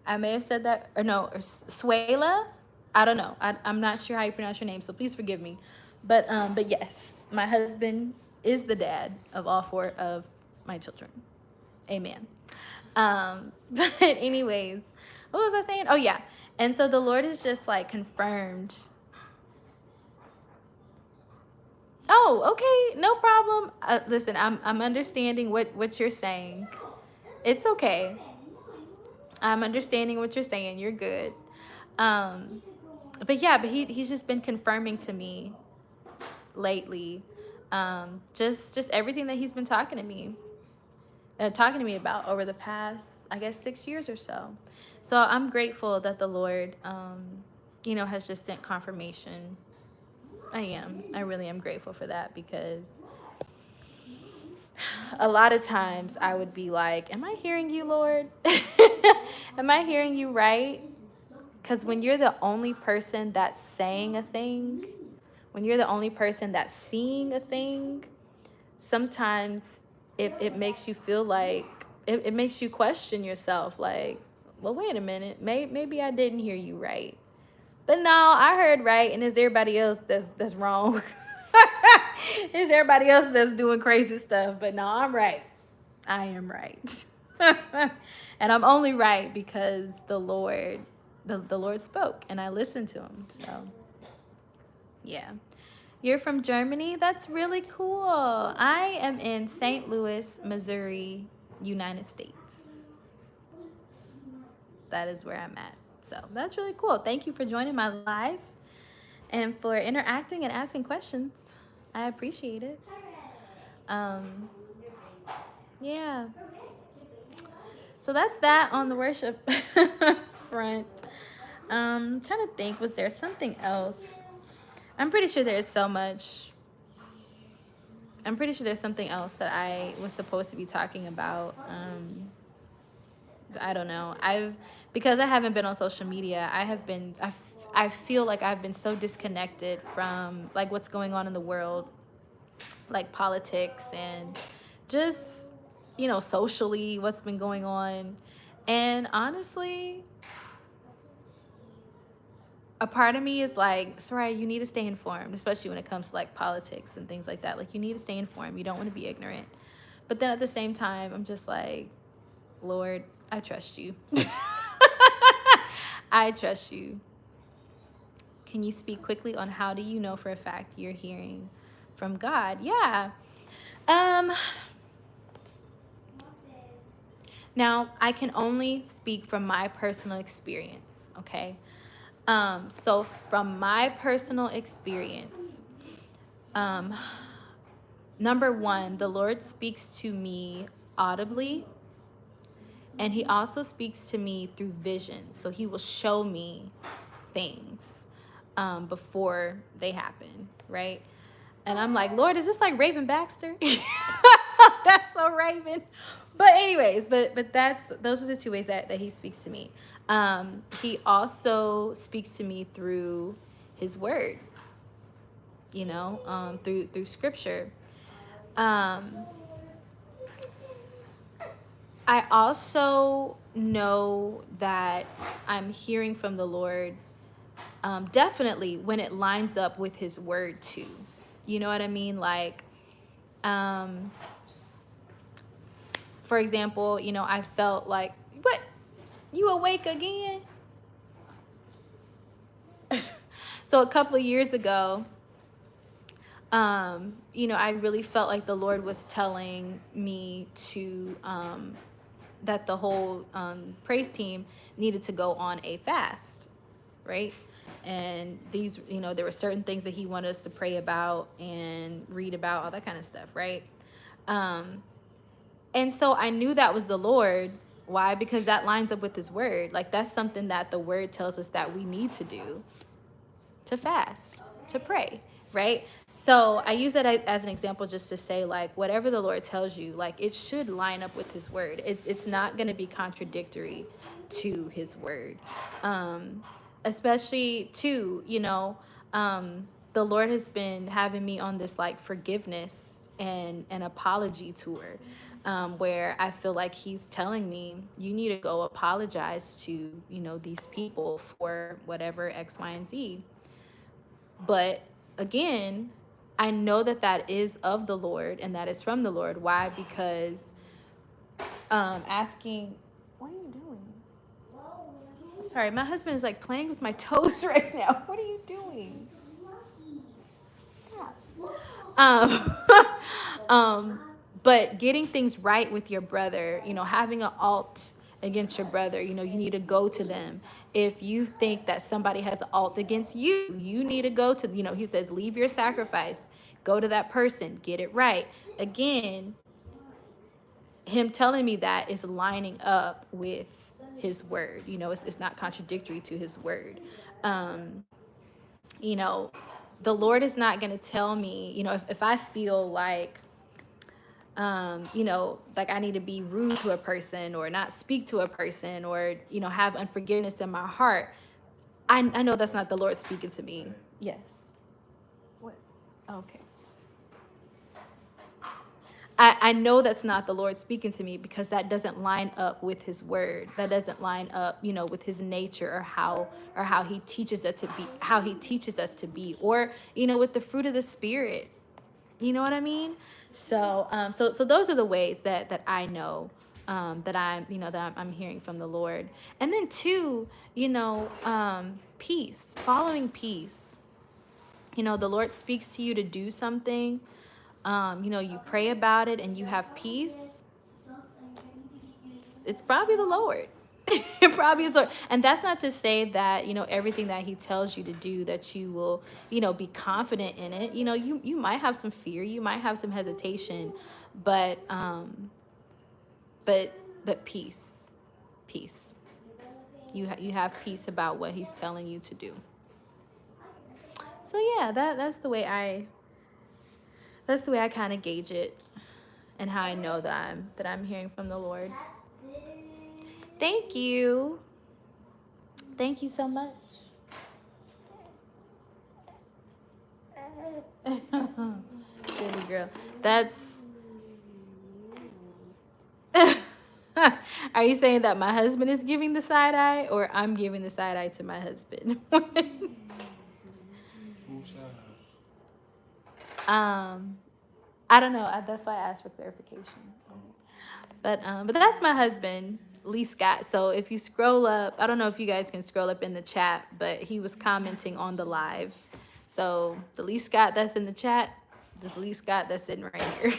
I may have said that, or no, or Suela? I don't know. I'm not sure how you pronounce your name, so please forgive me. But yes, my husband is the dad of all 4 of my children. Amen. But anyways, what was I saying? Oh yeah. And so the Lord has just like confirmed. Oh, okay, no problem. Listen, I'm understanding what you're saying. It's okay. I'm understanding what you're saying. You're good. But yeah, but he's just been confirming to me lately, just everything that he's been talking to me about over the past, I guess, 6 years or so. So I'm grateful that the Lord, has just sent confirmation. I really am grateful for that, because a lot of times I would be like, am I hearing you, Lord? Am I hearing you right? Because when you're the only person that's saying a thing, when you're the only person that's seeing a thing, sometimes it makes you feel like, it makes you question yourself, like, well, wait a minute, maybe I didn't hear you right. But no, I heard right, and it's everybody else that's wrong. It's everybody else that's doing crazy stuff, but no, I'm right. I am right. And I'm only right because the Lord spoke and I listened to him. So yeah. You're from Germany? That's really cool. I am in St. Louis, Missouri, United States. That is where I'm at. So that's really cool. Thank you for joining my live and for interacting and asking questions. I appreciate it. Yeah. So that's that on the worship front. Trying to think, was there something else? I'm pretty sure there's something else that I was supposed to be talking about. I don't know. Because I haven't been on social media, I feel like I've been so disconnected from like what's going on in the world, like politics and just, socially what's been going on. And honestly, a part of me is like, Soraya, you need to stay informed, especially when it comes to like politics and things like that. Like, you need to stay informed. You don't want to be ignorant. But then at the same time, I'm just like, Lord, I trust you. I trust you. Can you speak quickly on how do you know for a fact you're hearing from God? Yeah. Now, I can only speak from my personal experience, okay? So from my personal experience, number one, the Lord speaks to me audibly, and he also speaks to me through vision. So he will show me things before they happen, right? And I'm like, Lord, is this like Raven Baxter? That's so Raven. But anyways, but those are the two ways that he speaks to me. He also speaks to me through his word, through scripture. I also know that I'm hearing from the Lord definitely when it lines up with his word too. You know what I mean? Like, for example, I felt like, what? You awake again? So a couple of years ago, I really felt like the Lord was telling me to, that the whole praise team needed to go on a fast, right? And these, there were certain things that he wanted us to pray about and read about, all that kind of stuff, right? And so I knew that was the Lord. Why? Because that lines up with his word. Like, that's something that the word tells us that we need to do, to fast, to pray, right? So I use that as an example just to say, like, whatever the Lord tells you, like, it should line up with his word. It's not going to be contradictory to his word. Especially too, the Lord has been having me on this like forgiveness and an apology tour, where I feel like he's telling me, you need to go apologize to, these people for whatever X, Y, and Z. But again, I know that is of the Lord and that is from the Lord. Why? Because asking, what are you doing? Sorry, my husband is like playing with my toes right now. What are you doing? Stop. But getting things right with your brother, having an alt against your brother, you need to go to them. If you think that somebody has an alt against you, you need to go to, he says, leave your sacrifice, go to that person, get it right. Again, him telling me that is lining up with his word. It's not contradictory to his word. You know, the Lord is not going to tell me, if I feel like, like I need to be rude to a person or not speak to a person or, have unforgiveness in my heart. I know that's not the Lord speaking to me. Yes. What? Okay. I know that's not the Lord speaking to me because that doesn't line up with his word. That doesn't line up, with his nature or how he teaches us to be, or, with the fruit of the Spirit. You know what I mean? So, so those are the ways that I know, that I'm hearing from the Lord. And then two, peace, following peace. The Lord speaks to you to do something. You pray about it and you have peace. It's probably the Lord. It probably is the Lord. And that's not to say that, everything that he tells you to do, that you will, be confident in it. You might have some fear, you might have some hesitation, but peace. Peace. You have peace about what he's telling you to do. So yeah, that's the way I kind of gauge it, and how I know that I'm hearing from the Lord. Thank you. Thank you so much. Silly girl. That's. Are you saying that my husband is giving the side eye, or I'm giving the side eye to my husband? I don't know. That's why I asked for clarification. But that's my husband, Lee Scott. So if you scroll up, I don't know if you guys can scroll up in the chat, but he was commenting on the live. So the Lee Scott that's in the chat, this Lee Scott that's sitting right here.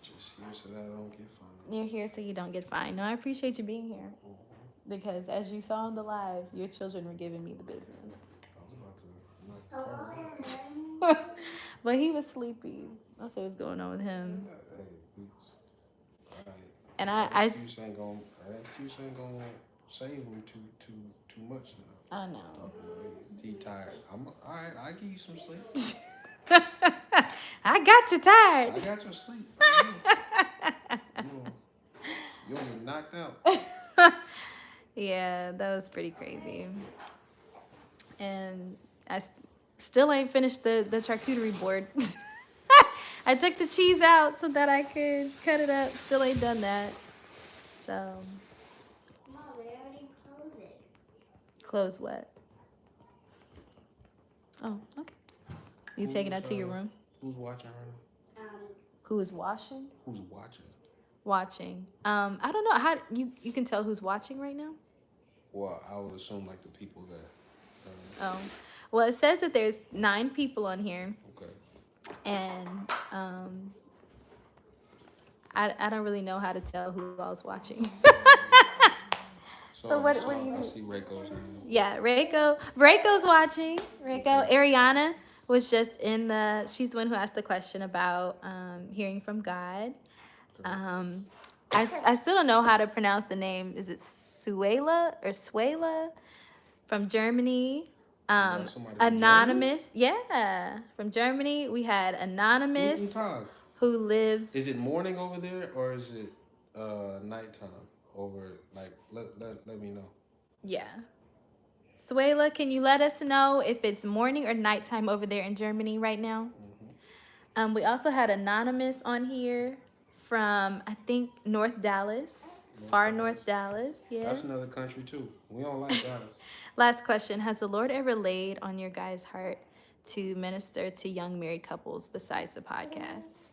Just here so that I don't get fined. You're here so you don't get fined. No, I appreciate you being here. Because as you saw in the live, your children were giving me the business. I was about to. But he was sleepy. That's what was going on with him. And that excuse ain't gonna save him too much now. I know. He tired. All right. I give you some sleep. I got you tired. I got your sleep. You'll get knocked out. Yeah, that was pretty crazy. And I still ain't finished the charcuterie board. I took the cheese out so that I could cut it up. Still ain't done that. So. Mom, we already closed it. Close what? Oh, okay. You taking that to your room? Who's watching right now? Who is washing? Who's watching? Watching. I don't know. How you can tell who's watching right now? Well, I would assume like the people that. Oh, well, it says that there's 9 people on here. Okay. And I don't really know how to tell who all's watching. So what do you? I see Reiko's name. Yeah, Reiko's watching. Reiko. Ariana was just she's the one who asked the question about hearing from God. I still don't know how to pronounce the name. Is it Suela from Germany? Anonymous. Yeah, from Germany. We had Anonymous who lives. Is it morning over there or is it nighttime over? Like, let me know. Yeah. Suela, can you let us know if it's morning or nighttime over there in Germany right now? Mm-hmm. We also had Anonymous on here from, I think, North Dallas. North Dallas, yeah. That's another country, too. We don't like Dallas. Last question. Has the Lord ever laid on your guys' heart to minister to young married couples besides the podcast?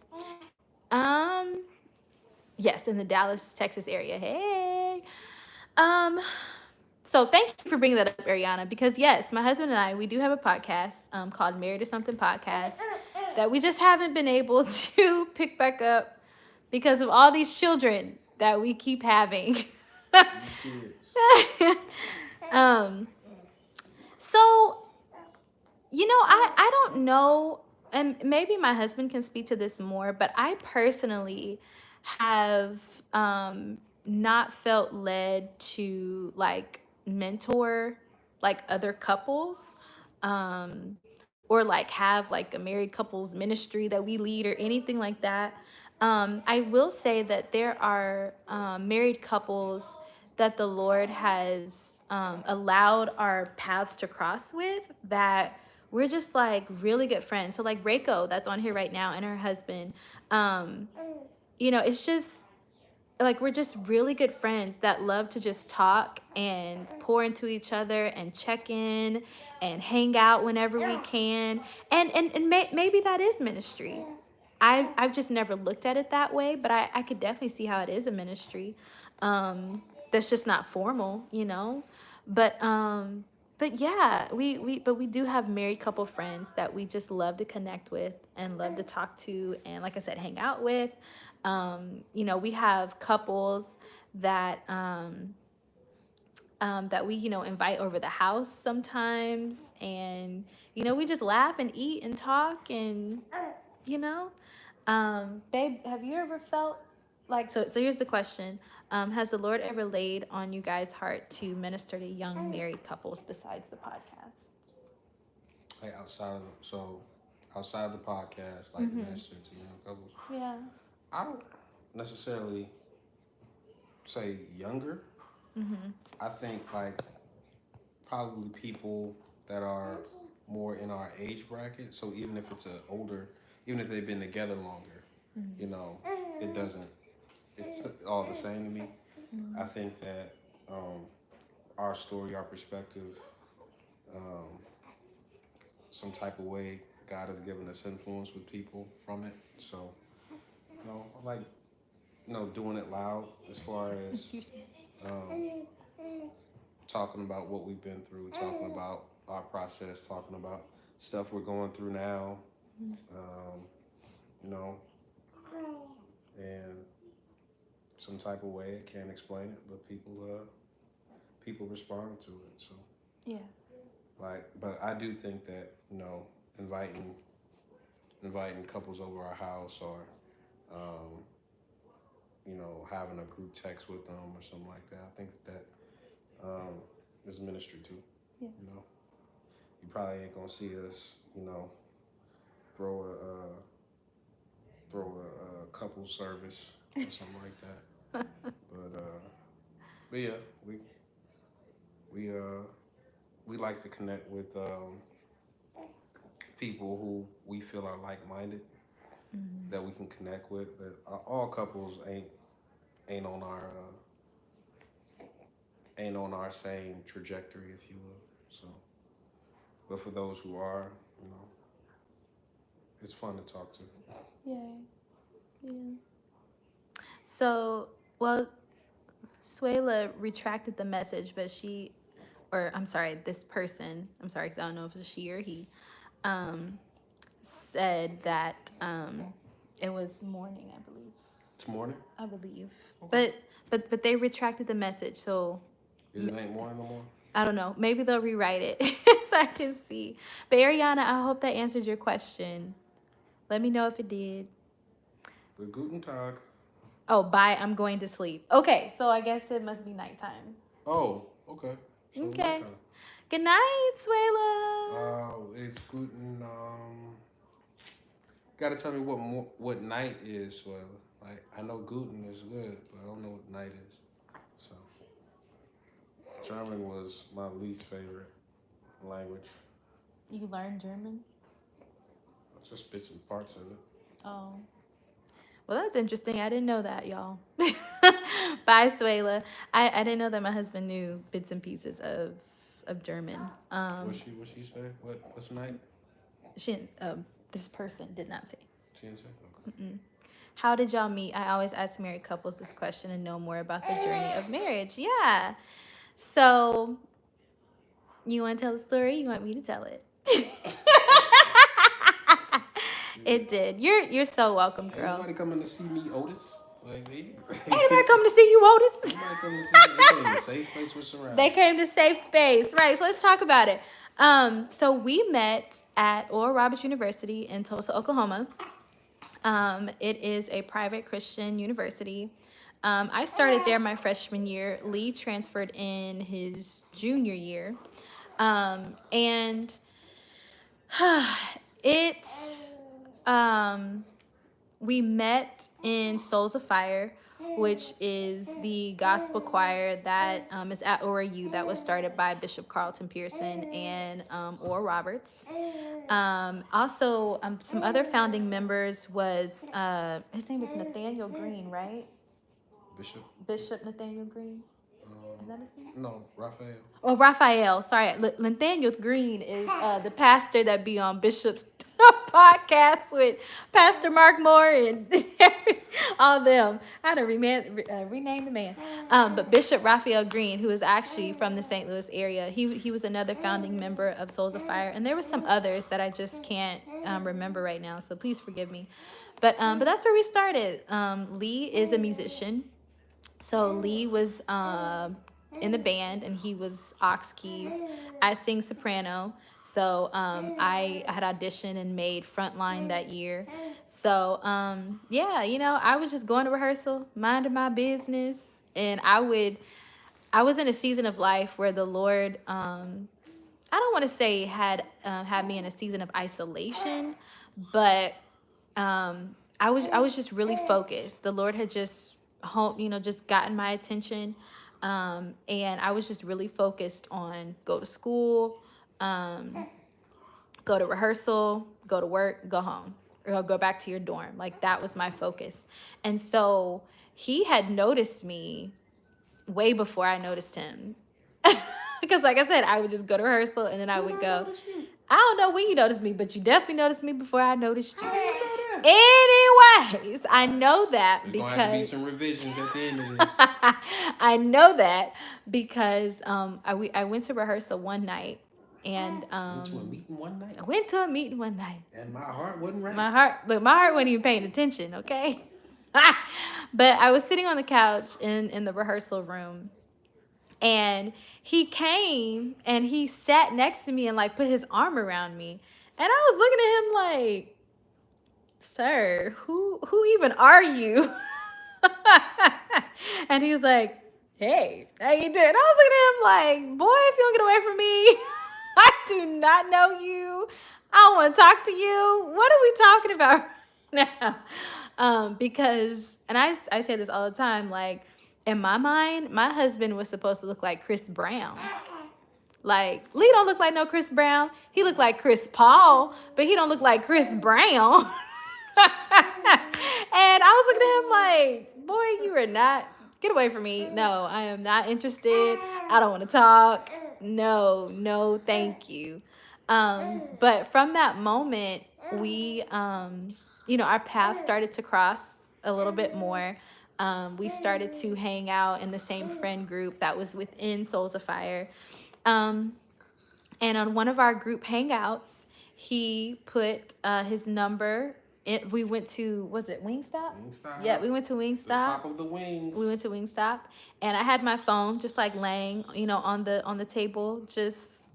Yes, in the Dallas, Texas area. Hey. Um, so thank you for bringing that up, Ariana, because yes, my husband and I, we do have a podcast called Married to Something Podcast that we just haven't been able to pick back up because of all these children that we keep having. You kids. um, so, I don't know, and maybe my husband can speak to this more, but I personally have not felt led to like mentor like other couples, or like have like a married couples ministry that we lead or anything like that. I will say that there are married couples that the Lord has allowed our paths to cross with, that we're just like really good friends. So like Reiko, that's on here right now, and her husband, it's just like we're just really good friends that love to just talk and pour into each other and check in and hang out whenever we can. And maybe that is ministry. I've just never looked at it that way, but I could definitely see how it is a ministry. That's just not formal. But yeah, we do have married couple friends that we just love to connect with and love to talk to, and like I said, hang out with. We have couples that that we invite over the house sometimes, and we just laugh and eat and talk, and you know babe, have you ever felt like, so here's the question. Has the Lord ever laid on you guys' heart to minister to young married couples besides the podcast? Like outside of the podcast, like minister to young couples. Yeah. I don't necessarily say younger. I think like probably people that are more in our age bracket. So even if it's even if they've been together longer, it doesn't. It's all the same to me. I think that our story, our perspective, um, some type of way God has given us influence with people from it. So, I like, doing it loud as far as um, talking about what we've been through, talking about our process, talking about stuff we're going through now, um, you know, and some type of way. I can't explain it, but people respond to it. So, Yeah. but I do think that inviting inviting couples over our house, or um, having a group text with them or something like that. I think that is ministry too. Yeah. You probably ain't gonna see us, throw a couple service or something like that. But yeah, we uh we like to connect with people who we feel are like minded, that we can connect with. That all couples ain't on our same trajectory, if you will. So, but for those who are, it's fun to talk to. Yeah. Yeah. So, well, Suela retracted the message, but I'm sorry, this person, I'm sorry, because I don't know if it's she or he, um, said that it was morning, I believe. It's morning. I believe. Okay. But they retracted the message, so Is it ain't morning no more? I don't know. Maybe they'll rewrite it so I can see. But Ariana, I hope that answered your question. Let me know if it did. But guten Tag. Oh, bye. I'm going to sleep. Okay, so I guess it must be nighttime. Oh, okay. So Okay. nighttime. Good night, Suela. It's guten. Gotta tell me what night is, Suela. Like, I know guten is good, but I don't know what night is. So German was my least favorite language. You learned German? Just bits and parts of it. Oh. Well, that's interesting. I didn't know that, y'all. Bye, Suela. I didn't know that my husband knew bits and pieces of German. What she say? What's night? This person did not say. She didn't say. Okay. How did y'all meet? I always ask married couples this question and know more about the journey of marriage. Yeah. So, you want to tell the story? You want me to tell it? It did. You're so welcome, girl. Ain't nobody coming to see me, Otis. Like, Ain't nobody coming to see you, Otis. Nobody coming to see me. They came to safe space with surroundings. They came to safe space, right? So let's talk about it. So we met at Oral Roberts University in Tulsa, Oklahoma. It is a private Christian university. I started there my freshman year. Lee transferred in his junior year. And it, we met in Souls of Fire, which is the gospel choir that is at ORU that was started by Bishop Carlton Pearson and Oral Roberts. Also, some other founding members was, his name was Nathaniel Green, right? Bishop Nathaniel Green. Is that his name? No, Raphael. Oh, Raphael. Sorry. Nathaniel Green is the pastor that be on Bishop's podcast with Pastor Mark Moore and all them. I had to rename the man. But Bishop Raphael Green, who is actually from the St. Louis area, he was another founding member of Souls of Fire. And there were some others that I just can't remember right now. So please forgive me. But that's where we started. Lee is a musician. So Lee was in the band, and he was aux keys. I sing soprano. So I had auditioned and made Frontline that year. So yeah, I was just going to rehearsal, minding my business, and I was in a season of life where the Lord, I don't want to say had me in a season of isolation, but I was just really focused. The Lord had just just gotten my attention. And I was just really focused on go to school, go to rehearsal, go to work, go home, or go back to your dorm. Like, that was my focus. And so he had noticed me way before I noticed him. Because like I said, I would just go to rehearsal and then I would go. I don't know when you noticed me, but you definitely noticed me before I noticed you. Anyways, I know that There's because going to have to be some revisions at the end of this. I know that because I went to rehearsal one night, and Went to a meeting one night. I went to a meeting one night. And my heart wasn't right. My heart wasn't even paying attention. Okay, but I was sitting on the couch in the rehearsal room. And he came and he sat next to me and like put his arm around me. And I was looking at him like, sir, who even are you? And he's like, hey, how you doing? I was looking at him like, boy, if you don't get away from me, I do not know you. I don't want to talk to you. What are we talking about now? Because, and I say this all the time, like, in my mind, my husband was supposed to look like Chris Brown. Like, Lee don't look like no Chris Brown. He looked like Chris Paul, but he don't look like Chris Brown. And I was looking at him like, boy, you are not, get away from me. No, I am not interested. I don't want to talk. No, thank you. But from that moment, we, our paths started to cross a little bit more. We started to hang out in the same friend group that was within Souls of Fire. And on one of our group hangouts, he put his number. We went to, was it Wingstop? Wingstop. Yeah, we went to Wingstop. The top of the wings. We went to Wingstop, and I had my phone just like laying, on the table, just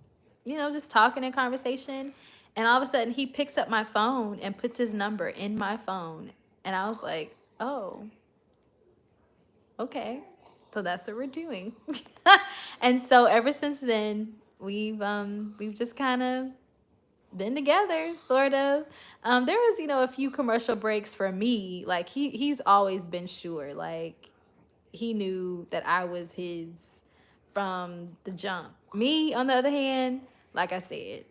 talking in conversation. And all of a sudden, he picks up my phone and puts his number in my phone, and I was like, oh. Okay, so that's what we're doing. And so ever since then, we've just kind of been together, sort of. There was, a few commercial breaks for me. Like, he's always been sure. Like, he knew that I was his from the jump. Me, on the other hand, like I said,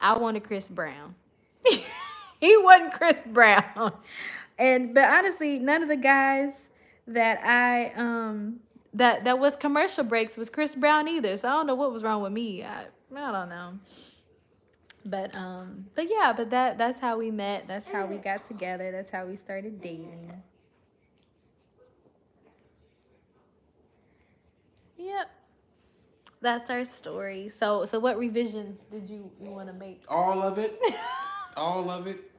I wanted Chris Brown. He wasn't Chris Brown. But honestly, none of the guys that I that was commercial breaks was Chris Brown either. So I don't know what was wrong with me. I don't know. But yeah, but that's how we met. That's how we got together. That's how we started dating. Yep. That's our story. So what revisions did you want to make? All of it. All of it.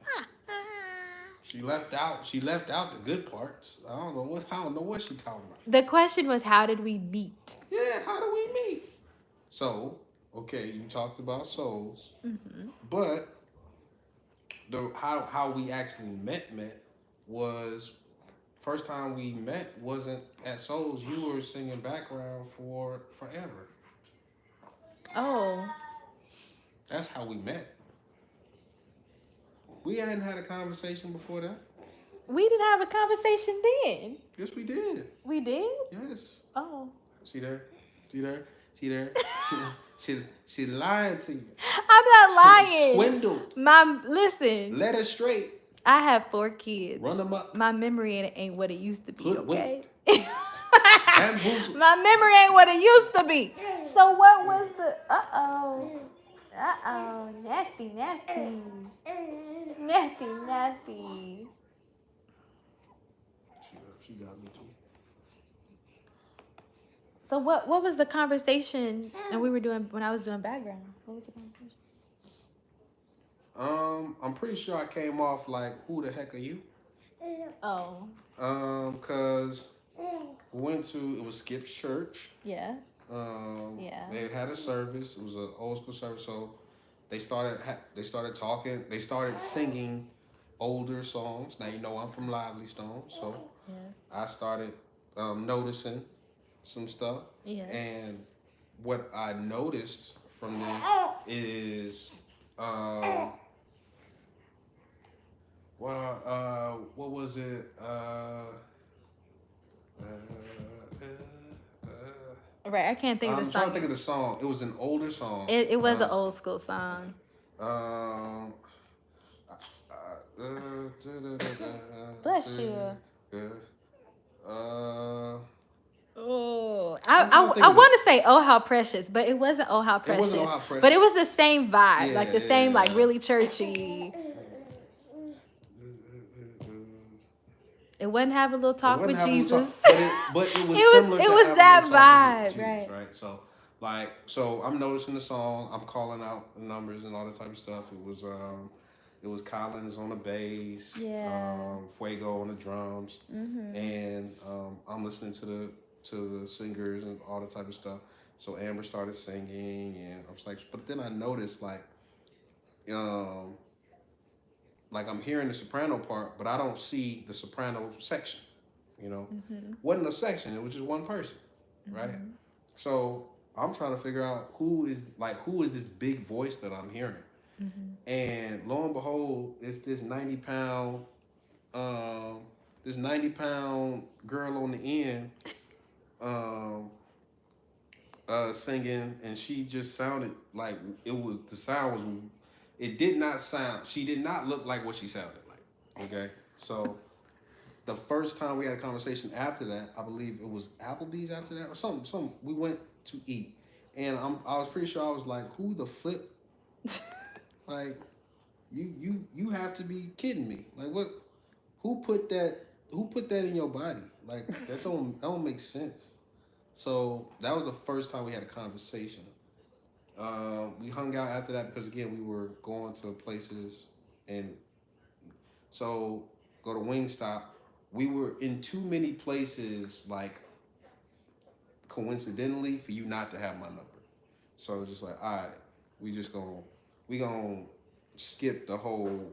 She left out the good parts. I don't know what she talking about. The question was, how did we meet? Yeah, how do we meet? So, okay, you talked about souls. Mm-hmm. But how we actually met was first time we met wasn't at Souls. You were singing background for Forever. Oh. That's how we met. We hadn't had a conversation before that. We didn't have a conversation then. Yes, we did. We did? Yes. Oh. See there? See there? See there? she lied to you. I'm not lying. Swindled. Listen. Let her straight. I have 4 kids. Run them up. My memory ain't what it used to be, okay? My memory ain't what it used to be. So what was the... Uh-oh. Nasty. She got me too. So what was the conversation and we were doing when I was doing background? What was the conversation? I'm pretty sure I came off like, who the heck are you? Oh. Cause we went to, it was Skip's church. Yeah. Yeah. They had a service. It was an old school service. So they started talking. They started singing older songs. Now, you know, I'm from Lively Stone. So yeah. I started noticing some stuff. Yeah. And what I noticed from them is, what was it? Right, I can't think of the song. I'm trying to think of the song. It was an older song. It was an old school song. Bless you. Oh, I want to say "Oh How Precious," but it wasn't "Oh How Precious." It wasn't "Oh How Precious," but it was the same vibe, yeah, like the same, yeah. like really churchy. It wouldn't have a little talk with Jesus, but it was similar. It was that vibe, Jesus, right? So I'm noticing the song. I'm calling out the numbers and all that type of stuff. It was Collins on the bass, yeah. Fuego on the drums, and I'm listening to the singers and all that type of stuff. So Amber started singing, and I was like, but then I noticed like I'm hearing the soprano part, but I don't see the soprano section. You know, wasn't a section; it was just one person, right? So I'm trying to figure out who is this big voice that I'm hearing. And lo and behold, it's this 90-pound girl on the end singing, and she just sounded like she did not look like what she sounded like. Okay, so the first time we had a conversation after that, I believe it was Applebee's after that or something. We went to eat, and I was pretty sure I was like, who the flip? Like, you have to be kidding me. Like, what? Who put that in your body? Like, that don't make sense. So that was the first time we had a conversation. We hung out after that because again we were going to places, and so go to Wingstop. We were in too many places, like coincidentally, for you not to have my number. So it was just like, all right, we gonna skip the whole,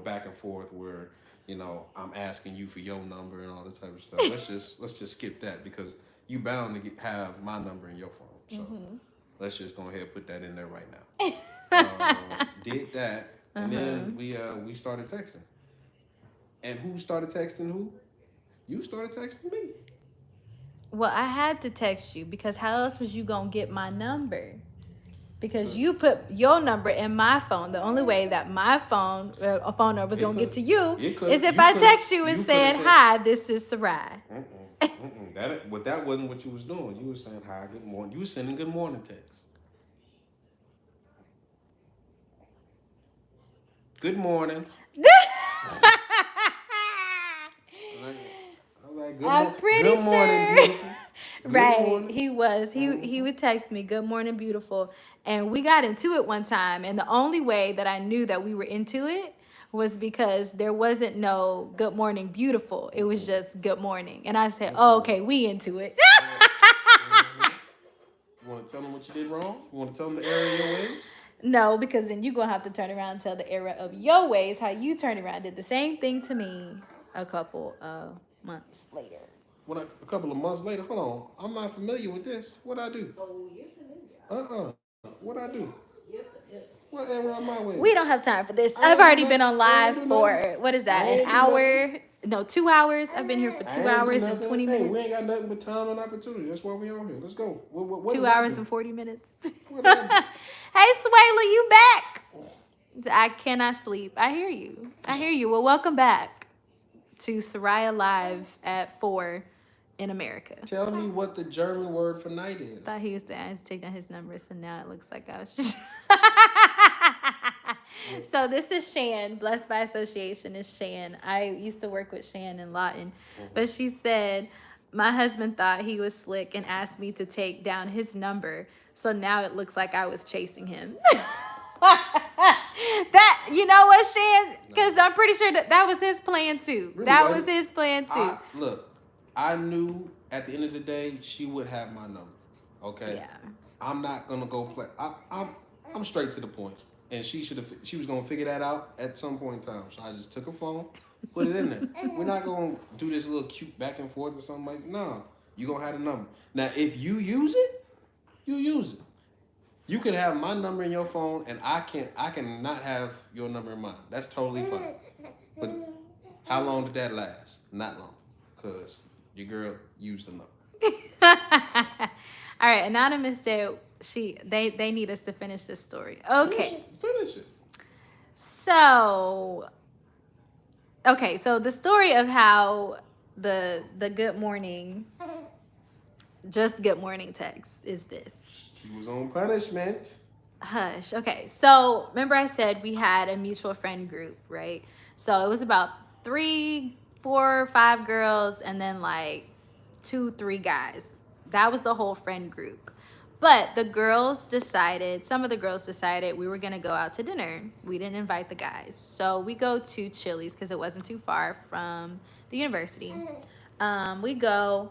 back and forth where, I'm asking you for your number and all this type of stuff. Let's just skip that because you bound to have my number in your phone. So let's just go ahead and put that in there right now. Did that, and then we started texting. And who started texting who? You started texting me. Well, I had to text you because how else was you gonna get my number? Because you put your number in my phone. The only way that my phone number was gonna get to you is if I text you and said, "Hi, this is Sarai." That wasn't what you was doing. You was saying hi, good morning. You was sending good morning texts. Good morning. I'm like, I'm pretty good morning, sure. beautiful. Good Right. morning. He was. He would text me, "Good morning, beautiful." And we got into it one time, and the only way that I knew that we were into it was because there wasn't no "Good morning, beautiful." It was just "Good morning." And I said, "Oh, okay, we into it." You want to tell them what you did wrong? You want to tell them the error of your ways? No, because then you're gonna have to turn around and tell the error of your ways how you turned around, did the same thing to me a couple of months later. A couple of months later, hold on, I'm not familiar with this. What I do? Oh, you're familiar. What I do? What error of my ways? We don't have time for this. I I've ain't already do been nothing. on I ain't live do for nothing. what is I that? An ain't do nothing. hour? No, 2 hours. I've been here for I 2 ain't do hours and nothing. 20 Hey, minutes. we ain't got nothing but time and opportunity. That's why we on here. Let's go. What 2 did I hours do? and 40 minutes. What did I Hey, Swayla, you back? I cannot sleep. I hear you. I hear you. Well, welcome back to Soraya Live at 4 in America. Tell me what the German word for night is. Thought he was saying I had to take down his number, so now it looks like I was just. So this is Shan. Blessed by Association is Shan. I used to work with Shan in Lawton, but she said my husband thought he was slick and asked me to take down his number, so now it looks like I was chasing him. That, you know what, Shan? Because I'm pretty sure that was his plan too. Really That wasn't. was his plan too. Look, I knew at the end of the day she would have my number. Okay. Yeah. I'm not gonna go play. I'm straight to the point, and she was gonna figure that out at some point in time. So I just took her phone, put it in there. We're not gonna do this little cute back and forth or something like. No, you gonna have the number. Now, if you use it, you use it. You could have my number in your phone, and I cannot have your number in mine. That's totally fine. But how long did that last? Not long, cause your girl used the number. All right, Anonymous said they need us to finish this story. Okay. Finish it. So the story of how the good morning, just good morning text is this. She was on punishment. Hush. Okay. So remember I said we had a mutual friend group, right? So it was about 3, 4, 5 girls and then like 2, 3 guys. That was the whole friend group. But some of the girls decided we were going to go out to dinner. We didn't invite the guys. So we go to Chili's because it wasn't too far from the university. We go,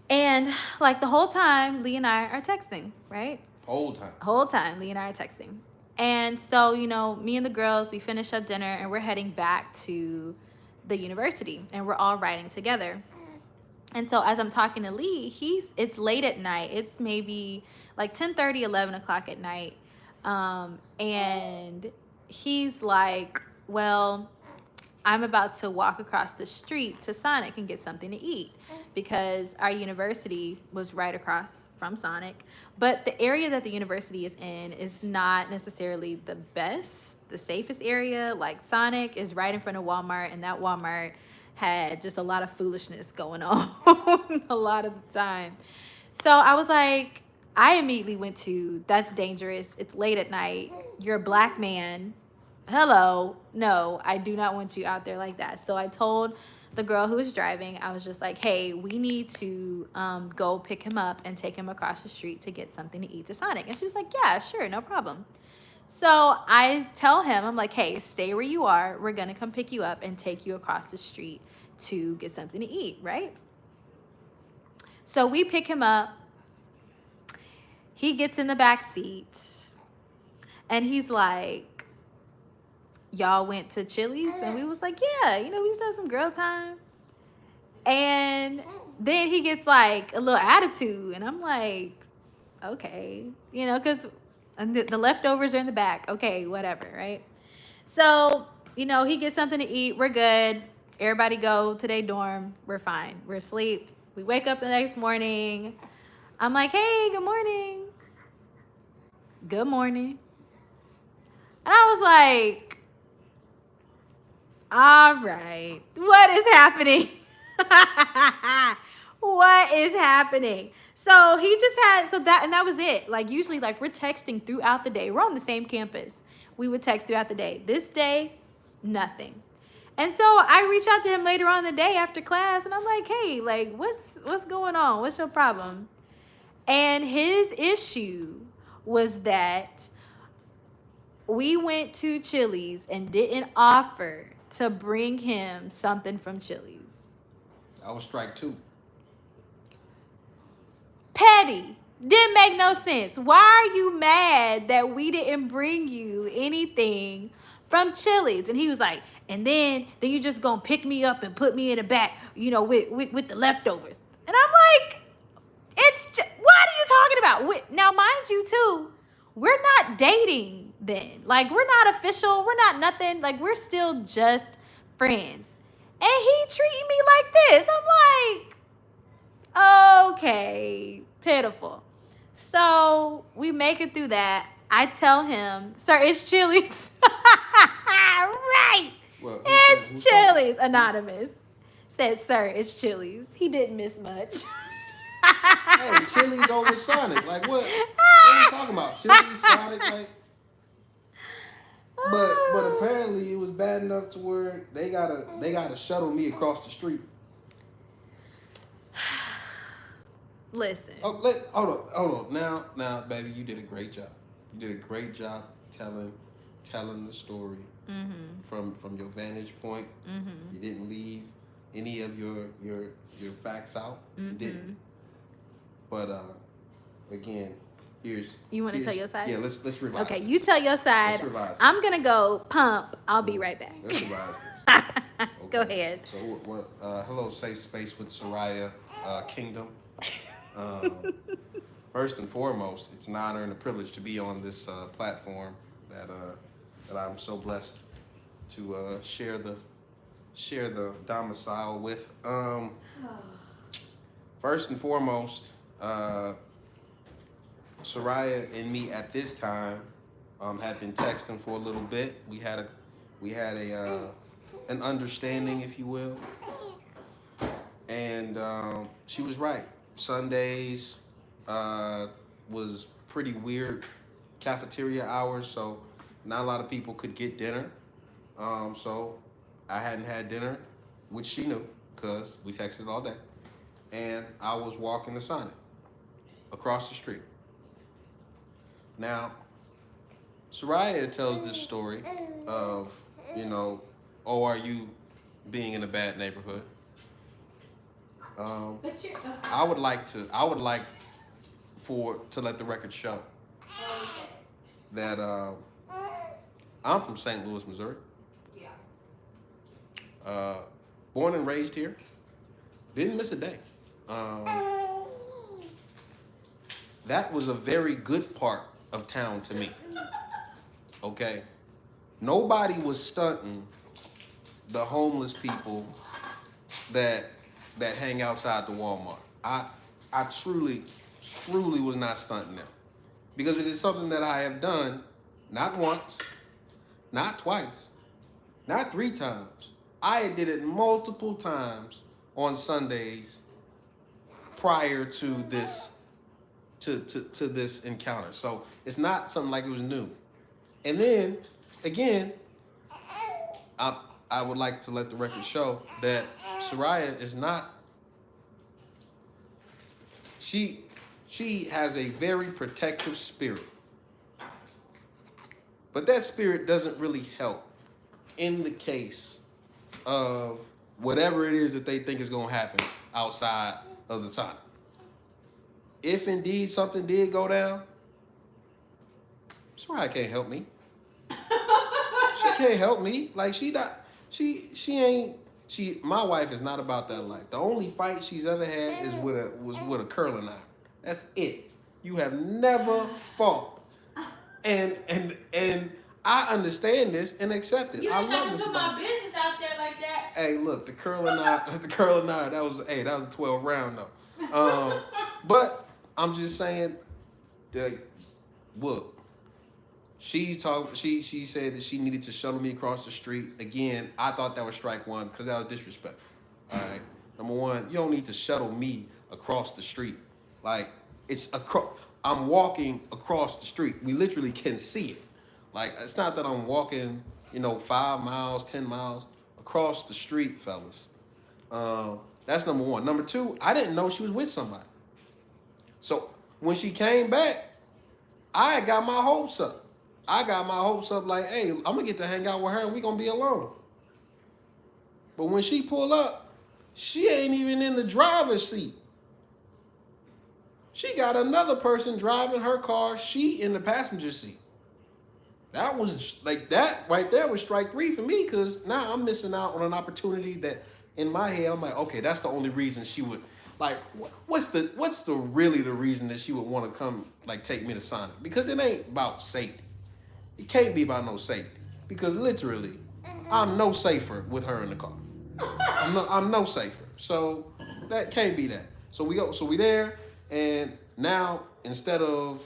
and like the whole time, Lee and I are texting, right? Whole time, Lee and I are texting. And so, me and the girls, we finish up dinner and we're heading back to the university and we're all riding together. And so as I'm talking to Lee, it's late at night. It's maybe like 10:30, 11 o'clock at night. And he's like, well, I'm about to walk across the street to Sonic and get something to eat because our university was right across from Sonic. But the area that the university is in is not necessarily the safest area. Like Sonic is right in front of Walmart, and that Walmart had just a lot of foolishness going on a lot of the time. So I was like, I immediately went to, that's dangerous. It's late at night. You're a black man. Hello. No, I do not want you out there like that. So I told the girl who was driving, I was just like, hey, we need to go pick him up and take him across the street to get something to eat to Sonic. And she was like, yeah, sure, no problem. So I tell him, I'm like, hey, stay where you are. We're going to come pick you up and take you across the street to get something to eat, right? So we pick him up. He gets in the back seat and he's like, y'all went to Chili's? And we was like, yeah, we just had some girl time. And then he gets like a little attitude and I'm like, okay, because the leftovers are in the back. Okay, whatever, right? So, he gets something to eat. We're good. Everybody go to their dorm. We're fine. We're asleep. We wake up the next morning. I'm like, hey, good morning. Good morning. And I was like, all right, what is happening? What is happening? So he just had, and that was it. Like usually like we're texting throughout the day. We're on the same campus. we would text throughout the day. This day, nothing. And so I reach out to him later on in the day after class, and I'm like, hey, like, what's going on? What's your problem? And his issue was that we went to Chili's and didn't offer to bring him something from Chili's. I was strike 2. Petty. Didn't make no sense. Why are you mad that we didn't bring you anything from Chili's? And he was like, and then you just gonna pick me up and put me in the back, you know, with the leftovers. And I'm like, what are you talking about? Now, mind you, too, we're not dating then. Like, we're not official. We're not nothing. Like, we're still just friends. And he treating me like this. I'm like, okay, pitiful. So we make it through that. I tell him, sir, it's Chili's. Right. Well, it's Chili's. Anonymous said, sir, it's Chili's. He didn't miss much. Hey, Chili's over Sonic. Like, what are you talking about? Chili's, Sonic, like. But apparently it was bad enough to where they gotta shuttle me across the street. Listen. Oh, hold on. Now, baby, you did a great job. You did a great job telling the story from your vantage point. You didn't leave any of your facts out. You didn't. But again, you want to tell your side? Yeah, let's revise. Okay, this. You tell your side. Let's revise this. I'm gonna go pump. I'll be right back. Let's revise this. Okay. Go ahead. So, hello, Safe Space with Soraya Kingdom. First and foremost, it's an honor and a privilege to be on this platform that I'm so blessed to share the domicile with. First and foremost, Soraya and me at this time had been texting for a little bit. We had an understanding, if you will, and she was right. Sundays was pretty weird cafeteria hours, so not a lot of people could get dinner. So I hadn't had dinner, which she knew because we texted all day. And I was walking to Sonic across the street. Now, Soraya tells this story of, are you being in a bad neighborhood? I would like to let the record show that I'm from St. Louis, Missouri. Yeah. Born and raised here. Didn't miss a day. That was a very good part of town to me. Okay? Nobody was stunting the homeless people that hang outside the Walmart. I truly was not stunting them. Because it is something that I have done not once, not twice, not 3 times. I did it multiple times on Sundays prior to this to this encounter. So it's not something like it was new. And then again, I would like to let the record show that Soraya is not. She has a very protective spirit. But that spirit doesn't really help in the case of whatever it is that they think is going to happen outside of the time. If indeed something did go down, Soraya can't help me. She can't help me. Like, my wife is not about that life. The only fight she's ever had was with a curling iron. That's it. You have never fought. And I understand this and accept it. I love this about my business out there like that. Hey, look, the curling iron, that was a 12 round though. But I'm just saying, look, she said that she needed to shuttle me across the street. Again, I thought that was strike 1 because that was disrespect. All right. Number 1, you don't need to shuttle me across the street. Like, I'm walking across the street. We literally can see it. Like, it's not that I'm walking, 5 miles, 10 miles across the street, fellas. That's number one. Number two, I didn't know she was with somebody. So when she came back, I got my hopes up. Like, hey, I'm gonna get to hang out with her and we gonna be alone. But when she pull up, she ain't even in the driver's seat. She got another person driving her car. She in the passenger seat. That was like, that right there was strike three for me, because now I'm missing out on an opportunity that in my head I'm like, okay, that's the only reason she would, like, what's the really the reason that she would want to come, like, take me to Sonic? Because it ain't about safety. It can't be about no safety, because literally I'm no safer with her in the car. I'm no safer. So that can't be that. So we there, and now instead of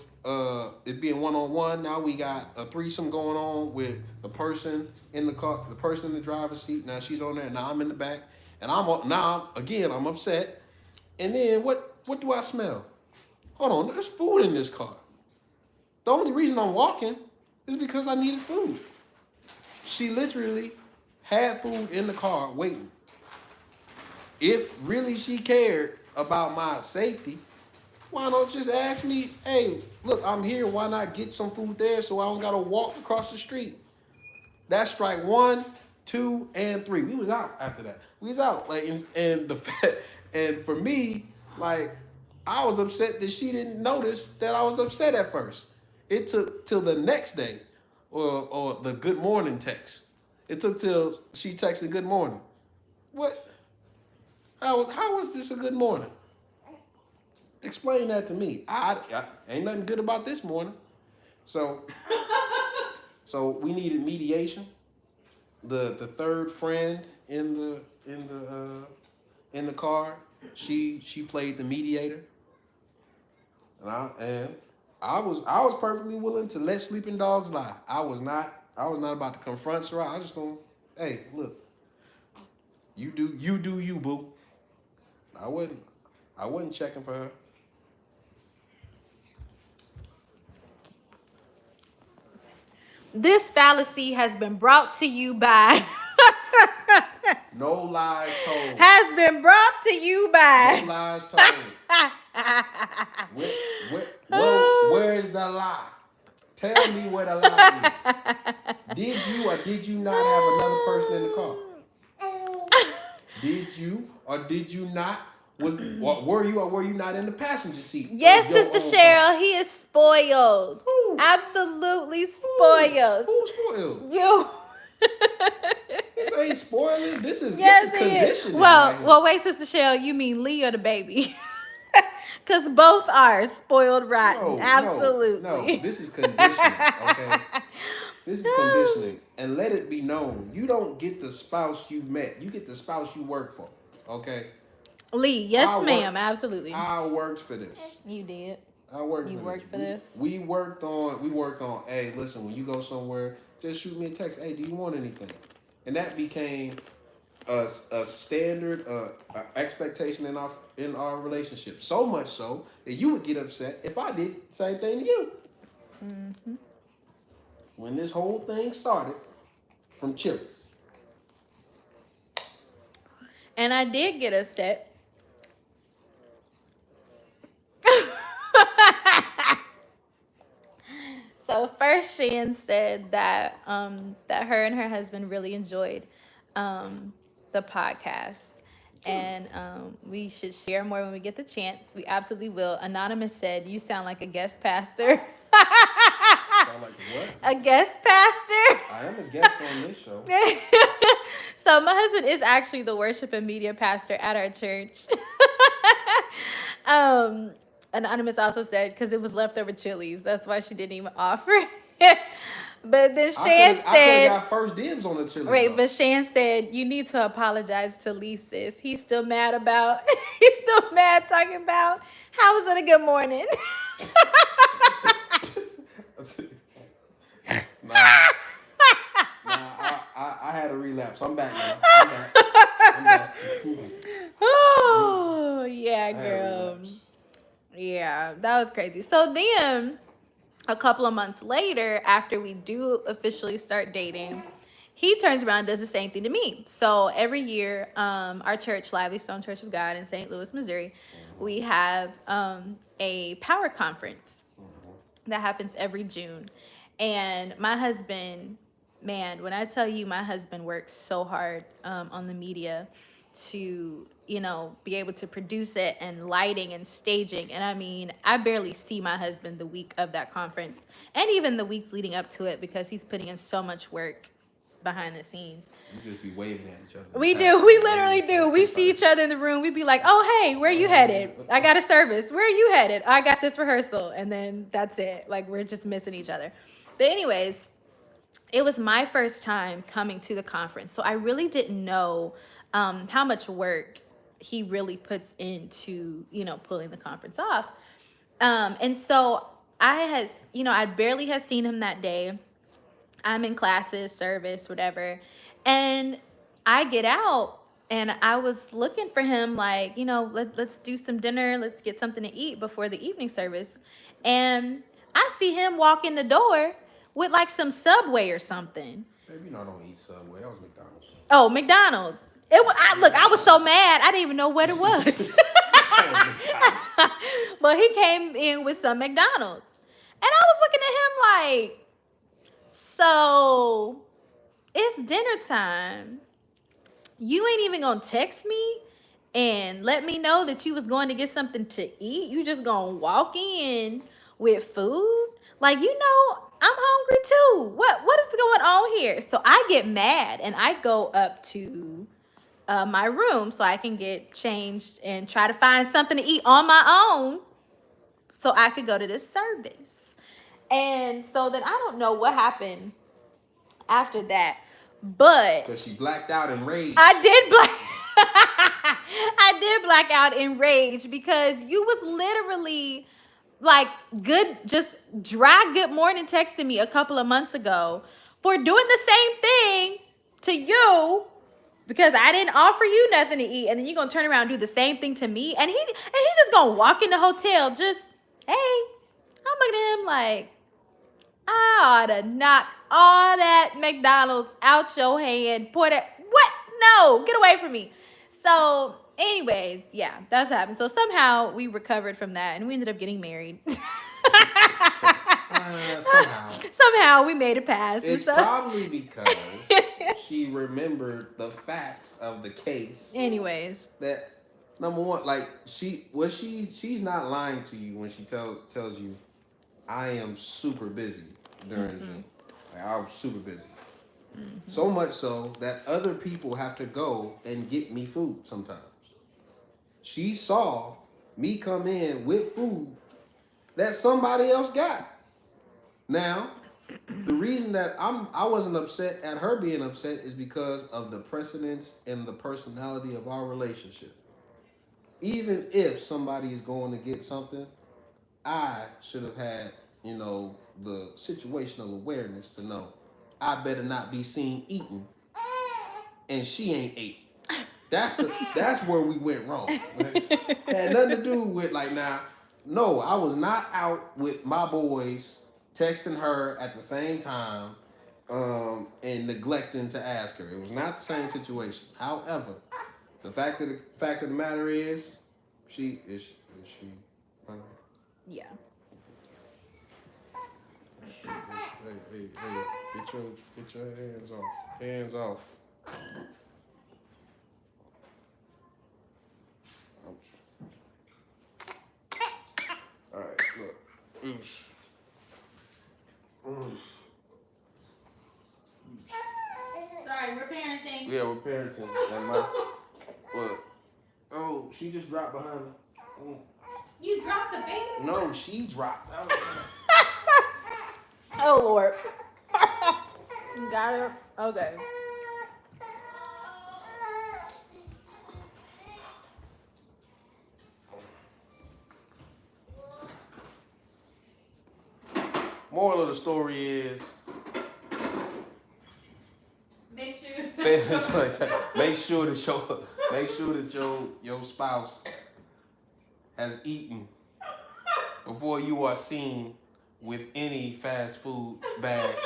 it being one-on-one, now we got a threesome going on with the person in the car, the person in the driver's seat. Now she's on there, now I'm in the back, and I'm upset. And then what do I smell? Hold on, there's food in this car. The only reason I'm walking is because I needed food. She literally had food in the car waiting. If really she cared about my safety, why don't just ask me, hey, look, I'm here, why not get some food there so I don't gotta walk across the street? That's strike 1, 2, and 3. We was out after that. We was out. Like, and for me, like, I was upset that she didn't notice that I was upset at first. It took till the next day, or the good morning text. It took till she texted good morning. What? How was this a good morning? Explain that to me. I ain't nothing good about this morning. So we needed mediation. The third friend in the car, she played the mediator. And I was perfectly willing to let sleeping dogs lie. I was not about to confront her. I was just gonna, hey, look, you do you, boo. I wasn't checking for her. This fallacy has been brought to you by No lies told. has been brought to you by No lies told. Where's the lie? Tell me where the lie is. Did you or did you not have another person in the car? Did you or did you not? Were you or were you not in the passenger seat? Yes, Sister Cheryl, car? He is spoiled. Who? Absolutely spoiled. Who's spoiled? You. This ain't spoiling. This is conditioning. Well, wait, Sister Cheryl, you mean Lee or the baby? Because both are spoiled rotten. Absolutely. No, this is conditioning, okay? This is conditioning. And let it be known, you don't get the spouse you met. You get the spouse you work for, okay? Lee, yes, ma'am. Absolutely. I worked for this. You did. I worked for this. You worked for this? We worked on, hey, listen, when you go somewhere, just shoot me a text. Hey, do you want anything? And that became a standard expectation in our relationship. So much so that you would get upset if I did the same thing to you. Mm-hmm. When this whole thing started from Chili's. And I did get upset. So first Shan said that that her and her husband really enjoyed the podcast. And we should share more when we get the chance. We absolutely will. Anonymous said, you sound like a guest pastor. Sound like a what? A guest pastor. I am a guest on this show. So my husband is actually the worship and media pastor at our church. Anonymous also said, because it was leftover Chili's. That's why she didn't even offer it. But then Shan said, I got first dibs on the Chili's. Right, but Shan said, you need to apologize to Lee, sis. He's still mad talking about, how was it a good morning? I had a relapse. I'm back now. I'm back. Oh, yeah, girl. Yeah, that was crazy. So then, a couple of months later, after we do officially start dating, he turns around and does the same thing to me. So every year, our church, Lively Stone Church of God in St. Louis, Missouri, we have a power conference that happens every June. And my husband, man, when I tell you my husband works so hard on the media to, be able to produce it, and lighting and staging. And I mean, I barely see my husband the week of that conference and even the weeks leading up to it, because he's putting in so much work behind the scenes. You just be waving at each other. We do. We literally do. We see each other in the room. We be like, oh, hey, where you headed? I got a service. Where are you headed? I got this rehearsal. And then that's it. Like, we're just missing each other. But anyways, it was my first time coming to the conference. So I really didn't know how much work he really puts into, pulling the conference off. And so I barely had seen him that day. I'm in classes, service, whatever. And I get out, and I was looking for him, like, let's do some dinner. Let's get something to eat before the evening service. And I see him walk in the door with like some Subway or something. Baby, I don't eat Subway. That was McDonald's. Oh, McDonald's. I was so mad. I didn't even know what it was. But he came in with some McDonald's. And I was looking at him like, so it's dinner time. You ain't even gonna text me and let me know that you was going to get something to eat? You just gonna walk in with food? Like, I'm hungry too. What is going on here? So I get mad and I go up to my room so I can get changed and try to find something to eat on my own so I could go to this service. And so then I don't know what happened after that, but because she blacked out in rage. I did black out in rage, because you was literally like just dry good morning texting me a couple of months ago for doing the same thing to you, because I didn't offer you nothing to eat, and then you're gonna turn around and do the same thing to me, and he just gonna walk in the hotel just, hey, I'm looking at him like, I ought to knock all that McDonald's out your hand. What? No, get away from me. So anyways, yeah, that's what happened. So somehow we recovered from that, and we ended up getting married. Somehow we made it past. It's probably because she remembered the facts of the case. Anyways, that number one, like she's not lying to you when she tells you, I am super busy during June. Like, I'm super busy. So much so that other people have to go and get me food sometimes. She saw me come in with food that somebody else got. Now, the reason that I wasn't upset at her being upset is because of the precedence and the personality of our relationship. Even if somebody is going to get something, I should have had, the situational awareness to know I better not be seen eating, and she ain't ate. That's where we went wrong. It had nothing to do with no, I was not out with my boys texting her at the same time and neglecting to ask her. It was not the same situation. However, the fact of the matter is, she. Yeah. Hey, get your hands off. Hands off. All right, look. Oosh. Sorry, we're parenting. Yeah, we're parenting. And what? Oh, she just dropped behind me. You dropped the baby? No, she dropped. Oh, Lord. You got her? Okay. Moral of the story is, make sure that your spouse has eaten before you are seen with any fast food bags.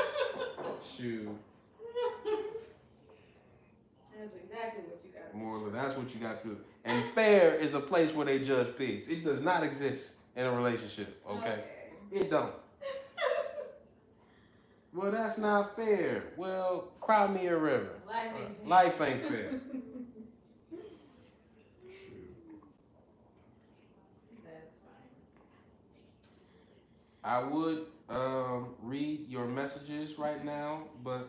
Shoot. That's exactly what you got. More, that's what you got to do. And fair is a place where they judge pigs. It does not exist in a relationship, okay? It don't. Well, that's not fair. Well, cry me a river. Life ain't fair. That's fine. I would read your messages right now, but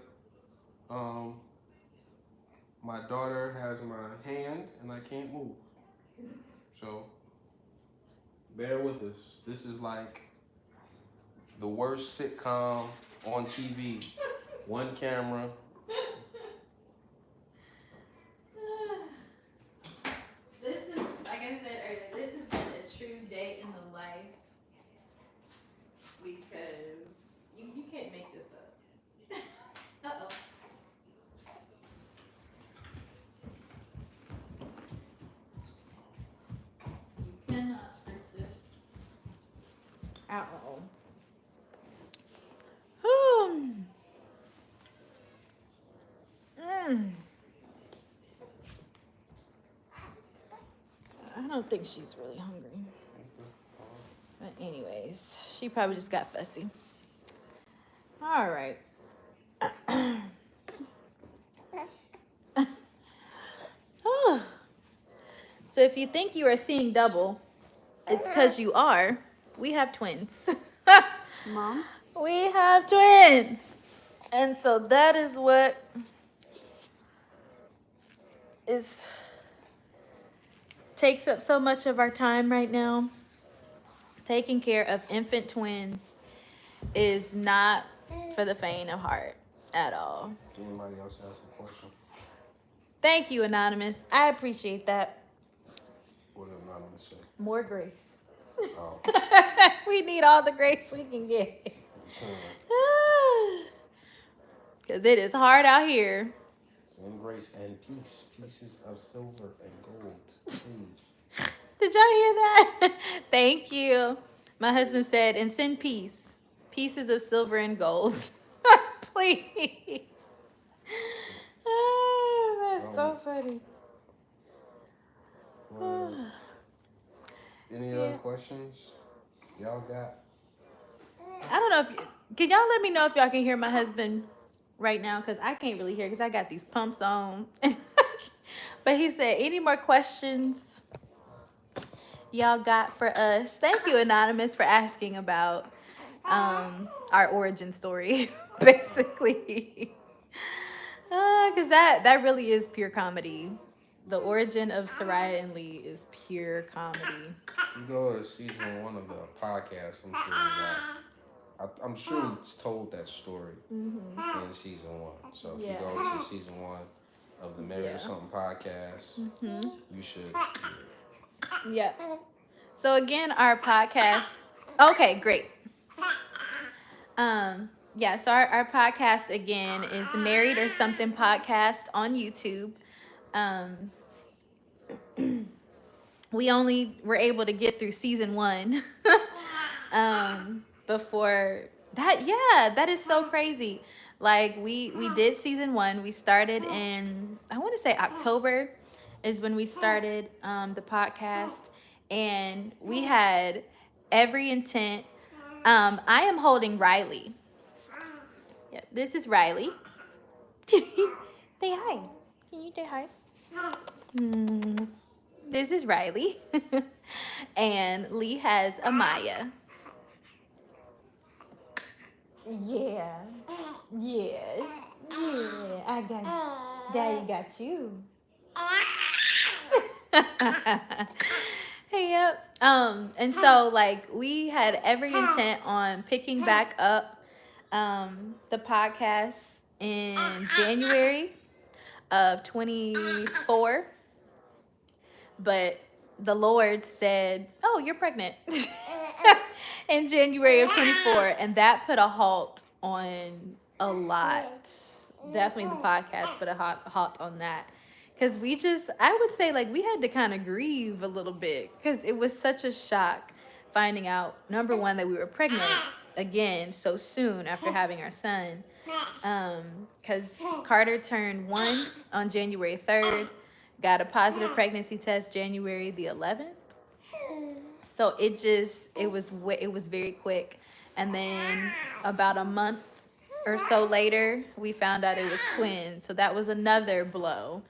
my daughter has my hand and I can't move. So bear with us. This is like the worst sitcom on TV. One camera. This is, like I said earlier, this has been a true day in the life because you can't make this up. Uh-oh. You cannot script this. Uh-oh. I don't think she's really hungry. But anyways, she probably just got fussy. All right. So if you think you are seeing double, it's because you are. We have twins. Mom? We have twins. And so that is what takes up so much of our time right now. Taking care of infant twins is not for the faint of heart at all. Anybody else has a question? Thank you, Anonymous. I appreciate that. What did Anonymous say? More grace. Oh. We need all the grace we can get. Because it is hard out here. Send grace and peace. Pieces of silver and gold. Please. Did y'all hear that? Thank you. My husband said, and send peace. Pieces of silver and gold. Please. Oh, that's so funny. Any other questions y'all got? I don't know if can y'all let me know if y'all can hear my husband right now, because I can't really hear because I got these pumps on. But he said, any more questions y'all got for us? Thank you, Anonymous, for asking about our origin story, basically. Because that really is pure comedy. The origin of Soraya and Lee is pure comedy. You go to season 1 of the podcast, I'm sure it's told that story in season 1. So if you go to season 1 of the Married or Something podcast, you should hear it. Yeah. So again, our podcast. Okay, great. Yeah, so our podcast again is Married or Something podcast on YouTube. We only were able to get through season 1 before that. Yeah, that is so crazy. Like we did season 1. We started in, I want to say October is when we started the podcast, and we had every intent. I am holding Riley. Yep, this is Riley. Say hi. Can you say hi? This is Riley. And Lee has Amaya. Yeah. I got Daddy got you. Yep. And so like we had every intent on picking back up the podcast in January of 24, but the Lord said, "Oh, you're pregnant," in January of 24, and that put a halt on a lot. Definitely the podcast put a halt on that, because I would say like we had to kind of grieve a little bit, because it was such a shock finding out, number one, that we were pregnant. again so soon after having our son. Because Carter turned 1 on January 3rd, got a positive pregnancy test January the 11th. So it was very quick. And then about a month or so later, we found out it was twins. So that was another blow.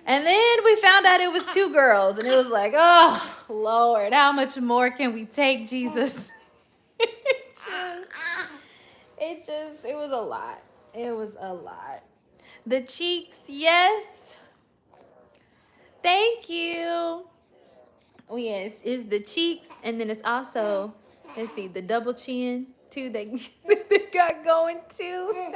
And then we found out it was 2 girls, and it was like, oh Lord, how much more can we take, Jesus? It was a lot. It was a lot. The cheeks, yes. Thank you. Oh yes, it's the cheeks, and then it's also, let's see, the double chin too that they got going too.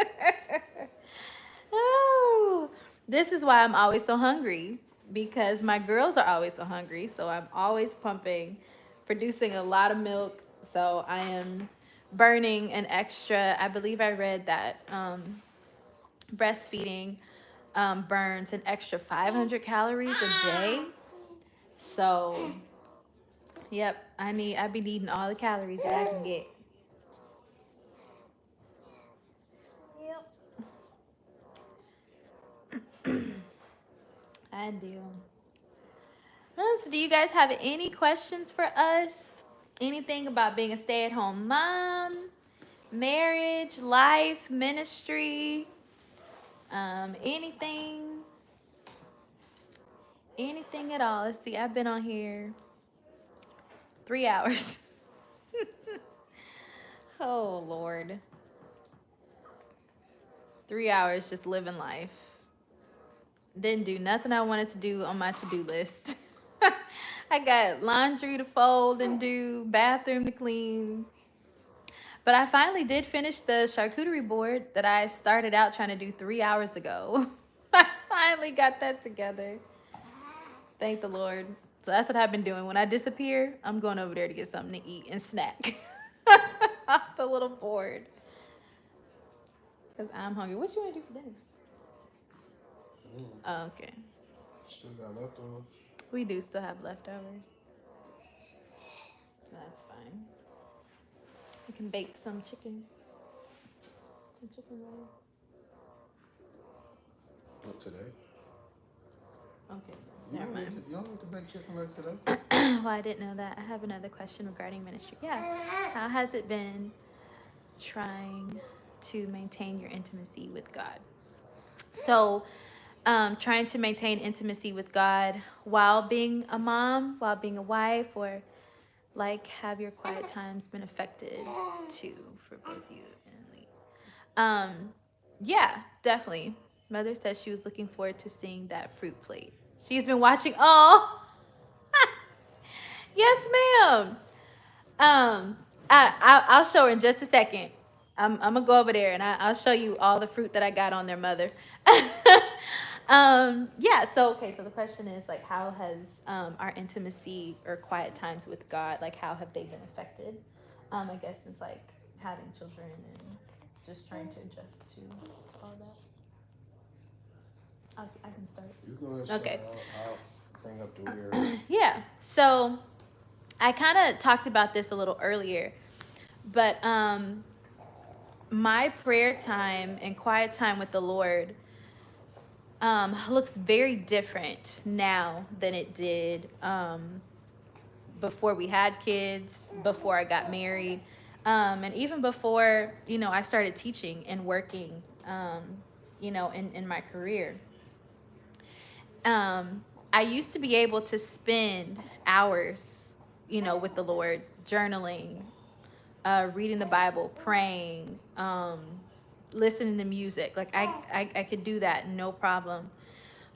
Oh, this is why I'm always so hungry, because my girls are always so hungry. So I'm always pumping, producing a lot of milk. So I am burning an extra, I believe I read that breastfeeding burns an extra 500 calories a day. So, yep, I be needing all the calories that I can get. Yep. I do. So do you guys have any questions for us? Anything about being a stay-at-home mom, marriage, life, ministry, anything at all? Let's see, I've been on here 3 hours. Oh Lord. 3 hours just living life. Didn't do nothing I wanted to do on my to-do list. I got laundry to fold and do, bathroom to clean. But I finally did finish the charcuterie board that I started out trying to do 3 hours ago. I finally got that together. Thank the Lord. So that's what I've been doing. When I disappear, I'm going over there to get something to eat and snack off the little board. Because I'm hungry. What you want to do for dinner? Oh, okay. Still got leftovers. We do still have leftovers. That's fine. We can bake some chicken. Some chicken roll. Not today. Okay. You Never mind. don't need to bake chicken like today. Well, I didn't know that. I have another question regarding ministry. Yeah. How has it been trying to maintain your intimacy with God? So, trying to maintain intimacy with God while being a mom, while being a wife, or like have your quiet times been affected too for both you and Lee? Yeah, definitely. Mother says she was looking forward to seeing that fruit plate. She's been watching. Oh, yes, ma'am. I'll show her in just a second. I'm gonna go over there and I'll show you all the fruit that I got on their mother. Yeah. So okay. So the question is like, how has our intimacy or quiet times with God, like, how have they been affected? I guess since like having children and just trying to adjust to all that. I can start. You can start. Okay. I'll bring up the weird. Yeah. So I kind of talked about this a little earlier, but my prayer time and quiet time with the Lord looks very different now than it did before we had kids, before I got married, and even before, I started teaching and working, in my career. I used to be able to spend hours, with the Lord, journaling, reading the Bible, praying, listening to music. Like I could do that, no problem.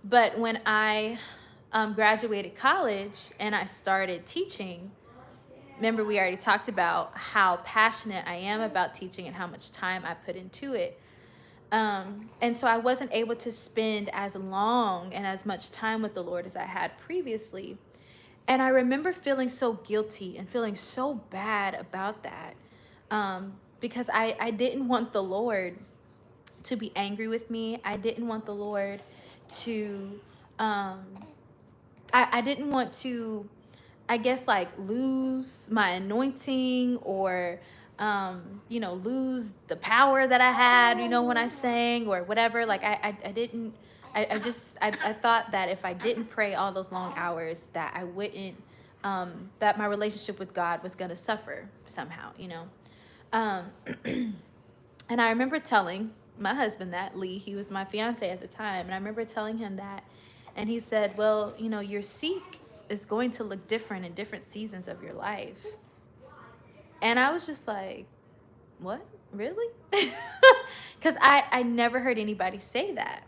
But when I graduated college and I started teaching, remember we already talked about how passionate I am about teaching and how much time I put into it. And so I wasn't able to spend as long and as much time with the Lord as I had previously. And I remember feeling so guilty and feeling so bad about that, because I didn't want the Lord to be angry with me. I didn't want the Lord to, I didn't want to, I guess, like lose my anointing or lose the power that I had, when I sang or whatever. Like I didn't, I thought that if I didn't pray all those long hours, that I wouldn't, that my relationship with God was going to suffer somehow, Um, and I remember telling my husband that, Lee, he was my fiance at the time. And I remember telling him that, and he said, well, your seek is going to look different in different seasons of your life. And I was just like, what? Really? Because I never heard anybody say that.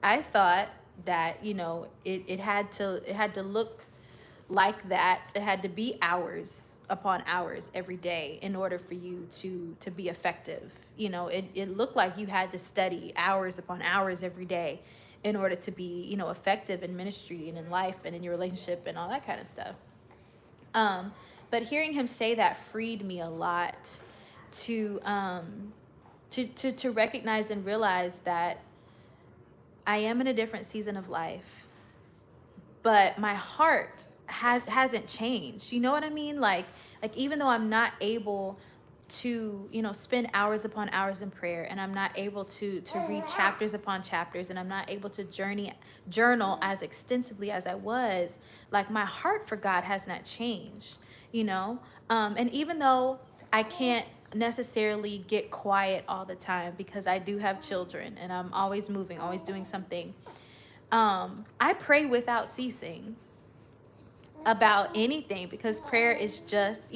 I thought that, it had to look like that. It had to be hours upon hours every day in order for you to be effective. It looked like you had to study hours upon hours every day in order to be, effective in ministry and in life and in your relationship and all that kind of stuff. But hearing him say that freed me a lot to recognize and realize that I am in a different season of life, but my heart hasn't changed. You know what I mean? Like even though I'm not able to, spend hours upon hours in prayer, and I'm not able to read chapters upon chapters, and I'm not able to journal as extensively as I was, like my heart for God has not changed, and even though I can't necessarily get quiet all the time because I do have children and I'm always moving, always doing something, I pray without ceasing about anything, because prayer is just,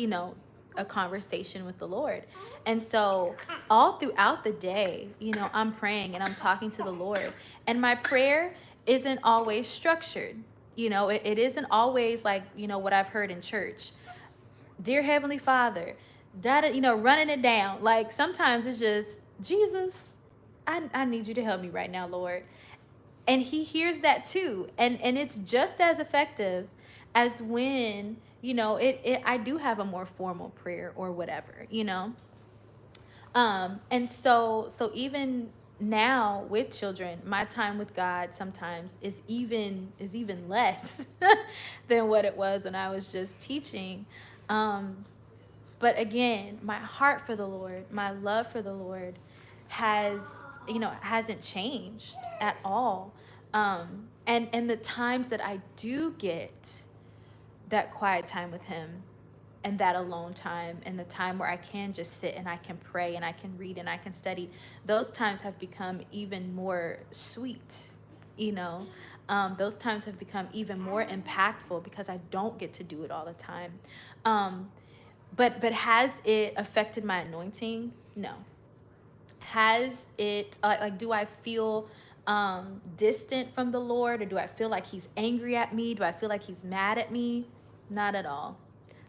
a conversation with the Lord. And so all throughout the day, I'm praying and I'm talking to the Lord. And my prayer isn't always structured. It isn't always like, what I've heard in church. Dear Heavenly Father, running it down. Like sometimes it's just, Jesus, I need you to help me right now, Lord. And he hears that too. And it's just as effective as when, I do have a more formal prayer or whatever, and so even now with children, my time with God sometimes is even less than what it was when I was just teaching. But again, my heart for the Lord, my love for the Lord hasn't changed at all. And the times that I do get that quiet time with him and that alone time and the time where I can just sit and I can pray and I can read and I can study, those times have become even more sweet, those times have become even more impactful because I don't get to do it all the time. But has it affected my anointing? No. Has it, do I feel distant from the Lord, or do I feel like he's angry at me? Do I feel like he's mad at me? Not at all.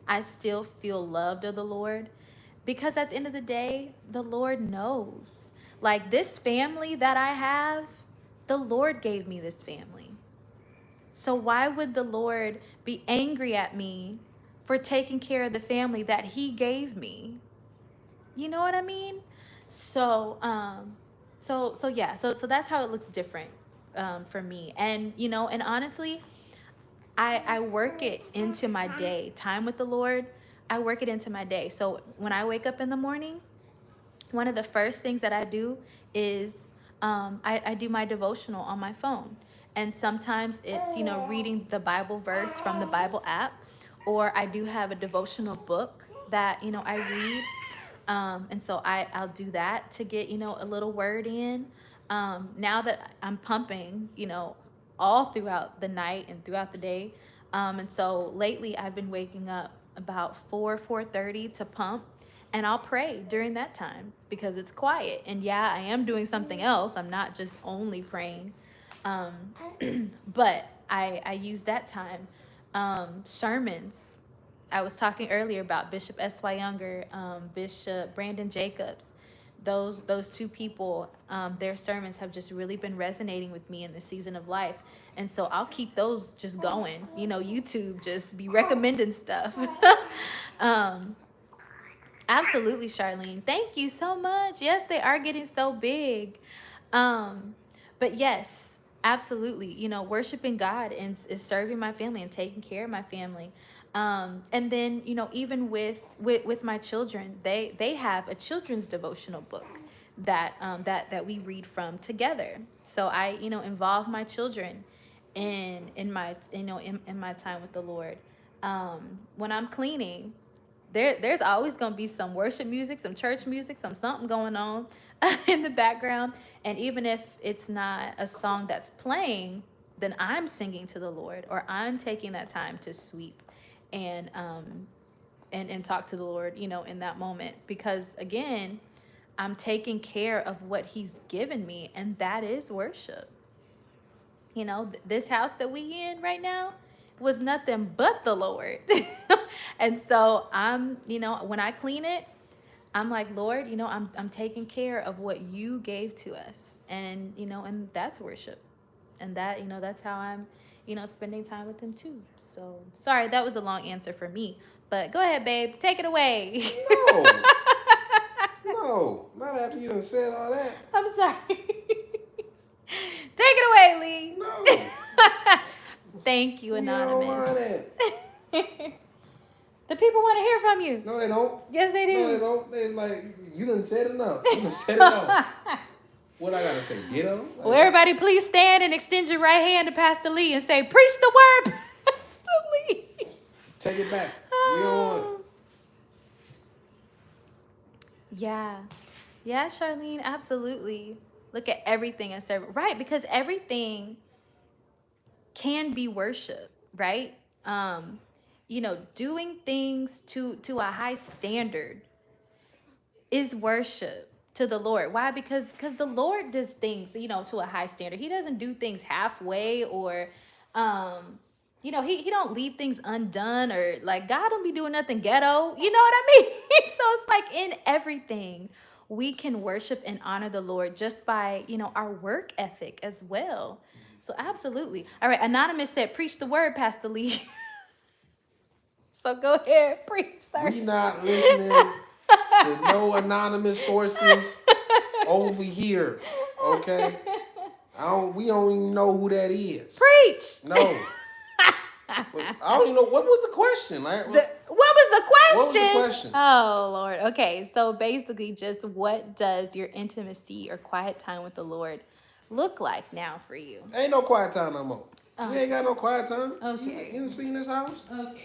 I still feel loved of the Lord, because at the end of the day, the Lord knows. Like this family that I have, the Lord gave me this family. So why would the Lord be angry at me for taking care of the family that he gave me? You know what I mean? So yeah, so that's how it looks different for me. And and honestly, I work it into my day. Time with the Lord, I work it into my day. So when I wake up in the morning, one of the first things that I do is I do my devotional on my phone. And sometimes it's, reading the Bible verse from the Bible app, or I do have a devotional book that, I read. And so I'll do that to get, a little word in. Now that I'm pumping, all throughout the night and throughout the day. And so lately I've been waking up about 4:30 to pump, and I'll pray during that time because it's quiet. And yeah, I am doing something else. I'm not just only praying. But I use that time. Sermons. I was talking earlier about Bishop S.Y. Younger, Bishop Brandon Jacobs. Those two people, their sermons have just really been resonating with me in this season of life. And so I'll keep those just going. YouTube just be recommending stuff. Absolutely, Charlene. Thank you so much. Yes, they are getting so big. But yes, absolutely. Worshiping God is serving my family and taking care of my family. And then, even with my children, they have a children's devotional book that we read from together. So I, involve my children in my, in my time with the Lord. When I'm cleaning, there's always going to be some worship music, some church music, something going on in the background. And even if it's not a song that's playing, then I'm singing to the Lord, or I'm taking that time to sweep and and talk to the Lord, in that moment, because again, I'm taking care of what he's given me, and that is worship. This house that we in right now was nothing but the Lord. And so I'm, when I clean it, I'm like, Lord, I'm taking care of what you gave to us. And, and that's worship. And that, that's how I'm, spending time with him too. So sorry, that was a long answer for me. But go ahead, babe. Take it away. No. No. Not after you done said all that. I'm sorry. Take it away, Lee. No. Thank you, We don't Anonymous. want it. The people want to hear from you. No, they don't. Yes, they do. No, they don't. They like, you done said enough. You done said it all. What I gotta say, ditto? Like, well, everybody, please stand and extend your right hand to Pastor Lee and say, "Preach the word, Pastor Lee." Take it back. We don't want it. Yeah, Charlene, absolutely. Look at everything and serve, right? Because everything can be worship, right? Doing things to a high standard is worship to the Lord. Why? Because the Lord does things, to a high standard. He doesn't do things halfway, or he don't leave things undone, or like God don't be doing nothing ghetto. You know what I mean? So it's like in everything we can worship and honor the Lord just by, our work ethic as well. So absolutely. All right, Anonymous said, "Preach the word, Pastor Lee." So go ahead, preach, sir. We not listening to no anonymous sources over here. Okay? We don't even know who that is. Preach. No. I don't even know. What was the question? Like, What was the question? What was the question? Oh, Lord. Okay, so basically just what does your intimacy or quiet time with the Lord look like now for you? Ain't no quiet time no more. We ain't got no quiet time. Okay. You done seen this house? Okay.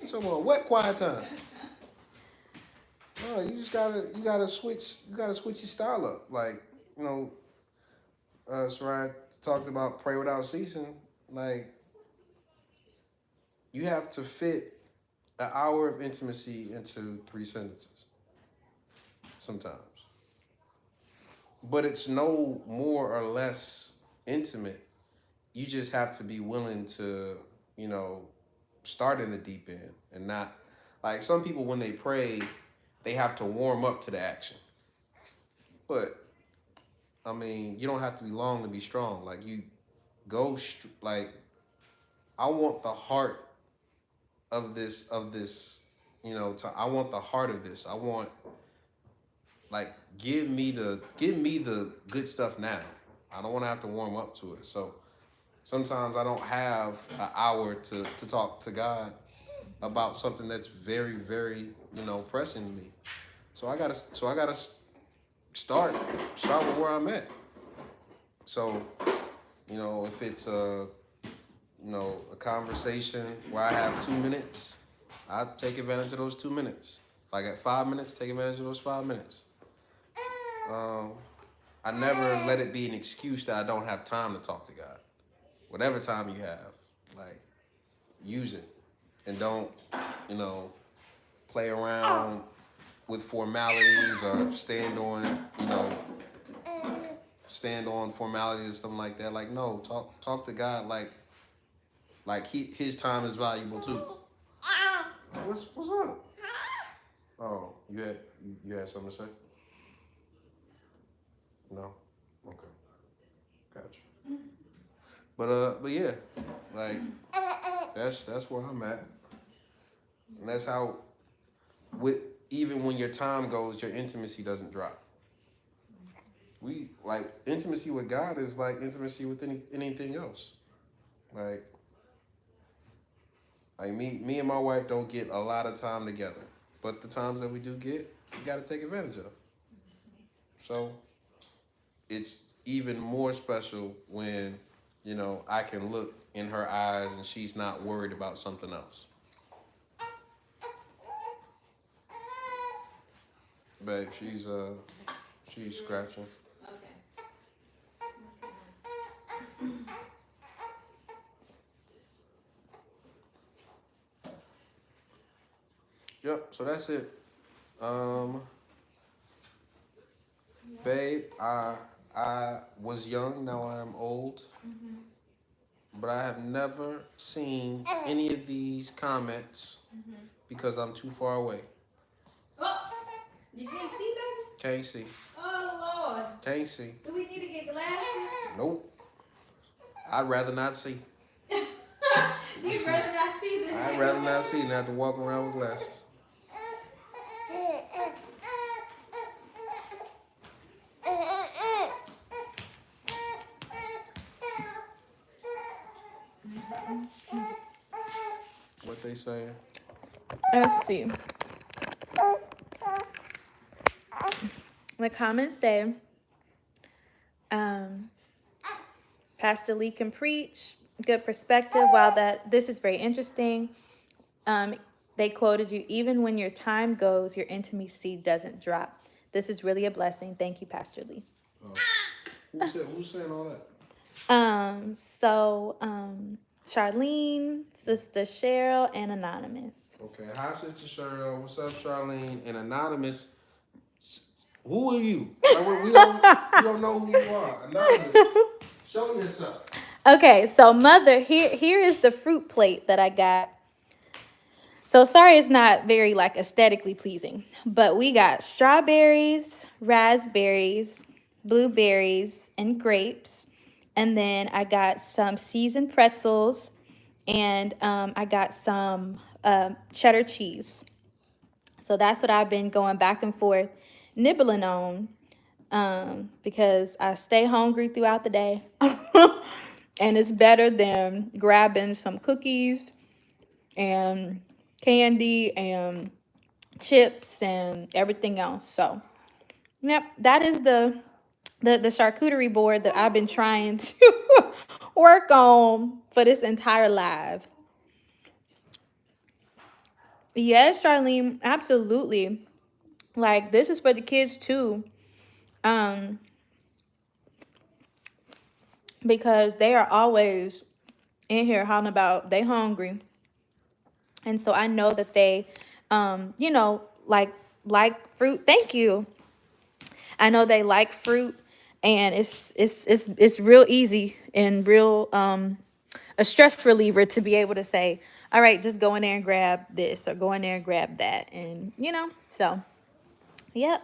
So what quiet time? No, you gotta switch your style up. Like, Sarai talked about pray without ceasing. Like, you have to fit an hour of intimacy into 3 sentences sometimes. But it's no more or less intimate. You just have to be willing to, start in the deep end and not, like, some people when they pray, they have to warm up to the action. But, I mean, you don't have to be long to be strong. Like, you go, I want the heart of this, I want the heart of this. I want, like, give me the good stuff now. I don't want to have to warm up to it. So sometimes I don't have an hour to talk to God about something that's very, very, pressing to me. So I gotta start with where I'm at. So, if it's a conversation where I have 2 minutes, I take advantage of those 2 minutes. If I got 5 minutes, take advantage of those 5 minutes. I never let it be an excuse that I don't have time to talk to God. Whatever time you have, like, use it. And don't, play around with formalities or stand on formalities or something like that. Like, no, talk to God like his time is valuable too. What's up? Oh, you had something to say? No? Okay. Gotcha. But yeah, like, that's where I'm at. And that's how, even when your time goes, your intimacy doesn't drop. Intimacy with God is like intimacy with anything else. Like, Like me and my wife don't get a lot of time together, but the times that we do get, we got to take advantage of. So it's even more special when I can look in her eyes and she's not worried about something else. Babe, she's scratching. Yep. So that's it. Um, Babe, I was young. Now I am old. But I have never seen any of these comments because I'm too far away. Oh, you can't see, baby? Can't see. Oh, Lord. Can't see. Do we need to get glasses? Nope. I'd rather not see. You'd rather not see than I'd rather not see than have to walk around with glasses. What they saying? Let's see. The comments say, Pastor Lee can preach, good perspective. While this is very interesting. They quoted you, even when your time goes, your intimacy doesn't drop. This is really a blessing. Thank you, Pastor Lee. Oh. Who's saying all that? Charlene, Sister Cheryl, and Anonymous. Okay. Hi, Sister Cheryl. What's up, Charlene? And Anonymous. Who are you? We don't know who you are. Anonymous. Show yourself. Okay, so Mother, here is the fruit plate that I got. So sorry it's not very aesthetically pleasing, but we got strawberries, raspberries, blueberries, and grapes. And then I got some seasoned pretzels, and I got some cheddar cheese. So that's what I've been going back and forth nibbling on, because I stay hungry throughout the day. And it's better than grabbing some cookies and candy and chips and everything else. So, yep, that is the charcuterie board that I've been trying to work on for this entire live. Yes, Charlene, absolutely. This is for the kids too. Because they are always in here hollering about they hungry. And so I know that they like fruit. Thank you. I know they like fruit, and it's real easy and real a stress reliever to be able to say, all right, just go in there and grab this or go in there and grab that. And so yep.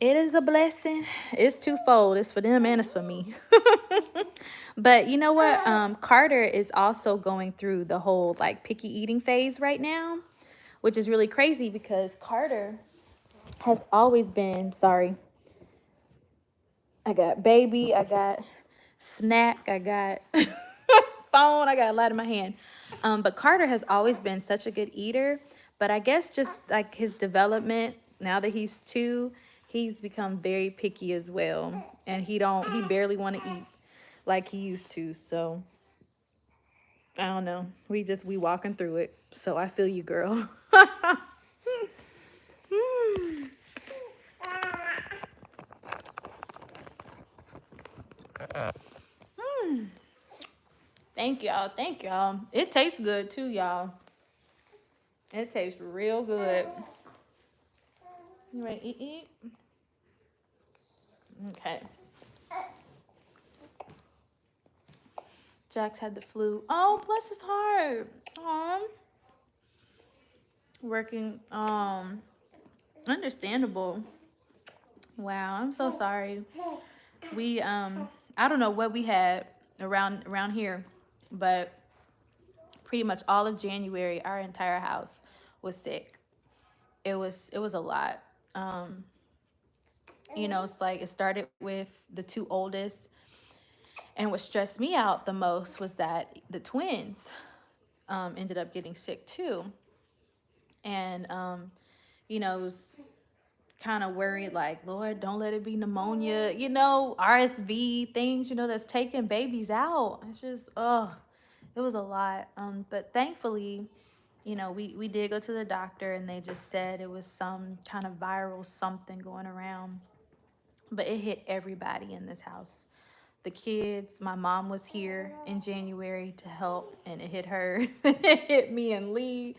It is a blessing. It's twofold. It's for them and it's for me. But you know what? Carter is also going through the whole picky eating phase right now, which is really crazy because Carter has always been, sorry, I got baby, I got snack, I got phone, I got a lot in my hand. But Carter has always been such a good eater, but I guess just his development, now that he's 2, he's become very picky as well. And he barely want to eat like he used to. So I don't know. We walking through it. So I feel you, girl. Thank y'all. Thank y'all. It tastes good too, y'all. It tastes real good. You ready to eat? Okay. Jax had the flu. Oh, bless his heart. Working. Understandable. Wow, I'm so sorry. We I don't know what we had around here, but pretty much all of January, our entire house was sick. It was a lot. It's it started with the 2 oldest, and what stressed me out the most was that the twins, ended up getting sick too. And, was kind of worried, like, Lord, don't let it be pneumonia, RSV, things, that's taking babies out. It's just, it was a lot. But thankfully, we did go to the doctor, and they just said it was some kind of viral something going around. But it hit everybody in this house. The kids, my mom was here in January to help, and it hit her. It hit me and Lee.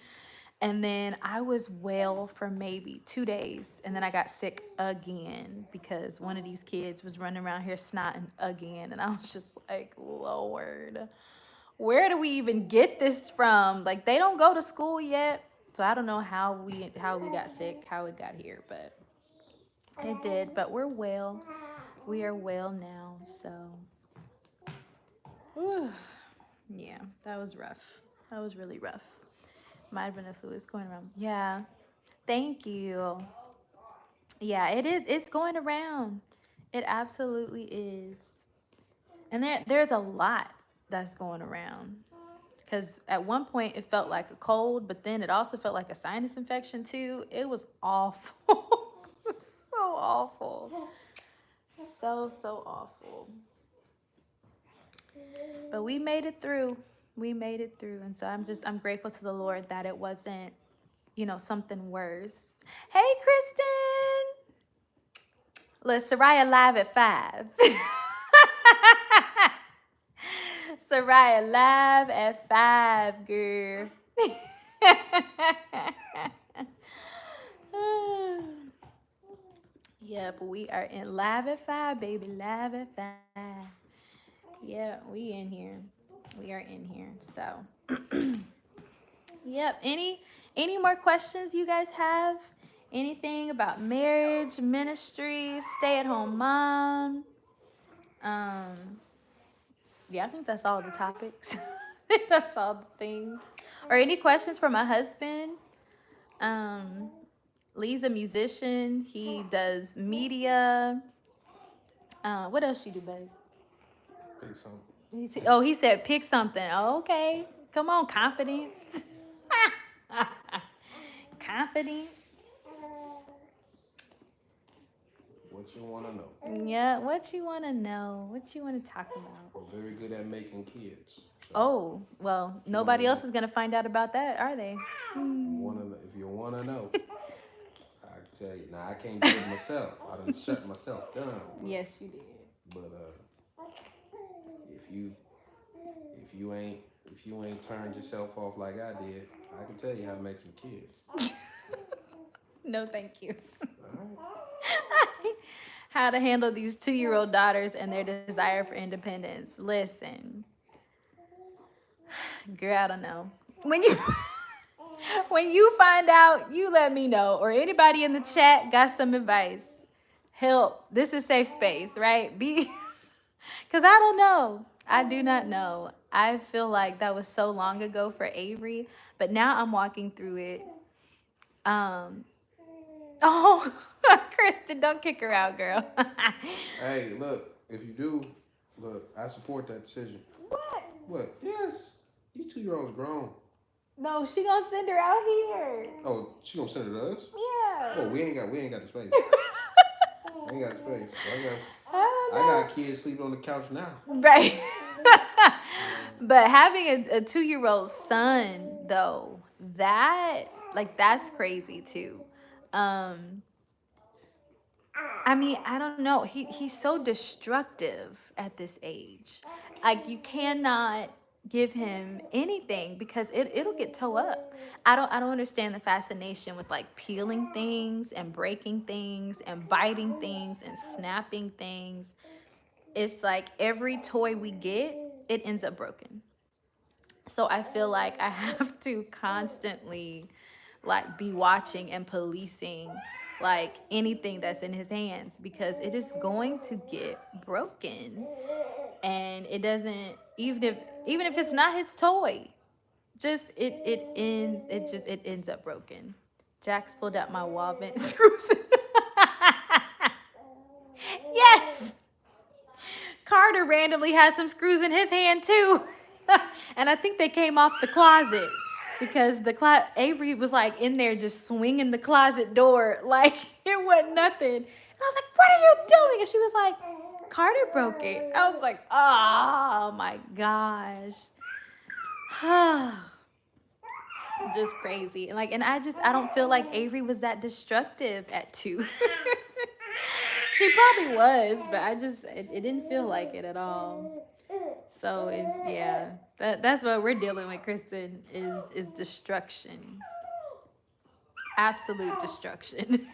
And then I was well for maybe 2 days. And then I got sick again because one of these kids was running around here snotting again. And I was just like, Lord, where do we even get this from? Like, they don't go to school yet. So I don't know how we got sick, how it got here, but it did. But we're well. We are well now. So, whew. Yeah, that was rough. That was really rough. Might have been a fluid going around. Yeah. Thank you. Yeah, it is. It's going around. It absolutely is. And there's a lot that's going around. Because at one point it felt like a cold, but then it also felt like a sinus infection too. It was awful. It was so awful. So awful. But we made it through. We made it through. And so I'm grateful to the Lord that it wasn't, something worse. Hey, Kristen. Look, Soraya live at 5. Soraya live at 5, girl. Yeah, but we are in live at 5, baby. Live at 5. Yeah, we in here. We are in here. So, yep. Any more questions you guys have? Anything about marriage, ministry, stay-at-home mom? Yeah, I think that's all the topics. I think that's all the things. Or any questions for my husband? Lee's a musician. He does media. What else you do, babe? Pick something. Oh, he said pick something. Oh, okay. Come on, confidence. Confidence. What you want to know? Yeah, what you want to know? What you want to talk about? I'm very good at making kids. So Oh, well, nobody else is going to find out about that, are they? if you want to know, I can tell you. Now, I can't do it myself. I done shut myself down. Yes, you did. But if you ain't turned yourself off like I did, I can tell you how to make some kids. No, thank you. All right. How to handle these 2-year-old daughters and their desire for independence. Listen, girl, I don't know. When you find out, you let me know. Or anybody in the chat got some advice. Help. This is safe space, right? Because I don't know. I do not know. I feel like that was so long ago for Avery, but now I'm walking through it. Oh, Kristen, don't kick her out, girl. Hey, look, if you do, look, I support that decision. What? Yes. These 2-year-olds grown. No, she gonna send her out here. Oh, she gonna send it to us? Yeah. Oh, we ain't got the space. We ain't got space. I got kids sleeping on the couch now. Right. But having a 2-year-old son, though, that's crazy too. I mean, I don't know. He's so destructive at this age. Like, you cannot give him anything because it'll get tore up. I don't understand the fascination with like peeling things and breaking things and biting things and snapping things. It's like every toy we get, it ends up broken. So I feel like I have to constantly like be watching and policing like anything that's in his hands because it is going to get broken. And it doesn't, even if it's not his toy, just it ends up broken. Jax pulled out my wall vent screws. Yes. Carter randomly had some screws in his hand too. And I think they came off the closet because Avery was like in there just swinging the closet door like it wasn't nothing. And I was like, "What are you doing?" And she was like, "Carter broke it." I was like, "Oh my gosh." Just crazy. And I don't feel like Avery was that destructive at 2. She probably was, but it didn't feel like it at all. So yeah, that's what we're dealing with, Kristen, is destruction. Absolute destruction.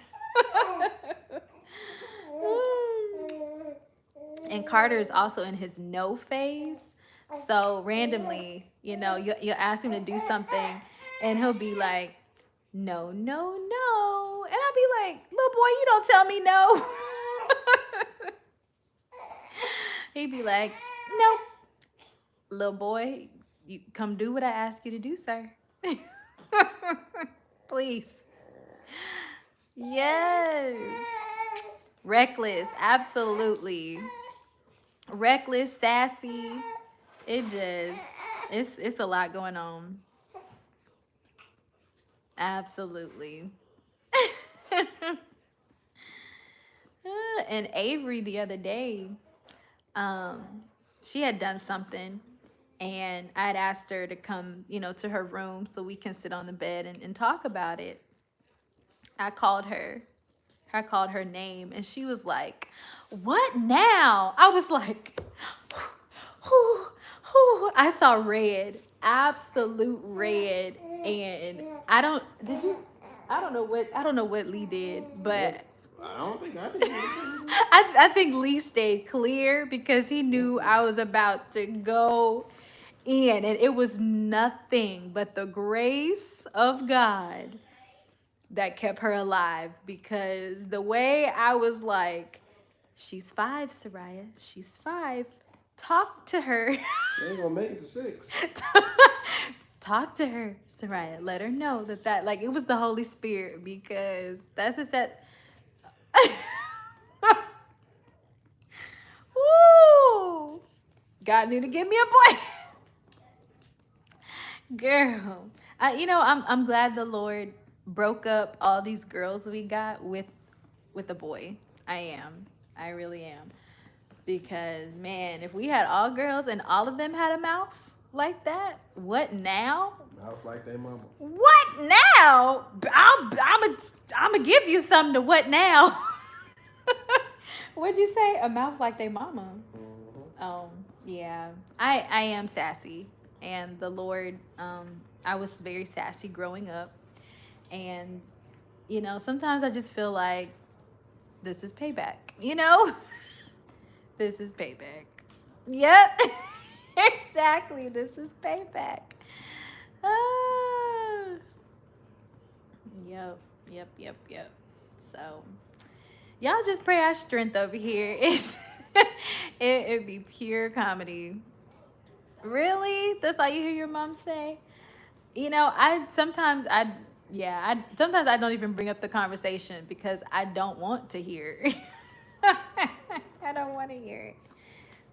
And Carter is also in his no phase. So randomly, you ask him to do something and he'll be like, "No, no, no." And I'll be like, "Little boy, you don't tell me no." He'd be like, "Nope. Little boy, you come do what I ask you to do, sir." Please. Yes. Reckless, absolutely. Reckless, sassy. It's a lot going on. Absolutely. And Avery the other day, um, she had done something, and I had asked her to come, to her room so we can sit on the bed and talk about it. I called her. I called her name, and she was like, "What now?" I was like, whew, whew. I saw red, absolute red, and I don't know what Lee did, but I don't think I did. I think Lee stayed clear because he knew I was about to go in, and it was nothing but the grace of God that kept her alive, because the way I was like, "She's 5, Soraya. She's 5. Talk to her." She ain't gonna make it to 6. Talk to her, Soraya. Let her know that like it was the Holy Spirit, because that's just that. Woo! God knew to give me a boy. Girl, I'm glad the Lord broke up all these girls we got with a boy. I am. I really am. Because man, if we had all girls and all of them had a mouth like that, what now? Mouth like they mama. What now? I'm give you something to what now? What'd you say? A mouth like they mama. Oh, yeah. I am sassy. And the Lord, I was very sassy growing up. And, sometimes I just feel like this is payback, This is payback. Yep. Exactly. This is payback. Ah. Yep. Yep. So, y'all just pray our strength over here. It'd be pure comedy. Really? That's all you hear your mom say? Sometimes I don't even bring up the conversation because I don't want to hear. I don't want to hear it.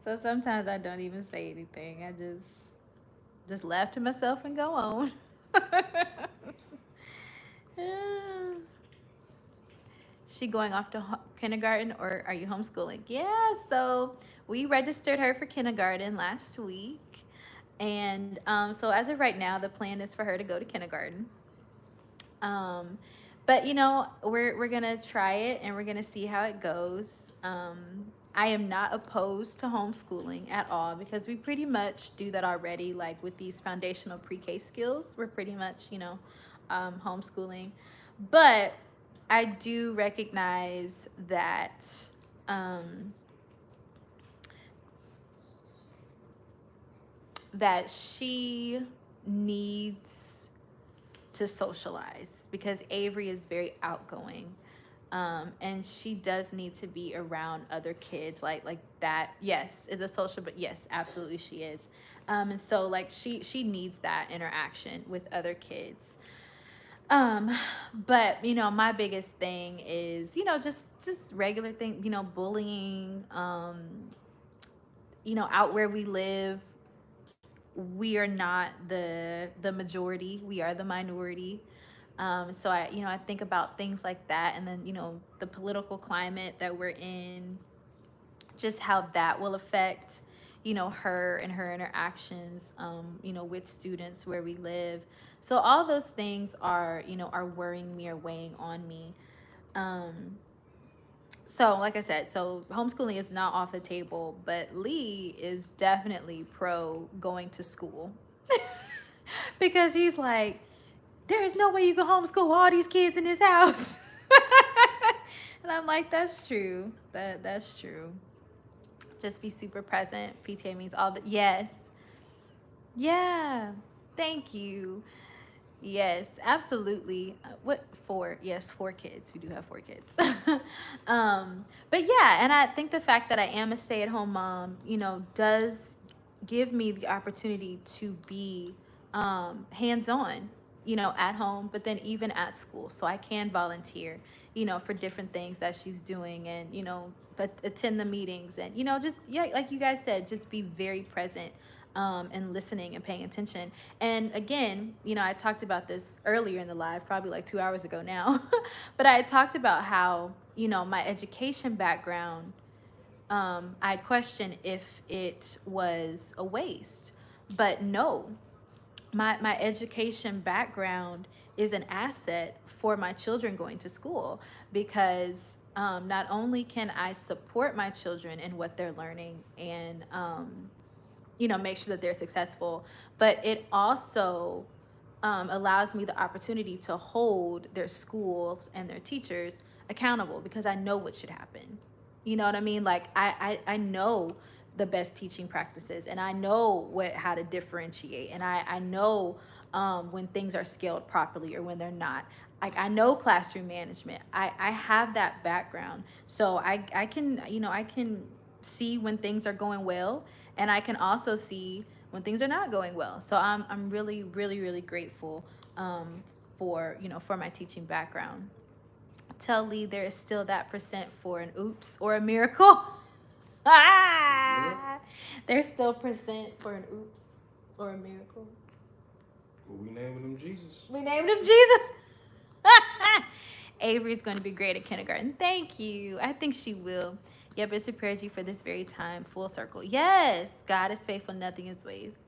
So sometimes I don't even say anything. I just laugh to myself and go on. She going off to kindergarten, or are you homeschooling? Yeah, so we registered her for kindergarten last week. And so as of right now, the plan is for her to go to kindergarten. But we're gonna try it and we're gonna see how it goes. I am not opposed to homeschooling at all, because we pretty much do that already. Like with these foundational pre-K skills, we're pretty much homeschooling. But I do recognize that that she needs to socialize, because Avery is very outgoing, and she does need to be around other kids like that. Yes, it's a social, but yes, absolutely she is. And so like she needs that interaction with other kids. But my biggest thing is just regular thing, bullying, out where we live. we are not the majority, we are the minority. So I think about things like that, and then the political climate that we're in, just how that will affect her and her interactions with students where we live. So all those things are worrying me or weighing on me. um so like I said, so homeschooling is not off the table, but Lee is definitely pro going to school. Because he's like, there is no way you can homeschool all these kids in this house. And I'm like, that's true. That's true. Just be super present. PTA means all the yes. Yeah. Thank you. Yes, absolutely. What, four? Yes, four kids. We do have four kids. But yeah, and I think the fact that I am a stay-at-home mom, does give me the opportunity to be hands-on, at home, but then even at school. So I can volunteer, for different things that she's doing, and but attend the meetings, and just, yeah, like you guys said, just be very present, and listening and paying attention. And again, I talked about this earlier in the live, probably like 2 hours ago now, but I had talked about how, my education background, I'd question if it was a waste. But no, my education background is an asset for my children going to school, because not only can I support my children in what they're learning, and make sure that they're successful, but it also allows me the opportunity to hold their schools and their teachers accountable, because I know what should happen. You know what I mean? Like I know the best teaching practices, and I know how to differentiate, and I know when things are scaled properly or when they're not. Like, I know classroom management. I have that background, so I can I can see when things are going well, and I can also see when things are not going well. So I'm really, really, really grateful for my teaching background. Tell Lee there is still that percent for an oops or a miracle. Ah, there's still percent for an oops or a miracle. Well, we naming him Jesus. We named him Jesus. Avery's going to be great at kindergarten. Thank you. I think she will. Yep, it's prepared you for this very time. Full circle. Yes, God is faithful, nothing is waste.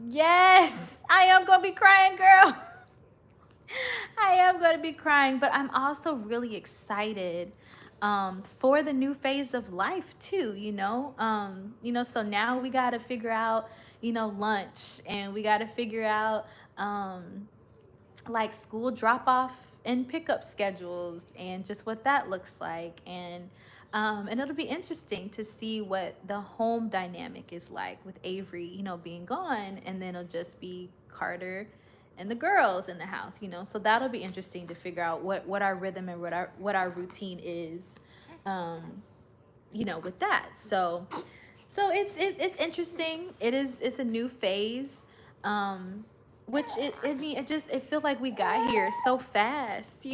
Yes, I am going to be crying, girl. I am going to be crying, but I'm also really excited for the new phase of life too, so now we got to figure out, lunch, and we got to figure out like school drop off and pickup schedules, and just what that looks like. And it'll be interesting to see what the home dynamic is like with Avery, being gone, and then it'll just be Carter and the girls in the house, So that'll be interesting to figure out what our rhythm and what our routine is, with that. So it's interesting. It's a new phase. Which it feels like we got here so fast,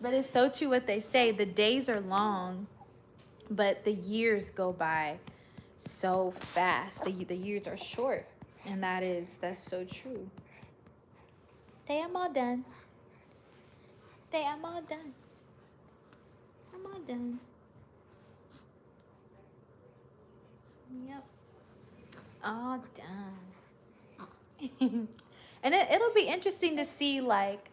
But it's so true what they say. The days are long, but the years go by so fast. The years are short, and that's so true. I'm all done. I'm all done. I'm all done. Yep. All done. And it'll be interesting to see, like,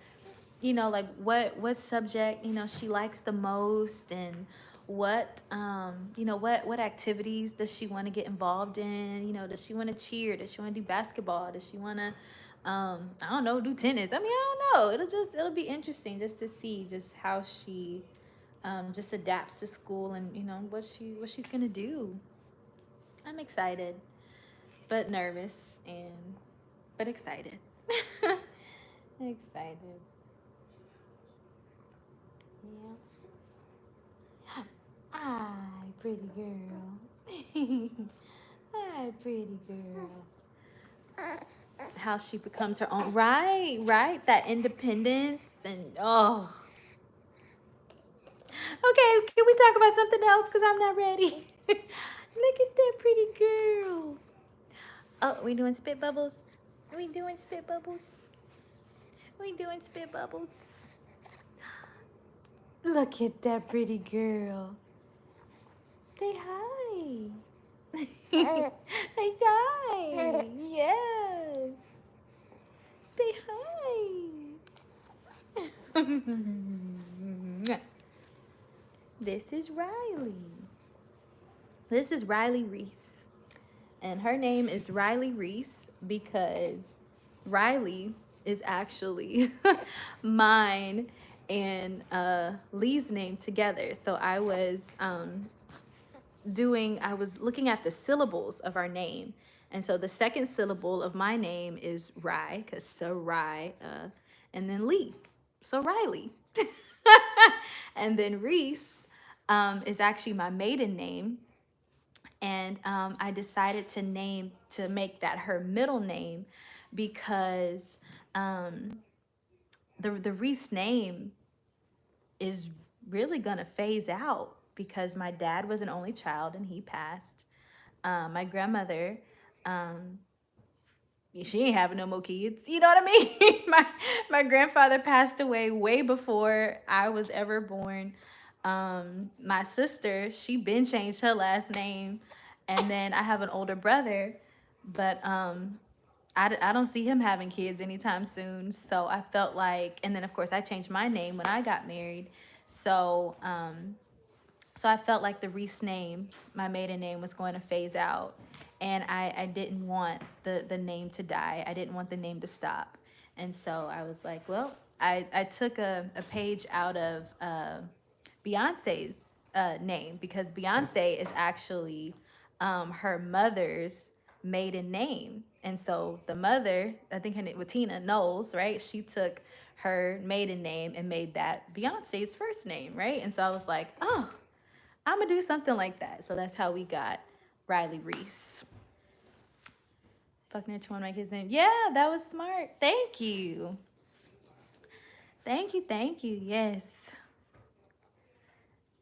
like what subject, she likes the most, and what what activities does she want to get involved in. Does she want to cheer? Does she want to do basketball? Does she want to I don't know, do tennis? I mean, I don't know. It'll be interesting just to see just how she just adapts to school, and what she's gonna do. I'm excited, but nervous, but excited. Excited. Yeah. Hi, pretty girl. Hi, pretty girl. How she becomes her own. Right. That independence, and oh. Okay, can we talk about something else? Because I'm not ready. Look at that pretty girl. Oh, we doing spit bubbles? Are we doing spit bubbles? We doing spit bubbles? Look at that pretty girl. Say hi. Say hi. Yes. Say hi. This is Riley. This is Riley Reese. And her name is Riley Reese because Riley is actually mine and Lee's name together. So I was looking at the syllables of our name. And so the second syllable of my name is Rye, because so Rye, and then Lee, so Riley. And then Reese is actually my maiden name. And I decided to make that her middle name because the Reese name is really gonna phase out because my dad was an only child and he passed. My grandmother, she ain't having no more kids. You know what I mean? my grandfather passed away way before I was ever born. My sister, she been changed her last name, and then I have an older brother, but I don't see him having kids anytime soon. So I felt like, and then of course I changed my name when I got married. So so I felt like the Reese name, my maiden name, was going to phase out. And I didn't want the name to die. I didn't want the name to stop. And so I was like, well, I took a page out of Beyonce's name because Beyonce is actually her mother's maiden name. And so the mother, I think her name was Tina Knowles, right? She took her maiden name and made that Beyonce's first name, right? And so I was like, oh, I'm gonna do something like that. So that's how we got Riley Reese. Buckner to want to make his name. Yeah, that was smart. Thank you. Thank you. Thank you. Yes.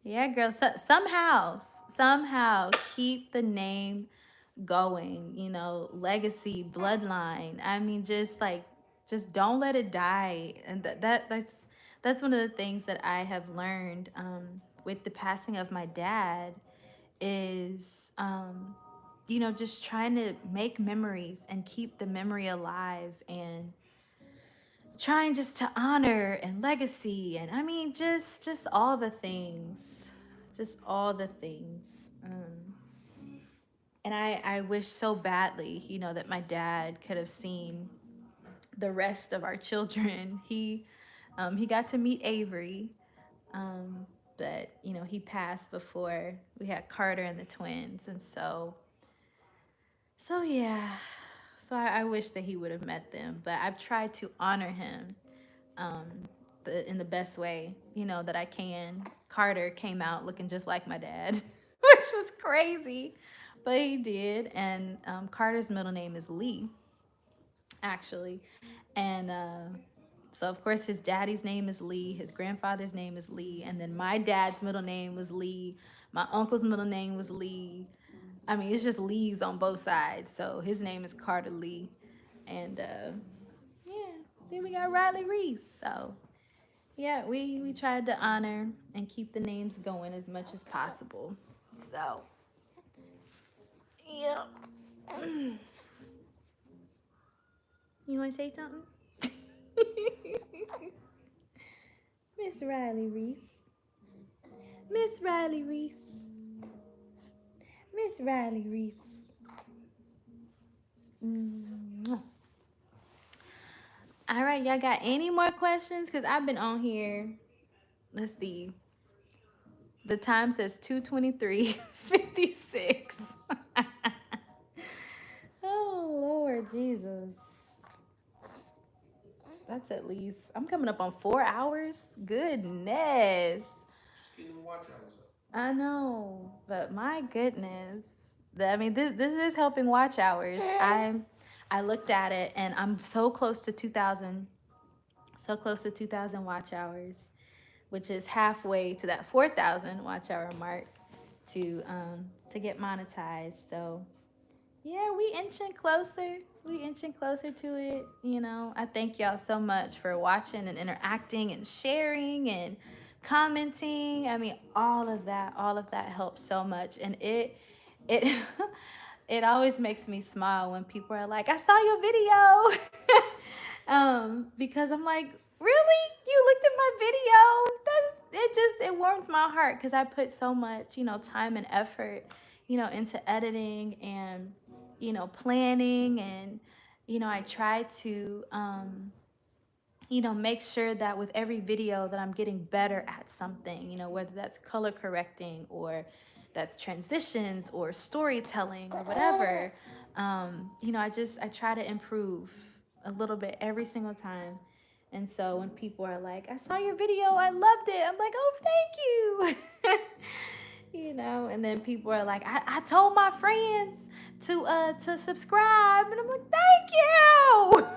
Yeah, girl. So, somehow keep the name going. You know, legacy, bloodline. I mean, just don't let it die. And that's one of the things that I have learned with the passing of my dad is you know, just trying to make memories and keep the memory alive and trying just to honor and legacy and I mean just all the things. Just all the things. And I wish so badly, you know, that my dad could have seen the rest of our children. He got to meet Avery, but you know he passed before we had Carter and the twins, and so yeah. So I wish that he would have met them, but I've tried to honor him um, in the best way, you know, that I can. Carter came out looking just like my dad, which was crazy, but he did. And Carter's middle name is Lee, actually. And so, of course, his daddy's name is Lee, his grandfather's name is Lee, and then my dad's middle name was Lee. My uncle's middle name was Lee. I mean, it's just Lee's on both sides. So his name is Carter Lee. And yeah, then we got Riley Reese. So yeah, we tried to honor and keep the names going as much as possible. So yeah. You want to say something? Miss Riley Reese. Miss Riley Reese. Miss Riley Reese. Mwah. All right, y'all got any more questions? Because I've been on here. Let's see. The time says 2:23:56. Oh, Lord Jesus. That's at least, I'm coming up on 4 hours. Goodness. Just getting the watch hours up. I know, but my goodness. I mean, this is helping watch hours. I looked at it and I'm so close to 2,000, so close to 2,000 watch hours, which is halfway to that 4,000 watch hour mark to get monetized. So Yeah, we inching closer. We inching closer to it. You know, I thank y'all so much for watching and interacting and sharing and commenting. I mean, all of that helps so much. And it it always makes me smile when people are like, I saw your video. Because I'm like, really? You looked at my video? It warms my heart because I put so much, time and effort, into editing and, planning and, I try to make sure that with every video that I'm getting better at something, whether that's color correcting or that's transitions or storytelling or whatever. I try to improve a little bit every single time. And so when people are like, I saw your video, I loved it. I'm like, oh, thank you. And then people are like, I told my friends to subscribe. And I'm like, thank you.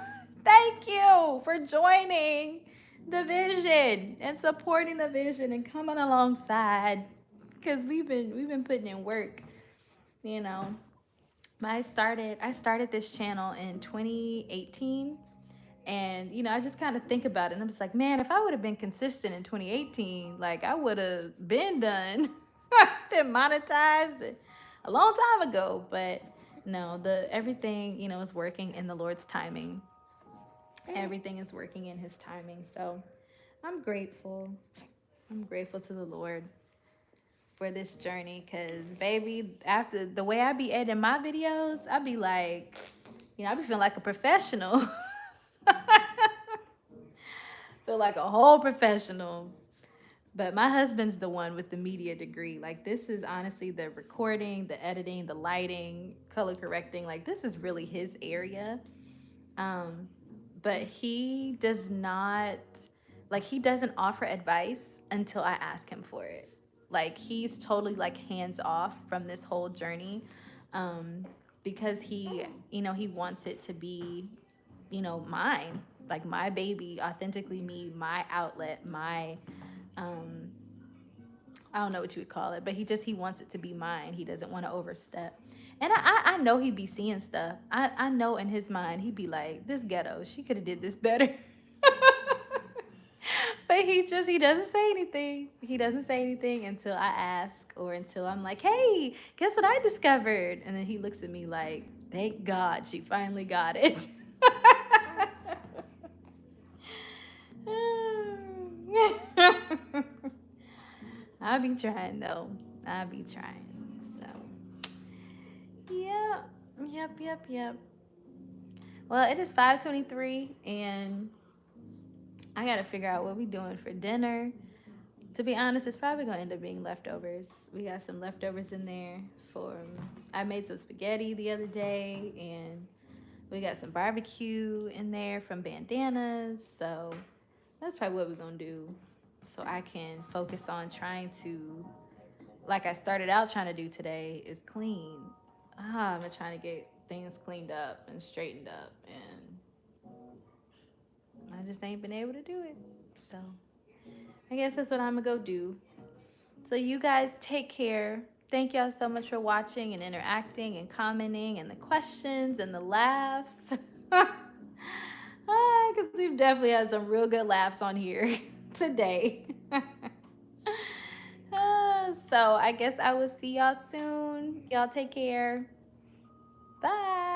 Thank you for joining the vision and supporting the vision and coming alongside because we've been putting in work, you know. I started this channel in 2018, and I just kind of think about it and I'm just like, man, if I would have been consistent in 2018, like I would have been done, been monetized a long time ago. But no, the everything is working in the Lord's timing. Everything is working in His timing. So I'm grateful. I'm grateful to the Lord for this journey, because baby, after the way I be editing my videos, I be like, I be feeling like a professional. Feel like a whole professional. But my husband's the one with the media degree. Like, this is honestly the recording, the editing, the lighting, color correcting. Like, this is really his area. Um, but he does not, like, he doesn't offer advice until I ask him for it. Like, he's totally like hands off from this whole journey, um, because he wants it to be, mine, like my baby, authentically me, my outlet, my, um, I don't know what you would call it, but he wants it to be mine. He doesn't want to overstep. And I know he'd be seeing stuff. I know in his mind he'd be like, this ghetto, she could have did this better. But he doesn't say anything. He doesn't say anything until I ask, or until I'm like, hey, guess what I discovered? And then he looks at me like, thank God she finally got it. I'll be trying though. I'll be trying. So, yeah. Yep. Well, it is 5:23, and I gotta figure out what we doing for dinner. To be honest, it's probably gonna end up being leftovers. We got some leftovers in there for. I made some spaghetti the other day, and we got some barbecue in there from bandanas. So that's probably what we're gonna do. So I can focus on trying to, like I started out trying to do today, is clean. I'm trying to get things cleaned up and straightened up, and I just ain't been able to do it. So I guess that's what I'm gonna go do. So you guys take care. Thank y'all so much for watching and interacting and commenting and the questions and the laughs. Because we've definitely had some real good laughs on here today. So I guess I will see y'all soon. Y'all take care. Bye.